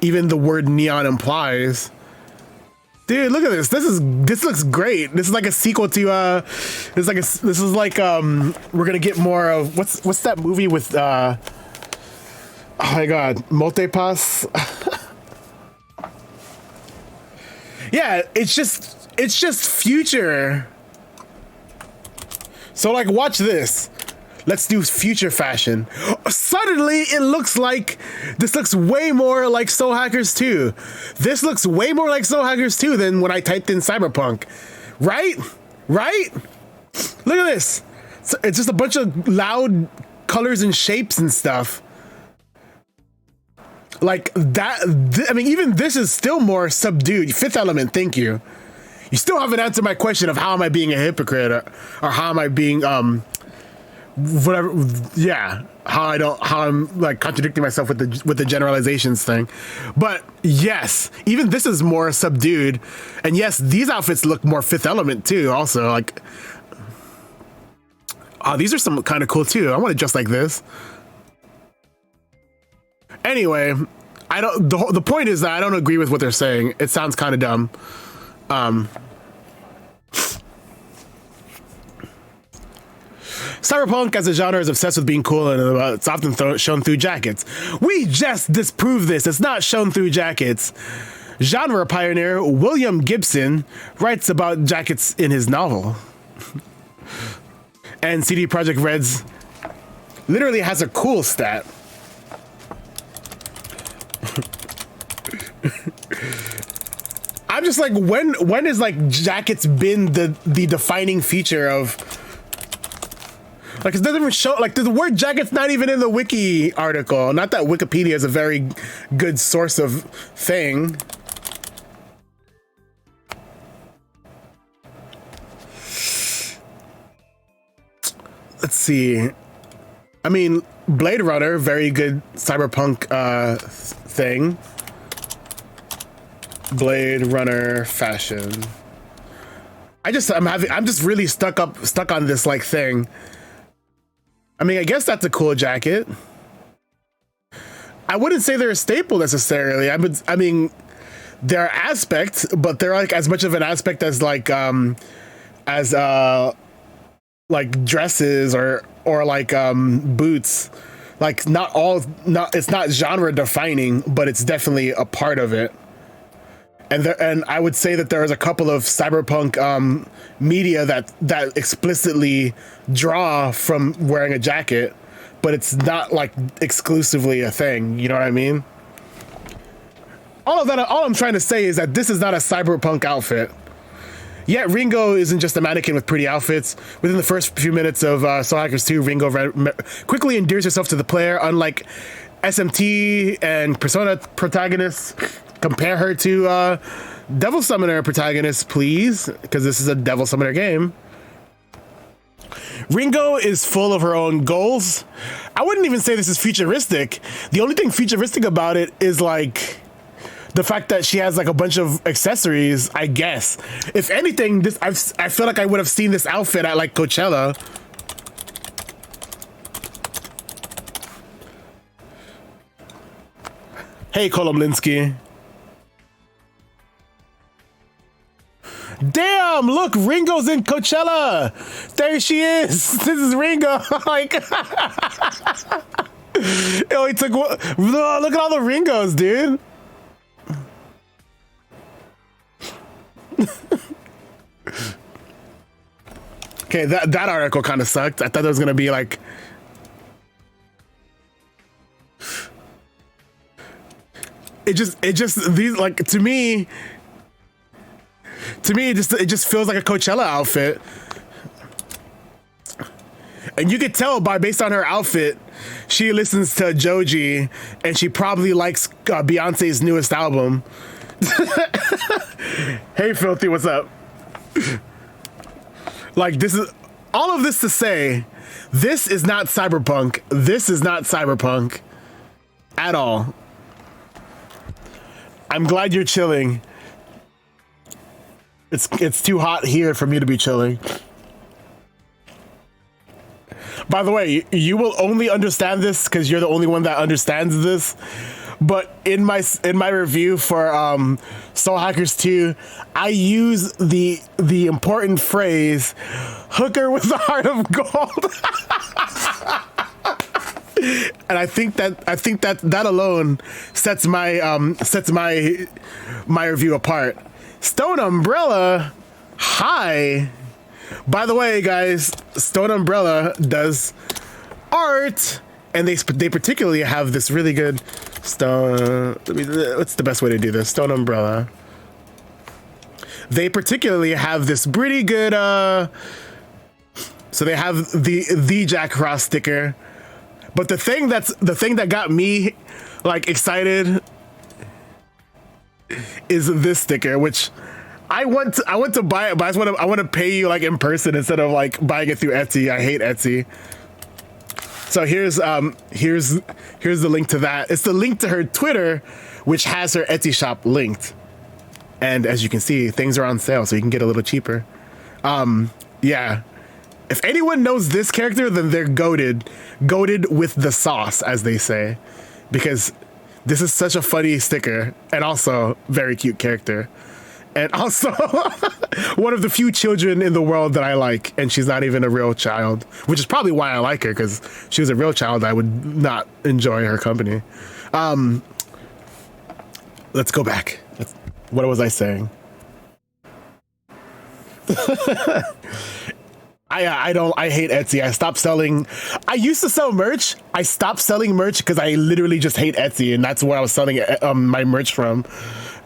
even the word neon implies. Dude, look at this. This looks great. This is like a sequel to this is like we're gonna get more of what's that movie with oh my god, Multipass. Yeah, it's just future. So like, watch this. Let's do future fashion. Suddenly, it looks like this looks way more like Soul Hackers 2. This looks way more like Soul Hackers 2 than when I typed in cyberpunk. Right? Right? Look at this. It's just a bunch of loud colors and shapes and stuff. Like that. I mean, even this is still more subdued. Fifth Element, thank you. You still haven't answered my question of how am I being a hypocrite or how am I being whatever. Yeah, how I'm like contradicting myself with the generalizations thing. But yes, even this is more subdued, and yes, these outfits look more Fifth Element too. Also, like, oh, these are some kind of cool too. I want to dress like this. Anyway, I don't. The point is that I don't agree with what they're saying. It sounds kind of dumb. Cyberpunk as a genre is obsessed with being cool, and it's often shown through jackets. We just disproved this. It's not shown through jackets. Genre pioneer William Gibson writes about jackets in his novel. And CD Projekt Red's literally has a cool stat. I'm just like, when is like jackets been the defining feature of, like, it doesn't even show, like, the word jacket's not even in the wiki article. Not that Wikipedia is a very good source of thing. Let's see. I mean, Blade Runner, very good cyberpunk thing. Blade Runner fashion. I'm just really stuck on this like thing. I mean, I guess that's a cool jacket. I wouldn't say they're a staple necessarily. I mean, they're aspects, but they're like as much of an aspect as like dresses or like boots. Like it's not genre defining, but it's definitely a part of it. And I would say that there is a couple of cyberpunk media that explicitly draw from wearing a jacket, but it's not like exclusively a thing. You know what I mean? All I'm trying to say is that this is not a cyberpunk outfit. Yet Ringo isn't just a mannequin with pretty outfits. Within the first few minutes of Soul Hackers 2, Ringo quickly endears herself to the player, unlike SMT and Persona protagonists. Compare her to Devil Summoner protagonist, please, because this is a Devil Summoner game. Ringo is full of her own goals. I wouldn't even say this is futuristic. The only thing futuristic about it is like the fact that she has like a bunch of accessories, I guess. If anything, I feel like I would have seen this outfit at like Coachella. Hey, Kolomlinsky. Damn, look, Ringo's in Coachella. There she is. This is Ringo. Like, it only took one. Look at all the Ringos, dude. Okay, that article kind of sucked. I thought there was gonna be like. It just these like to me it just feels like a Coachella outfit. And you could tell based on her outfit, she listens to Joji and she probably likes Beyonce's newest album. Hey, Filthy, what's up? Like, this is all of this to say, this is not cyberpunk. This is not cyberpunk at all. I'm glad you're chilling. It's too hot here for me to be chilling. By the way, you will only understand this because you're the only one that understands this. But in my review for Soul Hackers 2, I use the important phrase "hooker with the heart of gold," and I think that alone sets my review apart. Stone Umbrella, hi. By the way, guys, Stone Umbrella does art, and they particularly have this really good stone. What's the best way to do this? Stone Umbrella. They particularly have this pretty good. So they have the Jack Frost sticker, but the thing that got me like excited is this sticker, which I want to buy it, but I want to pay you like in person instead of like buying it through Etsy. I hate Etsy. So here's the link to that. It's the link to her Twitter, which has her Etsy shop linked. And as you can see, things are on sale, so you can get a little cheaper. Yeah. If anyone knows this character, then they're goated with the sauce, as they say, because this is such a funny sticker and also very cute character. And also one of the few children in the world that I like, and she's not even a real child, which is probably why I like her, because if she was a real child, I would not enjoy her company. Let's go back. What was I saying? I hate Etsy. I stopped selling. I used to sell merch. I stopped selling merch because I literally just hate Etsy, and that's where I was selling my merch from.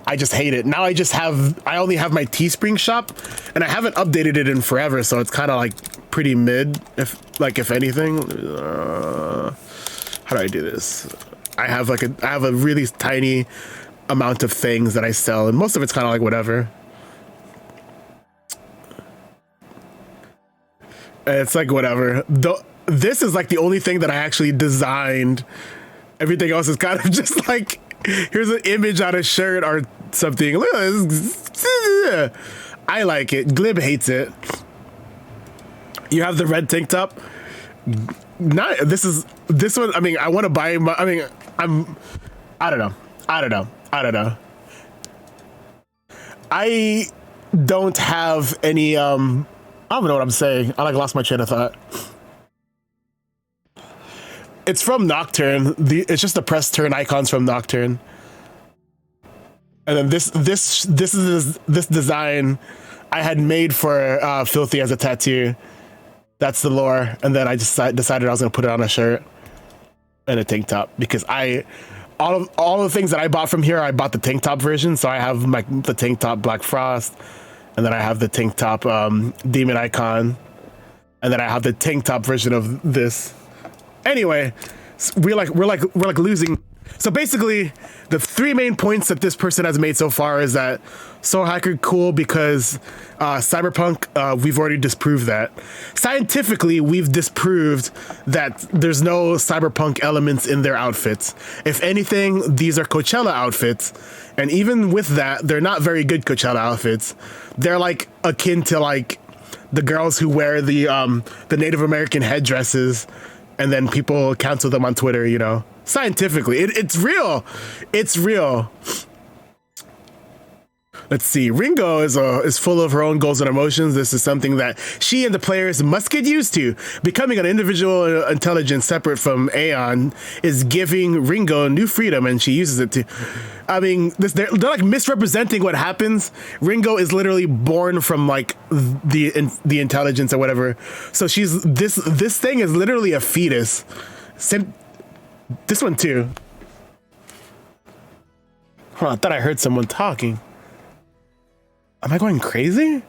I just hate it. Now I only have my Teespring shop, and I haven't updated it in forever, so it's kind of like pretty mid, if anything. How do I do this? I have a really tiny amount of things that I sell, and most of it's kind of like whatever. It's like whatever. This is like the only thing that I actually designed. Everything else is kind of just like, here's an image on a shirt or something. Look at this. I like it. Glib hates it. You have the red tank top. This one. I mean, I want to buy. I don't know. I don't have any. I don't know what I'm saying. I lost my train of thought. It's from Nocturne. It's just the press turn icons from Nocturne. And then this design I had made for Filthy as a tattoo. That's the lore. And then I just decided I was gonna put it on a shirt and a tank top, because all the things that I bought from here, I bought the tank top version. So I have the tank top Black Frost, and then I have the tank top Demon Icon, and then I have the tank top version of this. Anyway, we're like losing. So basically, the three main points that this person has made so far is that Soul Hacker cool because Cyberpunk, we've already disproved that. Scientifically, we've disproved that there's no Cyberpunk elements in their outfits. If anything, these are Coachella outfits. And even with that, they're not very good Coachella outfits. They're like akin to like the girls who wear the Native American headdresses and then people cancel them on Twitter, you know, scientifically. It's real. It's real. Let's see. Ringo is full of her own goals and emotions. This is something that she and the players must get used to. Becoming an individual intelligence separate from Aeon is giving Ringo new freedom, and she uses it to. I mean, they're like misrepresenting what happens. Ringo is literally born from like the intelligence or whatever. So she's this thing is literally a fetus. Same, this one too. Huh, I thought I heard someone talking. Am I going crazy?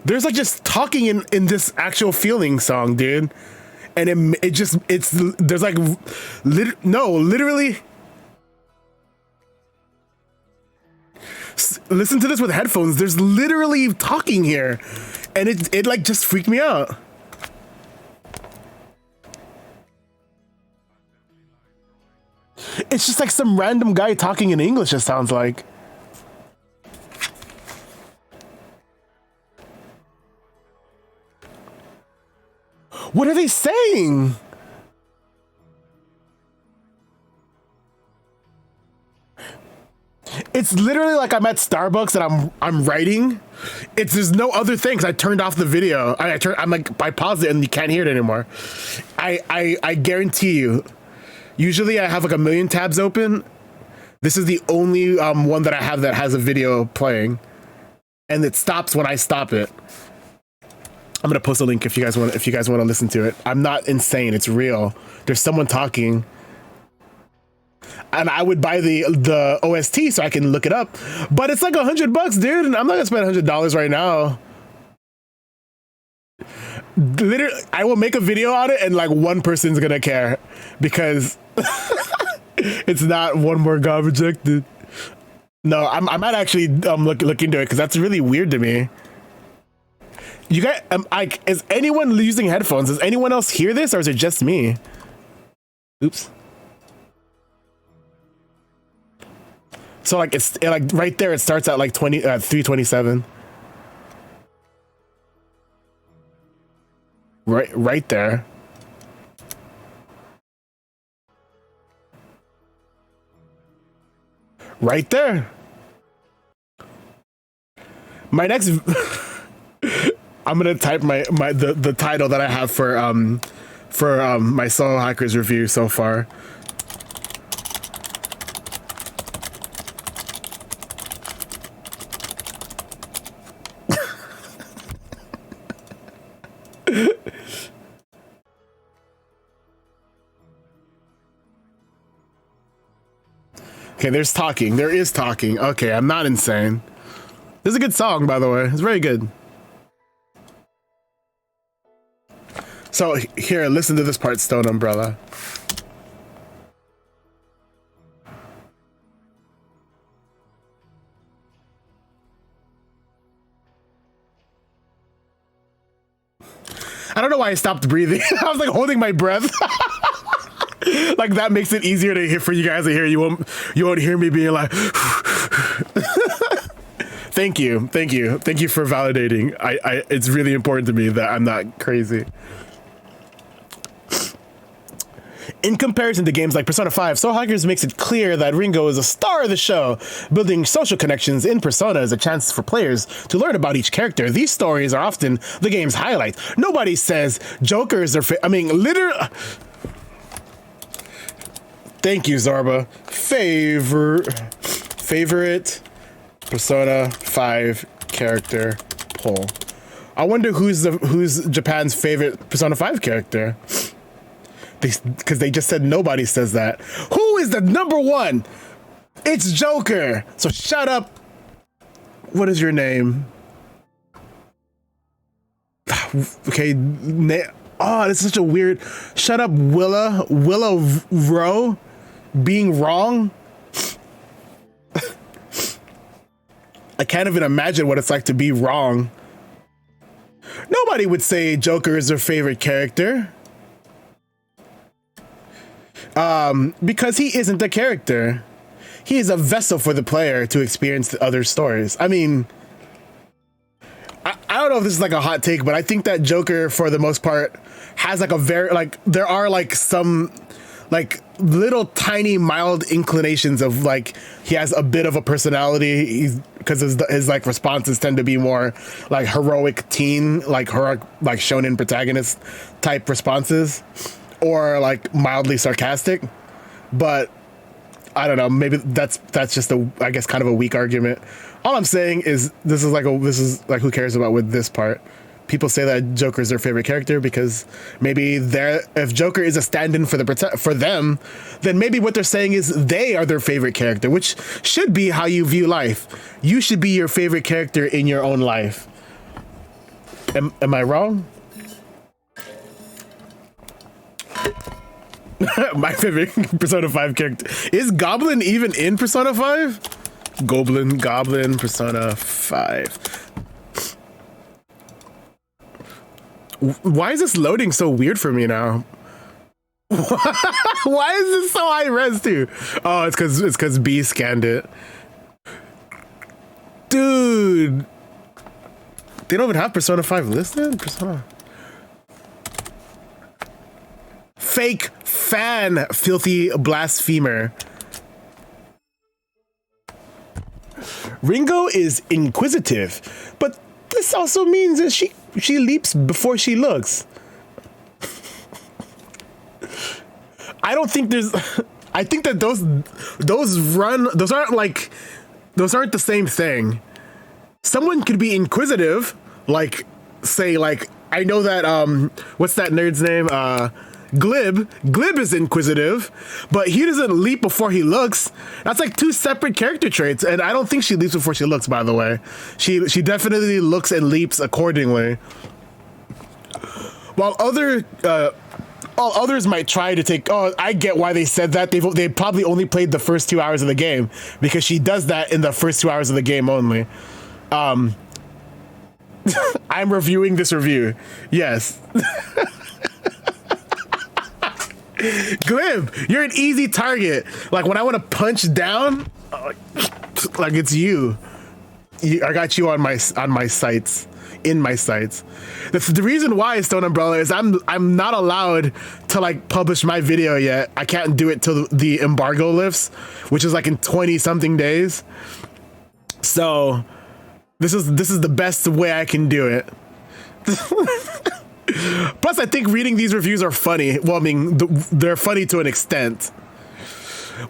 There's like just talking in this actual feeling song, dude. And it's there's like literally listen to this with headphones. There's literally talking here, and it like just freaked me out. It's just like some random guy talking in English, it sounds like. What are they saying? It's literally like I'm at Starbucks and I'm writing. There's no other thing because I turned off the video. I paused it and you can't hear it anymore. I guarantee you. Usually I have like a million tabs open. This is the only one that I have that has a video playing, and it stops when I stop it. I'm gonna post a link if you guys want to listen to it. I'm not insane. It's real. There's someone talking, and I would buy the OST so I can look it up, but it's like $100, dude, and I'm not gonna spend $100 right now. Literally, I will make a video on it, and like one person's gonna care because it's not one more God rejected. No, I might actually look into it because that's really weird to me. You guys, is anyone using headphones? Does anyone else hear this, or is it just me? Oops. So like it's like right there. It starts at like 3:27. Right there. Right there. My next I'm gonna type the title that I have for my Solo Hackers review so far. Okay, there's talking. There is talking. Okay, I'm not insane. This is a good song, by the way. It's very good. So here, listen to this part, Stone Umbrella. I don't know why I stopped breathing. I was like holding my breath. Like that makes it easier to hear for you guys to hear. You won't hear me being like. Thank you for validating. It's really important to me that I'm not crazy. In comparison to games like Persona 5, Soul Hackers makes it clear that Ringo is a star of the show. Building social connections in Persona is a chance for players to learn about each character. These stories are often the game's highlight. Nobody says Jokers are literally. Thank you, Zorba. Favorite Persona 5 character poll. I wonder who's Japan's favorite Persona 5 character. Because they just said nobody says that. Who is the number one? It's Joker. So shut up. What is your name? Okay. Oh, this is such a weird. Shut up, Willow Rowe. Being wrong. I can't even imagine what it's like to be wrong. Nobody would say Joker is their favorite character. Because he isn't a character. He is a vessel for the player to experience the other stories. I mean, don't know if this is like a hot take, but I think that Joker, for the most part, has like a very, like, there are like some like little tiny mild inclinations of like he has a bit of a personality. He's because his like responses tend to be more like heroic teen, like heroic, like shonen protagonist type responses, or like mildly sarcastic. But I don't know, maybe that's just a, I guess, kind of a weak argument. All I'm saying is this is like who cares about with this part. People say that Joker is their favorite character because maybe if Joker is a stand-in for them, then maybe what they're saying is they are their favorite character, which should be how you view life. You should be your favorite character in your own life. Am I wrong? My favorite Persona 5 character. Is Goblin even in Persona 5? Goblin, Persona 5. Why is this loading so weird for me now? Why is this so high res too? Oh, it's because B scanned it. Dude. They don't even have Persona 5 listed? Persona. Fake fan, filthy blasphemer. Ringo is inquisitive, but this also means that she leaps before she looks. I don't think there's. I think that those aren't the same thing. Someone could be inquisitive, like say like I know that what's that nerd's name? Glib. Glib is inquisitive, but he doesn't leap before he looks. That's like two separate character traits, and I don't think she leaps before she looks, by the way. She definitely looks and leaps accordingly. While others might try to take, oh, I get why they said that. They probably only played the first 2 hours of the game because she does that in the first 2 hours of the game only. I'm reviewing this review. Yes. Glib, you're an easy target. Like when I want to punch down, like it's you. I got you on my sights, in my sights. The reason why Stone Umbrella is I'm not allowed to like publish my video yet. I can't do it till the embargo lifts, which is like in 20 something days. So this is the best way I can do it. Plus, I think reading these reviews are funny. Well, I mean, they're funny to an extent.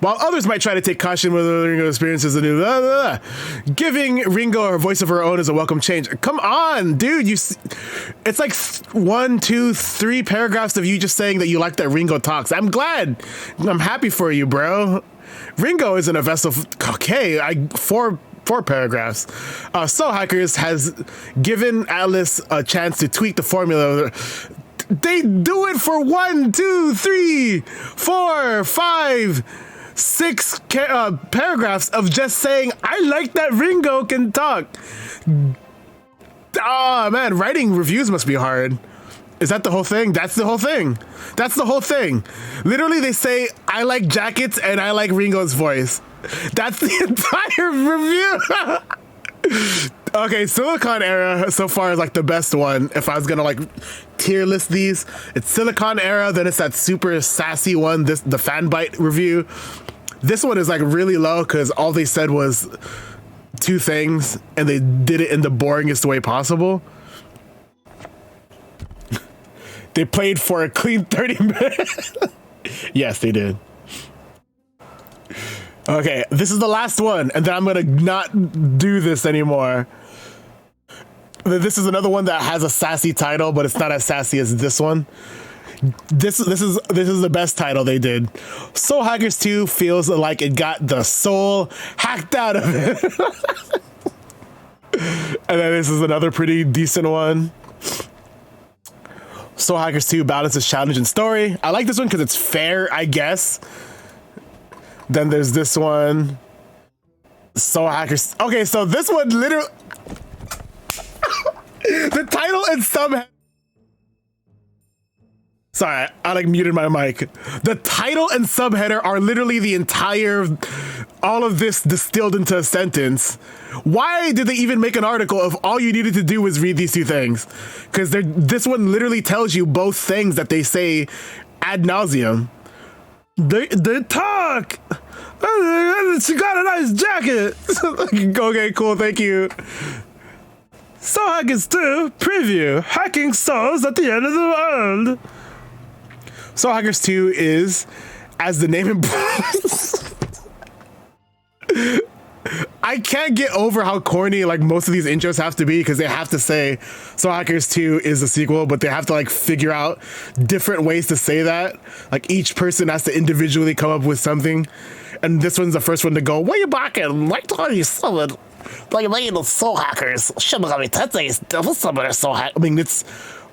While others might try to take caution with Ringo experiences, giving Ringo her voice of her own is a welcome change. Come on, dude! It's like 1, 2, 3 paragraphs of you just saying that you like that Ringo talks. I'm glad. I'm happy for you, bro. Ringo isn't a vessel. Okay, 4 paragraphs. Soul Hackers has given Atlas a chance to tweak the formula. They do it for 1, 2, 3, 4, 5, 6 paragraphs of just saying, I like that Ringo can talk. Oh man, writing reviews must be hard. Is that the whole thing? That's the whole thing. That's the whole thing. Literally, they say, I like jackets and I like Ringo's voice. That's the entire review. Okay, Silicon Era so far is like the best one. If I was gonna like tier list these, it's Silicon Era, then it's that super sassy one, the Fanbyte review. This one is like really low because all they said was 2 things and they did it in the boringest way possible. They played for a clean 30 minutes. Yes, they did. Okay, this is the last one, and then I'm gonna not do this anymore. This is another one that has a sassy title, but it's not as sassy as this one. This is the best title they did. Soul Hackers 2 feels like it got the soul hacked out of it. And then this is another pretty decent one. Soul Hackers 2 balances challenge and story. I like this one because it's fair, I guess. Then there's this one. Soul Hackers. Okay, so this one literally. The title and some. Sorry, I like muted my mic. The title and subheader are literally the entire, all of this distilled into a sentence. Why did they even make an article if all you needed to do was read these two things? Because this one literally tells you both things that they say ad nauseum. They talk. She got a nice jacket. Okay, cool, thank you. Soul Hackers 2 preview: hacking souls at the end of the world. Soul Hackers 2 is, as the name implies, I can't get over how corny like most of these intros have to be, because they have to say Soul Hackers 2 is a sequel, but they have to like figure out different ways to say that. Like each person has to individually come up with something, and this one's the first one to go, "What are you barking? Like 27. Like the Soul Hackers. Shin Megami Tensei is Devil Summoner Soul Hackers." I mean, it's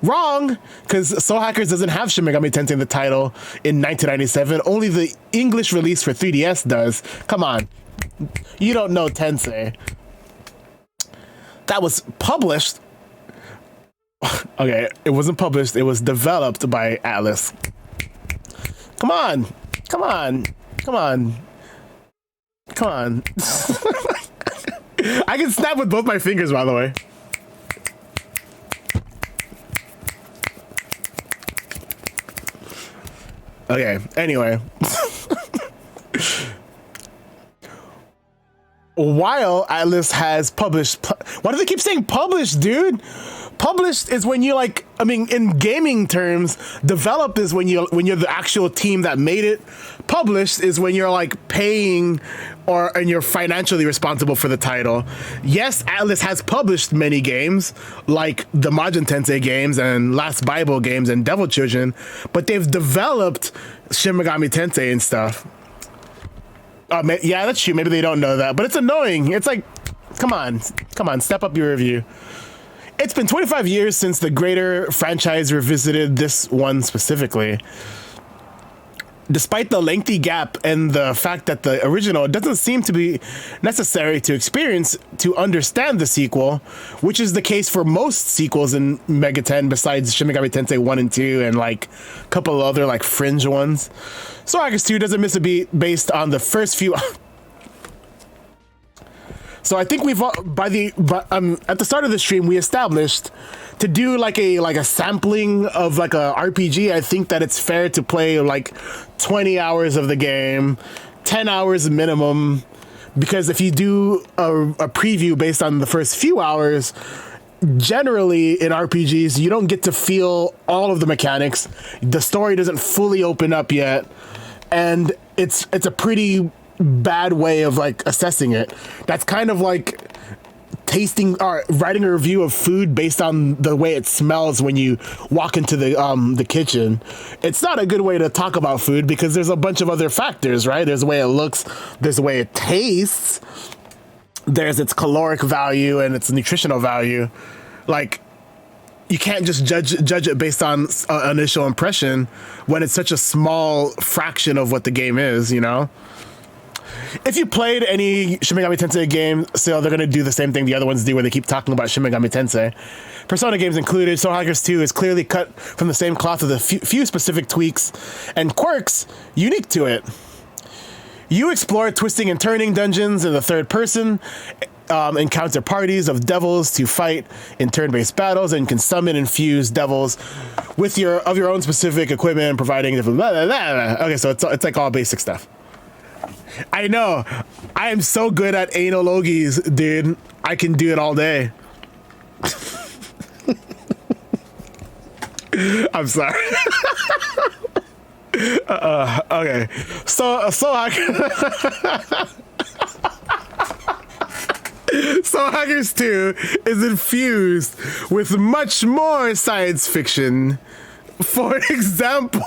wrong, because Soul Hackers doesn't have Shin Megami Tensei in the title in 1997. Only the English release for 3DS does. Come on. You don't know Tensei. That was published. Okay, it wasn't published. It was developed by Atlus. Come on. Come on. Come on. Come on. I can snap with both my fingers, by the way. Okay, anyway. While Atlus has published... Why do they keep saying published, dude? Published is when you like... I mean, in gaming terms, developed is when you're the actual team that made it. Published is when you're like paying and you're financially responsible for the title. Yes, Atlus has published many games, like the Majin Tensei games and Last Bible games and Devil Children, but they've developed Shin Megami Tensei and stuff. Yeah, that's true. Maybe they don't know that, but it's annoying. It's like, come on, step up your review. It's been 25 years since the greater franchise revisited this one specifically. Despite the lengthy gap and the fact that the original doesn't seem to be necessary to experience to understand the sequel, which is the case for most sequels in Mega 10 besides Shin Megami Tensei 1 and 2 and like a couple other like fringe ones. Soul Hackers 2 doesn't miss a beat based on the first few... So I think at the start of the stream, we established to do like a sampling of like a RPG. I think that it's fair to play like 20 hours of the game, 10 hours minimum, because if you do a preview based on the first few hours, generally in RPGs, you don't get to feel all of the mechanics. The story doesn't fully open up yet, and it's a pretty bad way of like assessing it. That's kind of like tasting or writing a review of food based on the way it smells when you walk into the kitchen. It's not a good way to talk about food because there's a bunch of other factors, right? There's the way it looks, there's the way it tastes, there's its caloric value and its nutritional value. Like, you can't just judge it based on initial impression when it's such a small fraction of what the game is, you know? If you played any Shin Megami Tensei game, so they're going to do the same thing the other ones do where they keep talking about Shin Megami Tensei. Persona games included, Soul Hackers 2 is clearly cut from the same cloth with a few specific tweaks and quirks unique to it. You explore twisting and turning dungeons in the third person, encounter parties of devils to fight in turn-based battles, and can summon and fuse devils with your own specific equipment, providing different blah, blah, blah, blah. Okay, so it's like all basic stuff. I know. I am so good at analogies, dude. I can do it all day. I'm sorry. Okay. So Soul Hackers 2 is infused with much more science fiction. For example...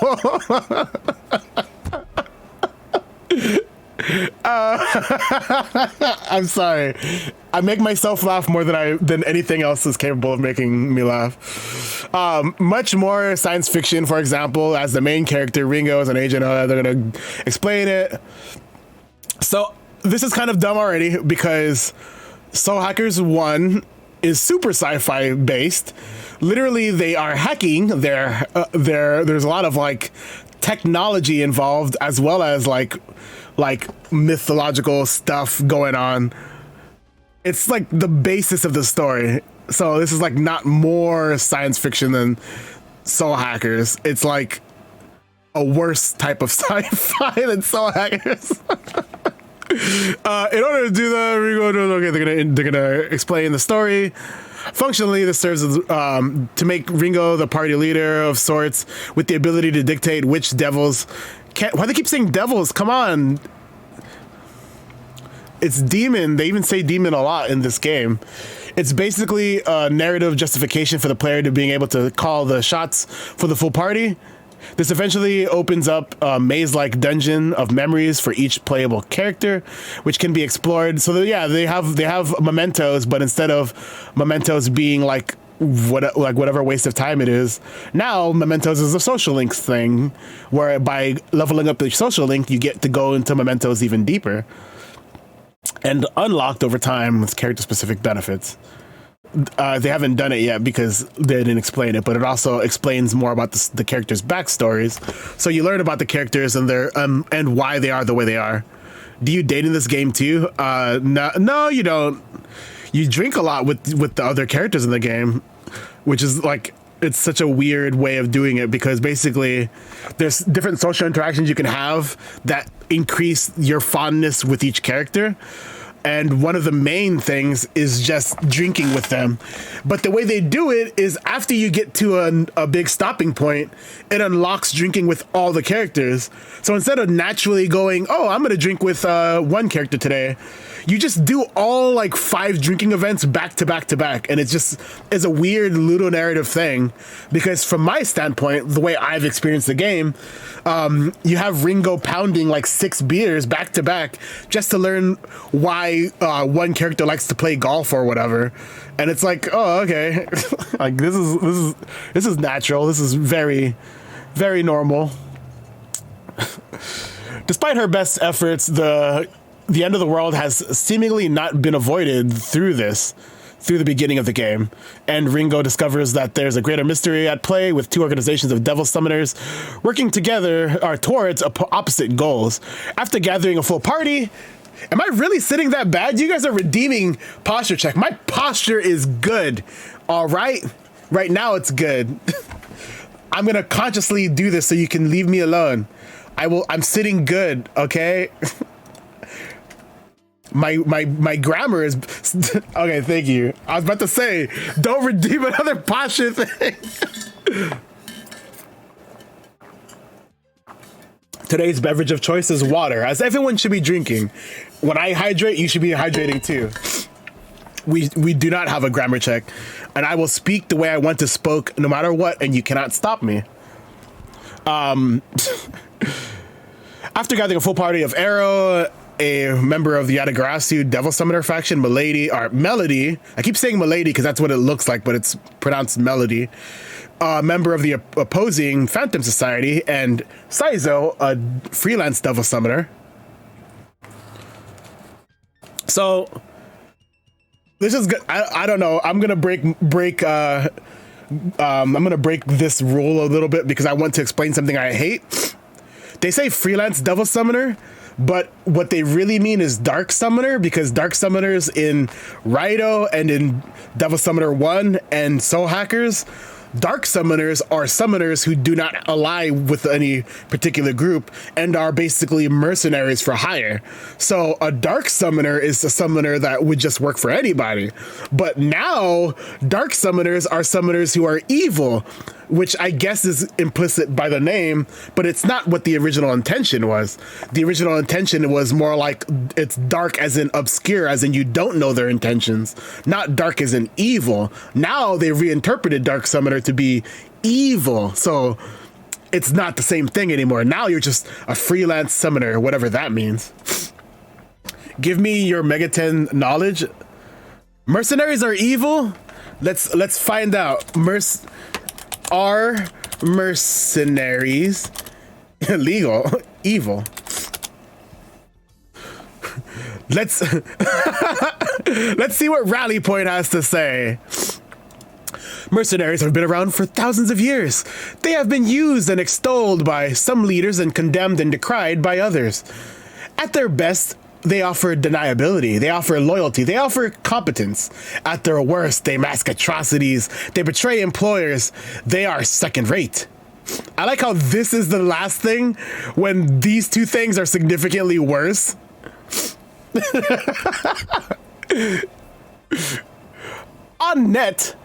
I'm sorry. I make myself laugh more than anything else is capable of making me laugh. Much more science fiction, for example, as the main character, Ringo, is an agent. They're going to explain it. So this is kind of dumb already because Soul Hackers 1 is super sci-fi based. Literally, they are hacking. There's a lot of like technology involved, as well as like mythological stuff going on. It's like the basis of the story. So this is like not more science fiction than Soul Hackers. It's like a worse type of sci-fi than Soul Hackers. In order to do that, they're gonna explain the story. Functionally, this serves as, to make Ringo the party leader of sorts, with the ability to dictate which devils can't. Why do they keep saying devils? Come on. It's demon. They even say demon a lot in this game. It's basically a narrative justification for the player to being able to call the shots for the full party. This eventually opens up a maze-like dungeon of memories for each playable character, which can be explored. So yeah, they have mementos, but instead of mementos being like whatever waste of time it is, now mementos is a social links thing, where by leveling up the social link, you get to go into mementos even deeper and unlocked over time with character-specific benefits. They haven't done it yet because they didn't explain it, but it also explains more about the characters' backstories. So you learn about the characters and their and why they are the way they are. Do you date in this game too? No, you don't. You drink a lot with the other characters in the game, which is like, it's such a weird way of doing it, because basically there's different social interactions you can have that increase your fondness with each character. And one of the main things is just drinking with them. But the way they do it is after you get to a big stopping point, it unlocks drinking with all the characters. So instead of naturally going, oh, I'm going to drink with one character today, you just do all like 5 drinking events back to back to back. And it's just is a weird ludonarrative thing, because from my standpoint, the way I've experienced the game, you have Ringo pounding like 6 beers back to back just to learn why one character likes to play golf or whatever. And it's like, oh, okay. Like this is natural. This is very, very normal. Despite her best efforts, the end of the world has seemingly not been avoided through the beginning of the game, and Ringo discovers that there's a greater mystery at play, with 2 organizations of devil summoners working together towards opposite goals. After gathering a full party, am I really sitting that bad? You guys are redeeming posture check. My posture is good, all right? Right now it's good. I'm gonna consciously do this so you can leave me alone. I'm sitting good, okay? My grammar is okay. Thank you. I was about to say, don't redeem another posture thing. Today's beverage of choice is water, as everyone should be drinking. When I hydrate, you should be hydrating too. We do not have a grammar check, and I will speak the way I want to spoke, no matter what, and you cannot stop me. After gathering a full party of Arrow, a member of the Yatagarasu Devil Summoner faction, Melody. I keep saying Melody because that's what it looks like, but it's pronounced Melody. Member of the opposing Phantom Society, and Saizo, a freelance Devil Summoner. So this is good. I don't know. I'm gonna break this rule a little bit because I want to explain something I hate. They say freelance Devil Summoner, but what they really mean is Dark Summoner, because Dark Summoners in Raito and in Devil Summoner 1 and Soul Hackers, Dark Summoners are summoners who do not ally with any particular group and are basically mercenaries for hire. So a Dark Summoner is a summoner that would just work for anybody. But now Dark Summoners are summoners who are evil, which I guess is implicit by the name, but it's not what the original intention was. The original intention was more like it's dark as in obscure, as in you don't know their intentions, not dark as in evil. Now they reinterpreted Dark Summoner to be evil, so it's not the same thing anymore. Now you're just a freelance summoner, whatever that means. Give me your Megaten knowledge. Mercenaries are evil? Let's find out. Are mercenaries illegal? Evil? Let's Let's see what Rally Point has to say. Mercenaries have been around for thousands of years. They have been used and extolled by some leaders and condemned and decried by others. At their best, they offer deniability, they offer loyalty, they offer competence. At their worst, they mask atrocities, they betray employers, they are second rate. I like how this is the last thing when these two things are significantly worse. On net,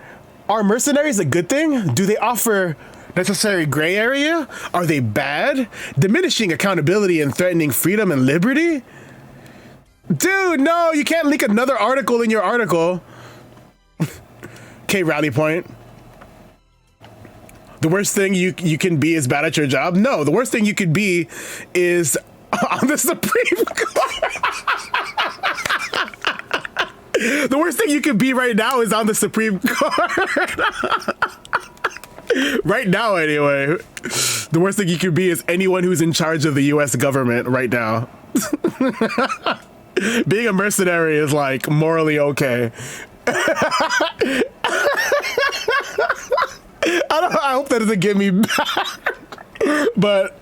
are mercenaries a good thing? Do they offer necessary gray area? Are they bad? Diminishing accountability and threatening freedom and liberty? Dude, no, you can't leak another article in your article. Okay, Rally Point. The worst thing you can be is bad at your job? No, the worst thing you could be is on the Supreme Court. The worst thing you could be right now is on the Supreme Court. Right now, anyway. The worst thing you could be is anyone who's in charge of the US government right now. Being a mercenary is like morally okay. I hope that doesn't get me back. But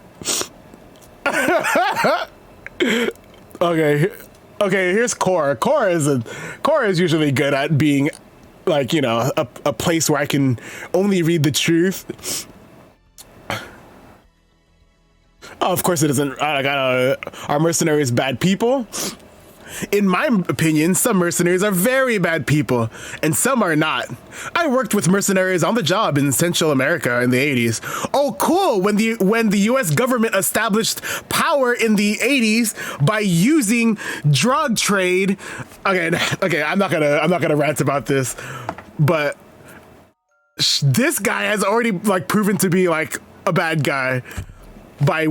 okay, here's Core. Core is usually good at being like, you know, a place where I can only read the truth. Oh, of course it isn't. Are mercenaries bad people? In my opinion, some mercenaries are very bad people, and some are not. I worked with mercenaries on the job in Central America in the 80s. Oh, cool! When the U.S. government established power in the 80s by using drug trade. Okay, I'm not gonna rant about this, but this guy has already like proven to be like a bad guy by.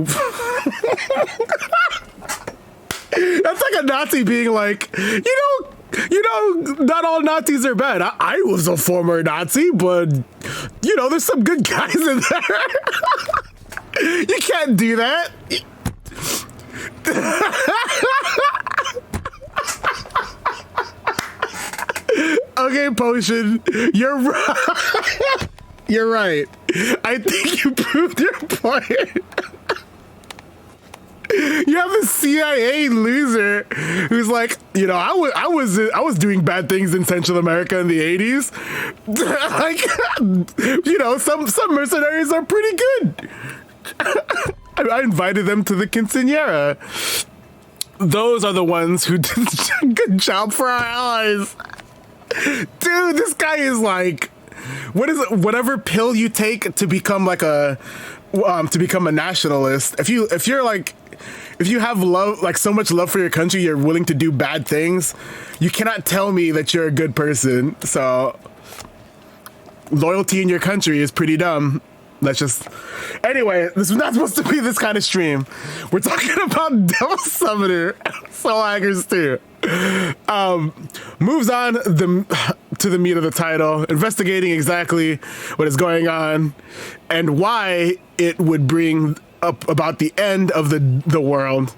That's like a Nazi being like, you know, not all Nazis are bad. I was a former Nazi, but, you know, there's some good guys in there. You can't do that. Okay, Potion, you're right. You're right. I think you proved your point. You have a CIA loser who's like, you know, I was doing bad things in Central America in the 80s. Like, you know, some mercenaries are pretty good. I invited them to the quinceañera. Those are the ones who did a good job for our allies. Dude, this guy is like, what is it? Whatever pill you take to become like a nationalist. If you have love, like so much love for your country, you're willing to do bad things. You cannot tell me that you're a good person. So loyalty in your country is pretty dumb. Anyway, this was not supposed to be this kind of stream. We're talking about Devil Summoner, Soul Hackers 2. Moves on to the meat of the title, investigating exactly what is going on and why it would bring up about the end of the world.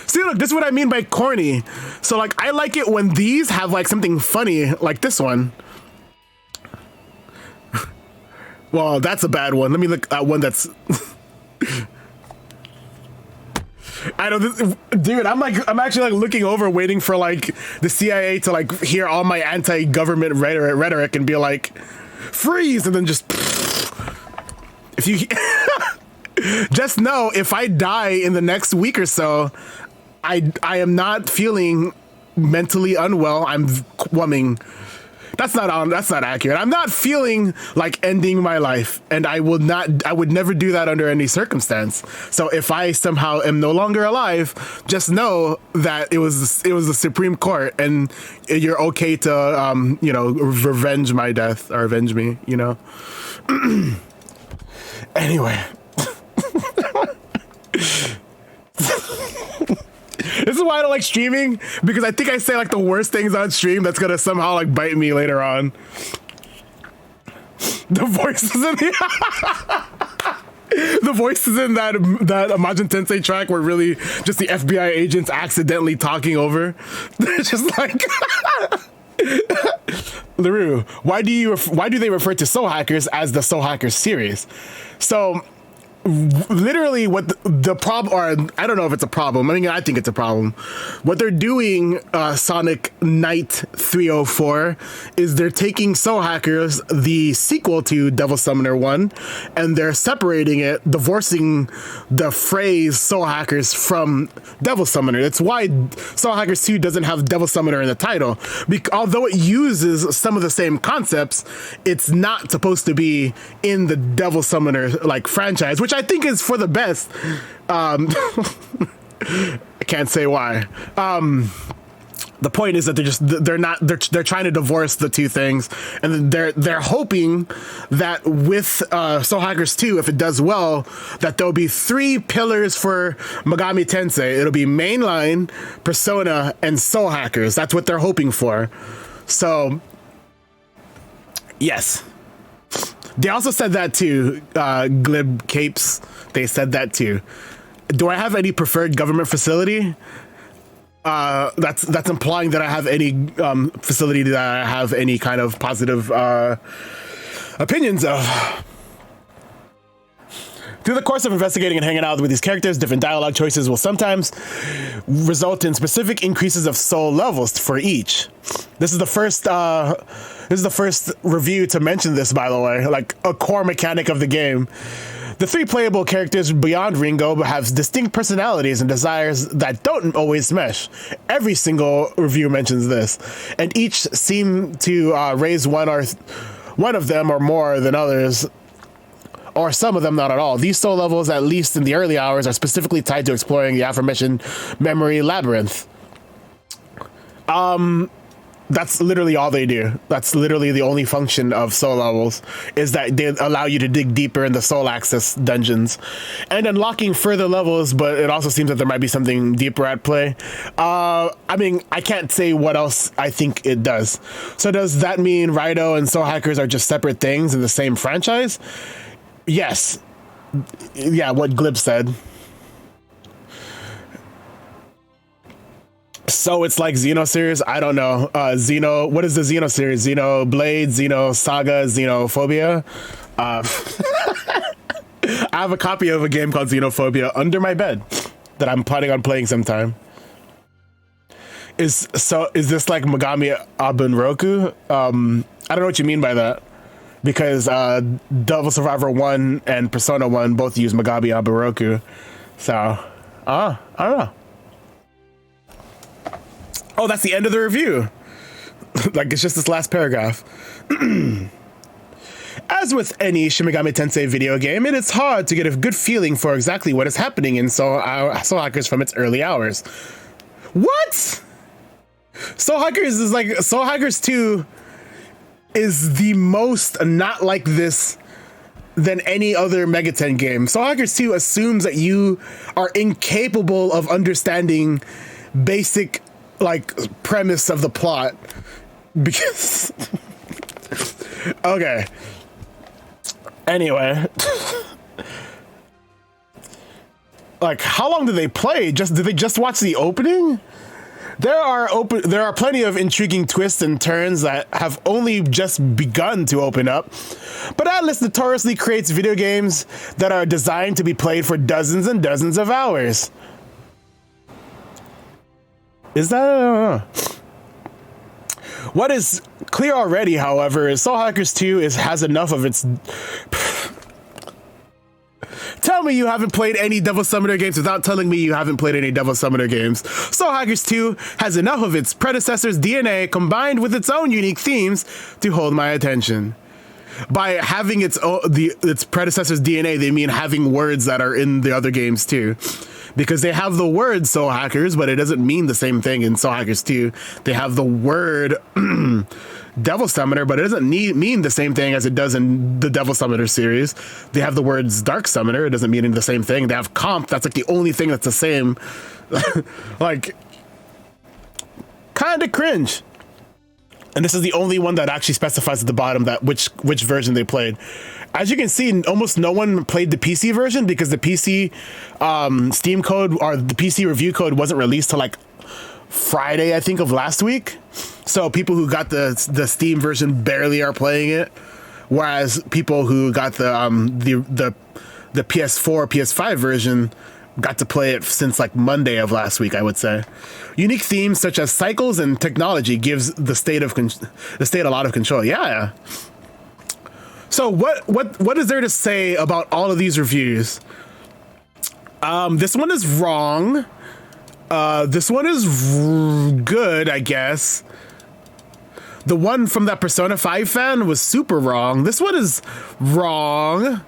See, look, this is what I mean by corny. So, like, I like it when these have, like, something funny, like this one. Well, that's a bad one. Let me look at one that's... I know this, dude. I'm actually like looking over, waiting for like the CIA to like hear all my anti-government rhetoric and be like, freeze, and then just. If you just know, if I die in the next week or so, I am not feeling mentally unwell. That's not accurate. I'm not feeling like ending my life, and I would never do that under any circumstance. So if I somehow am no longer alive, just know that it was the Supreme Court, and you're okay to revenge my death or avenge me, you know. Anyway. This is why I don't like streaming, because I think I say like the worst things on stream that's gonna somehow like bite me later on. The voices in the voices in that Majin Tensei track were really just the FBI agents accidentally talking over. They're just like LaRue, why do they refer to Soul Hackers as the Soul Hackers series? So literally what the problem, or I don't know if it's a problem. I mean, I think it's a problem. What they're doing, Sonic Knight 304, is they're taking Soul Hackers, the sequel to Devil Summoner 1, and they're separating it, divorcing the phrase Soul Hackers from Devil Summoner. That's why Soul Hackers 2 doesn't have Devil Summoner in the title. Although it uses some of the same concepts, it's not supposed to be in the Devil Summoner like franchise, which I think is for the best. I can't say why. The point is that they're trying to divorce the two things, and they're hoping that with Soul Hackers 2, if it does well, that there'll be 3 pillars for Megami Tensei. It'll be Mainline, Persona, and Soul Hackers. That's what they're hoping for. So, yes. They also said that too, Glib Capes. They said that too. Do I have any preferred government facility? That's implying that I have any facility that I have any kind of positive opinions of. Through the course of investigating and hanging out with these characters, different dialogue choices will sometimes result in specific increases of soul levels for each. This is the first review to mention this, by the way, like a core mechanic of the game. The 3 playable characters beyond Ringo have distinct personalities and desires that don't always mesh. Every single review mentions this, and each seem to raise one of them or more than others, or some of them not at all. These soul levels, at least in the early hours, are specifically tied to exploring the aforementioned memory labyrinth. That's literally all they do. That's literally the only function of soul levels, is that they allow you to dig deeper in the soul access dungeons and unlocking further levels, but it also seems that there might be something deeper at play. I mean, I can't say what else I think it does. So does that mean Raito and Soul Hackers are just separate things in the same franchise? Yes. Yeah, what Glib said. So it's like Xeno series? I don't know. Xeno, what is the Xeno series? Xeno Blade, Xeno Saga, Xenophobia? I have a copy of a game called Xenophobia under my bed that I'm planning on playing sometime. Is this like Megami Abunroku? I don't know what you mean by that. Because Devil Survivor 1 and Persona 1 both use Megami Abunroku. So, I don't know. Oh, that's the end of the review. Like, it's just this last paragraph. As with any Shin Megami Tensei video game, it is hard to get a good feeling for exactly what is happening in Soul Hackers from its early hours. What? Soul Hackers 2 is the most not like this than any other Megaten game. Soul Hackers 2 assumes that you are incapable of understanding basic premise of the plot, because okay, anyway. Like, how long did they play? Did they just watch the opening? There are plenty of intriguing twists and turns that have only just begun to open up, but Atlus notoriously creates video games that are designed to be played for dozens and dozens of hours. Is that? What is clear already, however, is Soul Hackers 2 has enough of its... Tell me you haven't played any Devil Summoner games without telling me you haven't played any Devil Summoner games. Soul Hackers 2 has enough of its predecessor's DNA combined with its own unique themes to hold my attention. By having its predecessor's DNA, they mean having words that are in the other games too. Because they have the word Soul Hackers, but it doesn't mean the same thing in Soul Hackers 2. They have the word Devil Summoner, but it doesn't mean the same thing as it does in the Devil Summoner series. They have the words Dark Summoner. It doesn't mean the same thing. They have Comp. That's like the only thing that's the same. Like, kind of cringe. And this is the only one that actually specifies at the bottom that which version they played. As you can see, almost no one played the PC version because the PC Steam code or the PC review code wasn't released till like Friday, I think, of last week. So people who got the Steam version barely are playing it, whereas people who got the PS4, PS5 version got to play it since like Monday of last week, I would say. Unique themes such as cycles and technology gives the state a lot of control. Yeah. So what is there to say about all of these reviews? This one is wrong. This one is good, I guess. The one from that Persona 5 fan was super wrong. This one is wrong.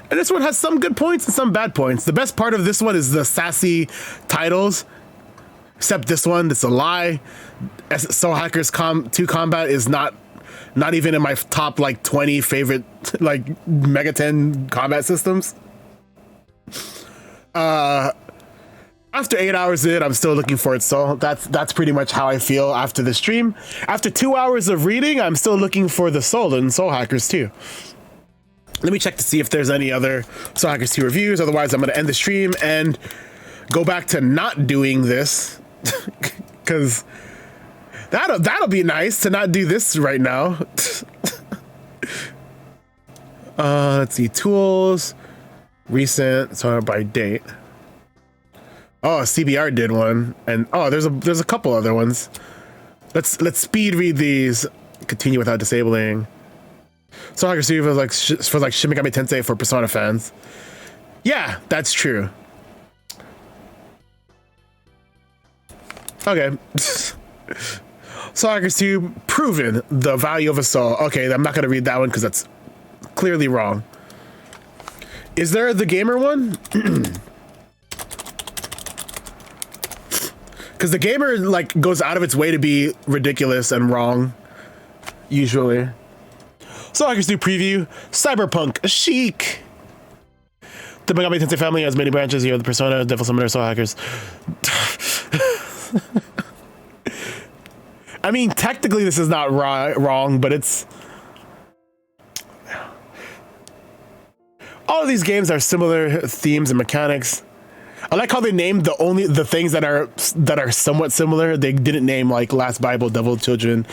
And this one has some good points and some bad points. The best part of this one is the sassy titles. Except this one, it's a lie. Soul Hackers 2 Combat is not even in my top like 20 favorite like Megaten combat systems. After 8 hours in, I'm still looking for it. So that's pretty much how I feel after the stream. After 2 hours of reading, I'm still looking for the soul in Soul Hackers 2. Let me check to see if there's any other Soul Hackers 2 reviews. Otherwise, I'm going to end the stream and go back to not doing this. Because that'll be nice to not do this right now. Let's see. Tools. Recent. So by date. Oh, CBR did one. And there's a couple other ones. Let's speed read these. Continue without disabling. Soul Hackers 2 for like Shin Megami Tensei for Persona fans. Yeah, that's true. Okay. Soul Hackers 2 proven the value of a soul. Okay, I'm not gonna read that one because that's clearly wrong. Is there the gamer one? Because the gamer like goes out of its way to be ridiculous and wrong, usually. Soul Hackers 2 preview, Cyberpunk Chic. The Megami Tensei family has many branches. You have the Persona, Devil Summoner, Soul Hackers. I mean, technically this is not wrong, but it's... All of these games are similar themes and mechanics. I like how they named the things that are somewhat similar. They didn't name like Last Bible, Devil Children,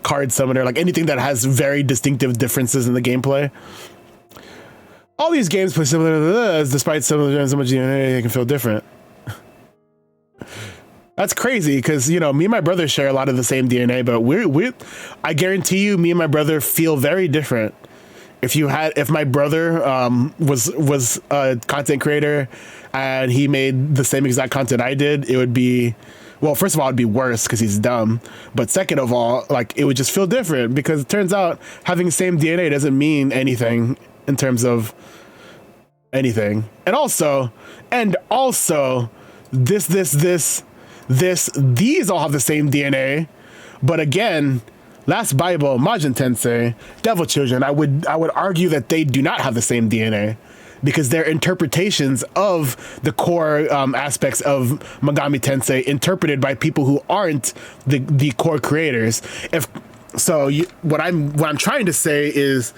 Card Summoner, like anything that has very distinctive differences in the gameplay. All these games play similar to this, despite so much DNA, they can feel different. That's crazy because, you know, me and my brother share a lot of the same DNA, but I guarantee you, me and my brother feel very different. If my brother was a content creator and he made the same exact content I did, it would be, well, first of all, it'd be worse because he's dumb. But second of all, like, it would just feel different because it turns out having the same DNA doesn't mean anything in terms of anything. And also, these all have the same DNA. But again, Last Bible, Majin Tensei, Devil Children, I would argue that they do not have the same DNA because they're interpretations of the core aspects of Megami Tensei interpreted by people who aren't the core creators. What I'm trying to say is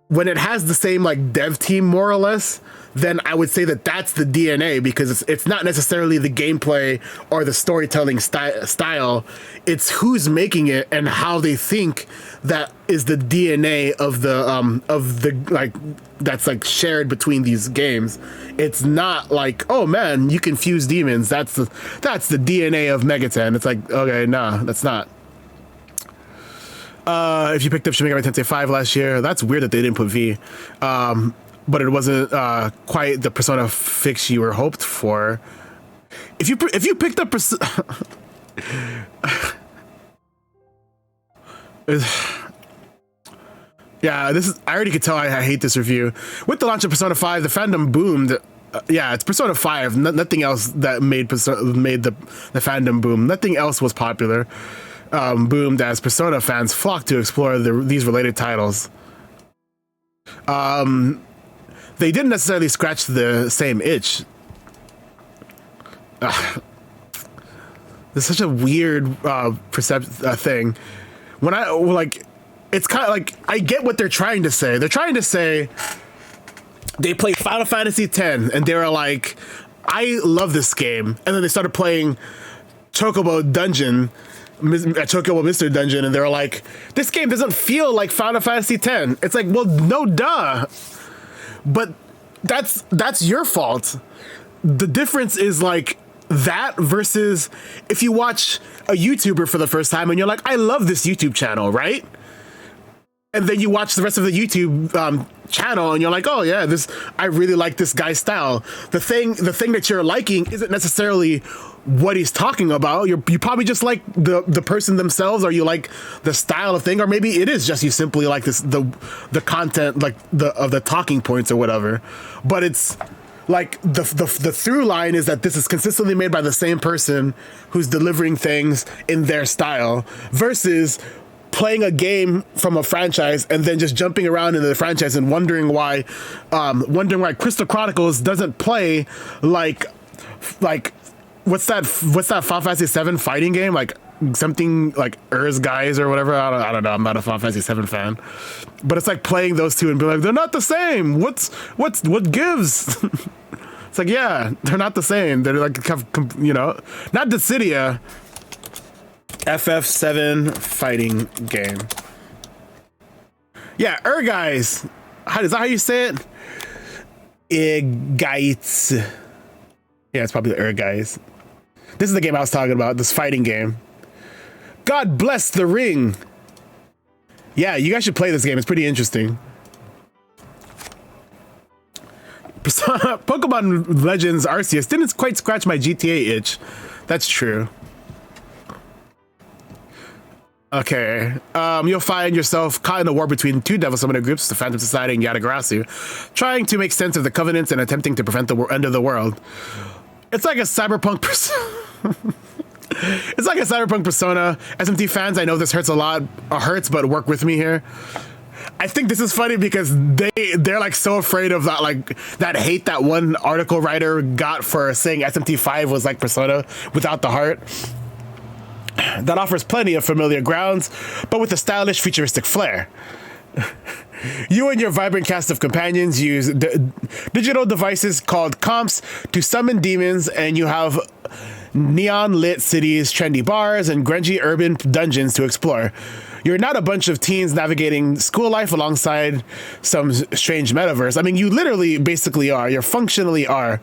when it has the same like dev team more or less, then I would say that that's the DNA because it's not necessarily the gameplay or the storytelling style. It's who's making it and how they think that is the DNA of the like that's like shared between these games. It's not like, oh man, you can fuse demons. That's the DNA of Megaten. It's like, okay, nah, that's not. If you picked up Shin Megami Tensei 5 last year, that's weird that they didn't put V. But it wasn't quite the Persona fix you were hoped for. If you picked up yeah, this is, I already could tell I hate this review. With the launch of Persona 5, the fandom boomed. Yeah, it's Persona 5. Nothing else that made the fandom boom. Nothing else was popular. Boomed as Persona fans flocked to explore these related titles. They didn't necessarily scratch the same itch. It's such a weird thing. When it's kind of like, I get what they're trying to say. They're trying to say they played Final Fantasy X and they were like, I love this game. And then they started playing Chocobo Dungeon Chocobo Mr. Dungeon, and they were like, "This game doesn't feel like Final Fantasy X." It's like, well, no, duh. But that's your fault. The difference is like that versus if you watch a YouTuber for the first time and you're like, I love this YouTube channel, right? And then you watch the rest of the YouTube channel and you're like, oh yeah, I really like this guy's style. The thing that you're liking isn't necessarily what he's talking about. You probably just like the person themselves, or you like the style of thing, or maybe it is just you simply like the content, like the talking points or whatever. But it's like the through line is that this is consistently made by the same person who's delivering things in their style versus playing a game from a franchise and then just jumping around into the franchise and wondering why Crystal Chronicles doesn't play like what's that Final Fantasy 7 fighting game, like something like Ur's Guys or whatever. I don't know. I'm not a Final Fantasy 7 fan, but it's like playing those two and being like, they're not the same. What gives? It's like, yeah, they're not the same. They're like, you know, not Dissidia. FF7 fighting game. Yeah, Guys. Is that how you say it? Guys. Yeah, it's probably the Guys. This is the game I was talking about, this fighting game. God bless the ring. Yeah, you guys should play this game. It's pretty interesting. Pokemon Legends Arceus didn't quite scratch my GTA itch. That's true. Okay, you'll find yourself caught in a war between two Devil Summoner groups, the Phantom Society and Yatagarasu, trying to make sense of the Covenants and attempting to prevent the end of the world. It's like a cyberpunk It's like a cyberpunk Persona. SMT fans, I know this hurts a lot, but work with me here. I think this is funny because they're like so afraid of that, like that hate that one article writer got for saying SMT5 was like Persona without the heart. That offers plenty of familiar grounds, but with a stylish, futuristic flair. You and your vibrant cast of companions use digital devices called comps to summon demons, and you have neon-lit cities, trendy bars, and grungy urban dungeons to explore. You're not a bunch of teens navigating school life alongside some strange metaverse. I mean, you literally basically are. You functionally are.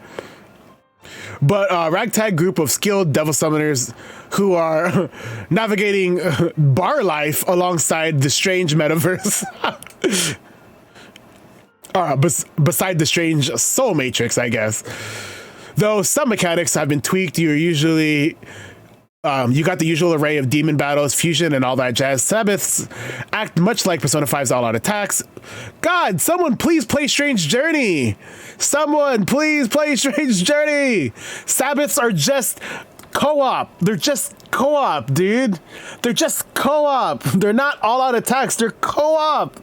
But a ragtag group of skilled devil summoners who are navigating bar life alongside the strange metaverse. Beside the strange soul matrix, I guess. Though some mechanics have been tweaked, you're usually... you got the usual array of demon battles, fusion, and all that jazz. Sabbaths act much like Persona 5's all-out attacks. God, someone please play Strange Journey! Someone please play Strange Journey! Sabbaths are just co-op. They're just co-op, dude. They're just co-op. They're not all-out attacks. They're co-op.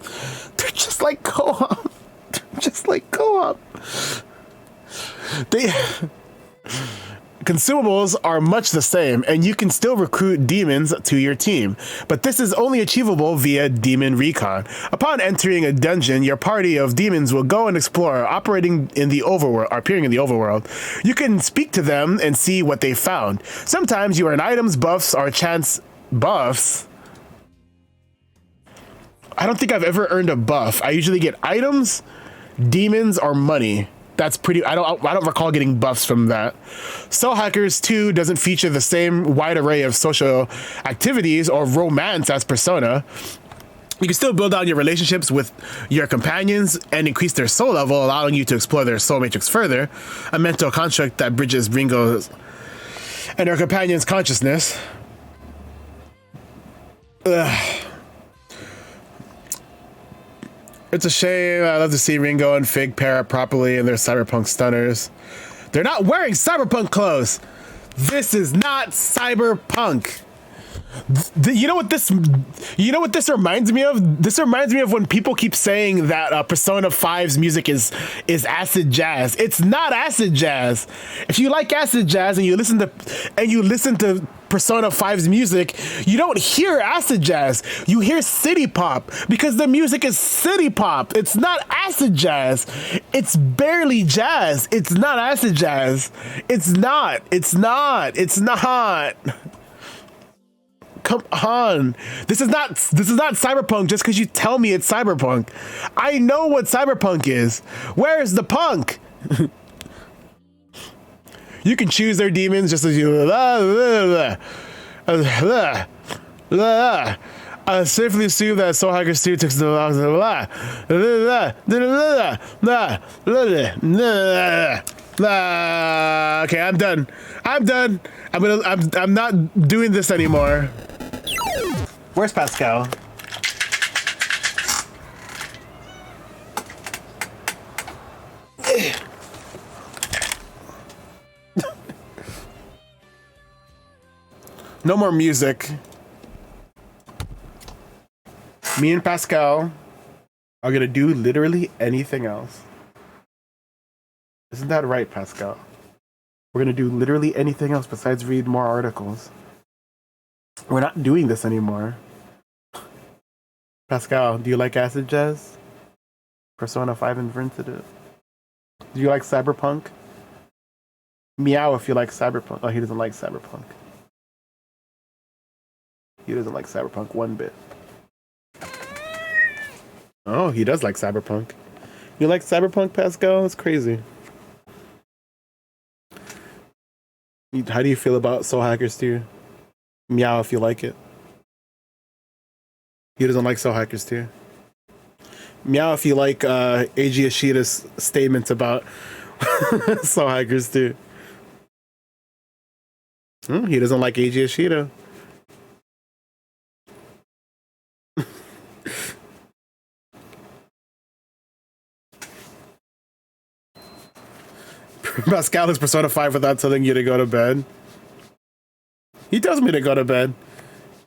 They're just like co-op. They're just like co-op. Consumables are much the same, and you can still recruit demons to your team, but this is only achievable via Demon Recon. Upon entering a dungeon, your party of demons will go and explore, appearing in the overworld. You can speak to them and see what they found. Sometimes you earn items, buffs, or chance buffs. I don't think I've ever earned a buff. I usually get items, demons, or money. That's pretty. I don't recall getting buffs from that. Soul Hackers 2 doesn't feature the same wide array of social activities or romance as Persona. You can still build on your relationships with your companions and increase their soul level, allowing you to explore their soul matrix further, a mental construct that bridges Ringo's and her companion's consciousness. Ugh. It's a shame. I love to see Ringo and Fig pair up properly in their cyberpunk stunners. They're not wearing cyberpunk clothes. This is not cyberpunk. You know what this reminds me of? This reminds me of when people keep saying that Persona 5's music is acid jazz. It's not acid jazz. If you like acid jazz and you listen to Persona 5's music, you don't hear acid jazz. You hear city pop because the music is city pop. It's not acid jazz. It's barely jazz. It's not acid jazz. It's not. come on. This is not Cyberpunk just because you tell me it's Cyberpunk. I know what Cyberpunk is. Where's the punk? You can choose their demons just as you. I safely assume that Soul Hacker Stu took the okay, I'm done. I'm not doing this anymore. Where's Pascal? No more music. Me and Pascal are gonna do literally anything else. Isn't that right, Pascal? We're gonna do literally anything else besides read more articles. We're not doing this anymore. Pascal, do you like acid jazz? Persona 5 invented it. Do you like cyberpunk? Meow if you like cyberpunk. Oh, he doesn't like cyberpunk. He doesn't like cyberpunk one bit. Oh, he does like cyberpunk. You like cyberpunk, Pascal? That's crazy. How do you feel about Soul Hackers 2? Meow if you like it. He doesn't like Soul Hackers 2. Meow if you like Eiji Ishida's statements about Soul Hackers 2. He doesn't like Eiji Ishida. Pascal is Persona 5 without telling you to go to bed. He tells me to go to bed.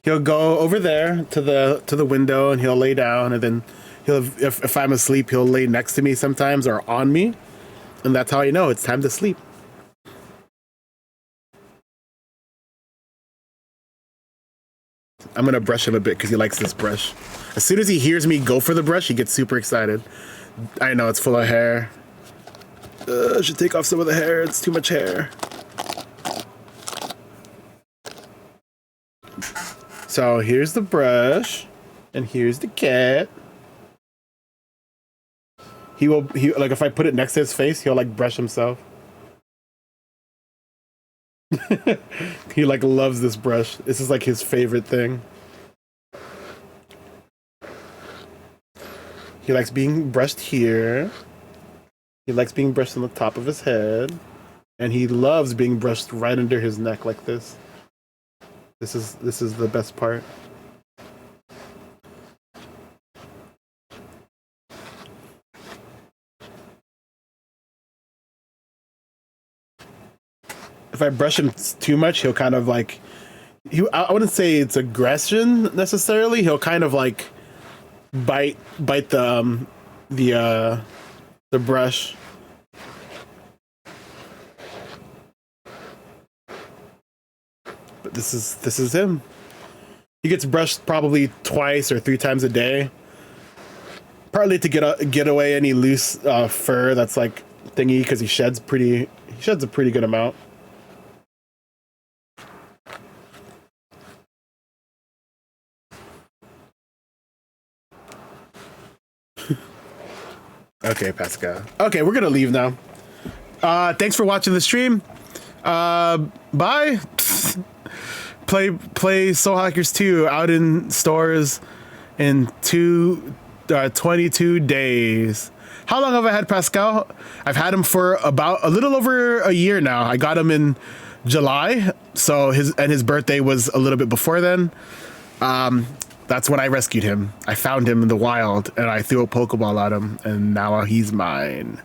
He'll go over there to the window and he'll lay down, and then if I'm asleep, he'll lay next to me sometimes or on me, and that's how I know it's time to sleep. I'm gonna brush him a bit because he likes this brush. As soon as he hears me go for the brush, he gets super excited. I know it's full of hair. I should take off some of the hair. It's too much hair. So here's the brush, and here's the cat. He like if I put it next to his face, he'll like brush himself. He like loves this brush. This is like his favorite thing. He likes being brushed here. He likes being brushed on the top of his head, and he loves being brushed right under his neck like this. This is the best part. If I brush him too much, he'll kind of like, I wouldn't say it's aggression necessarily. He'll kind of like bite the brush. But this is him. He gets brushed probably twice or 3 times a day, partly to get away any loose fur that's like thingy, because he sheds a pretty good amount. Okay, Pascal. Okay, we're gonna leave now. Thanks for watching the stream. Bye. Play Soul Hackers 2 out in stores in 22 days. How long have I had Pascal? I've had him for about a little over a year now. I got him in July, so his birthday was a little bit before then. That's when I rescued him. I found him in the wild and I threw a Pokeball at him, and now he's mine.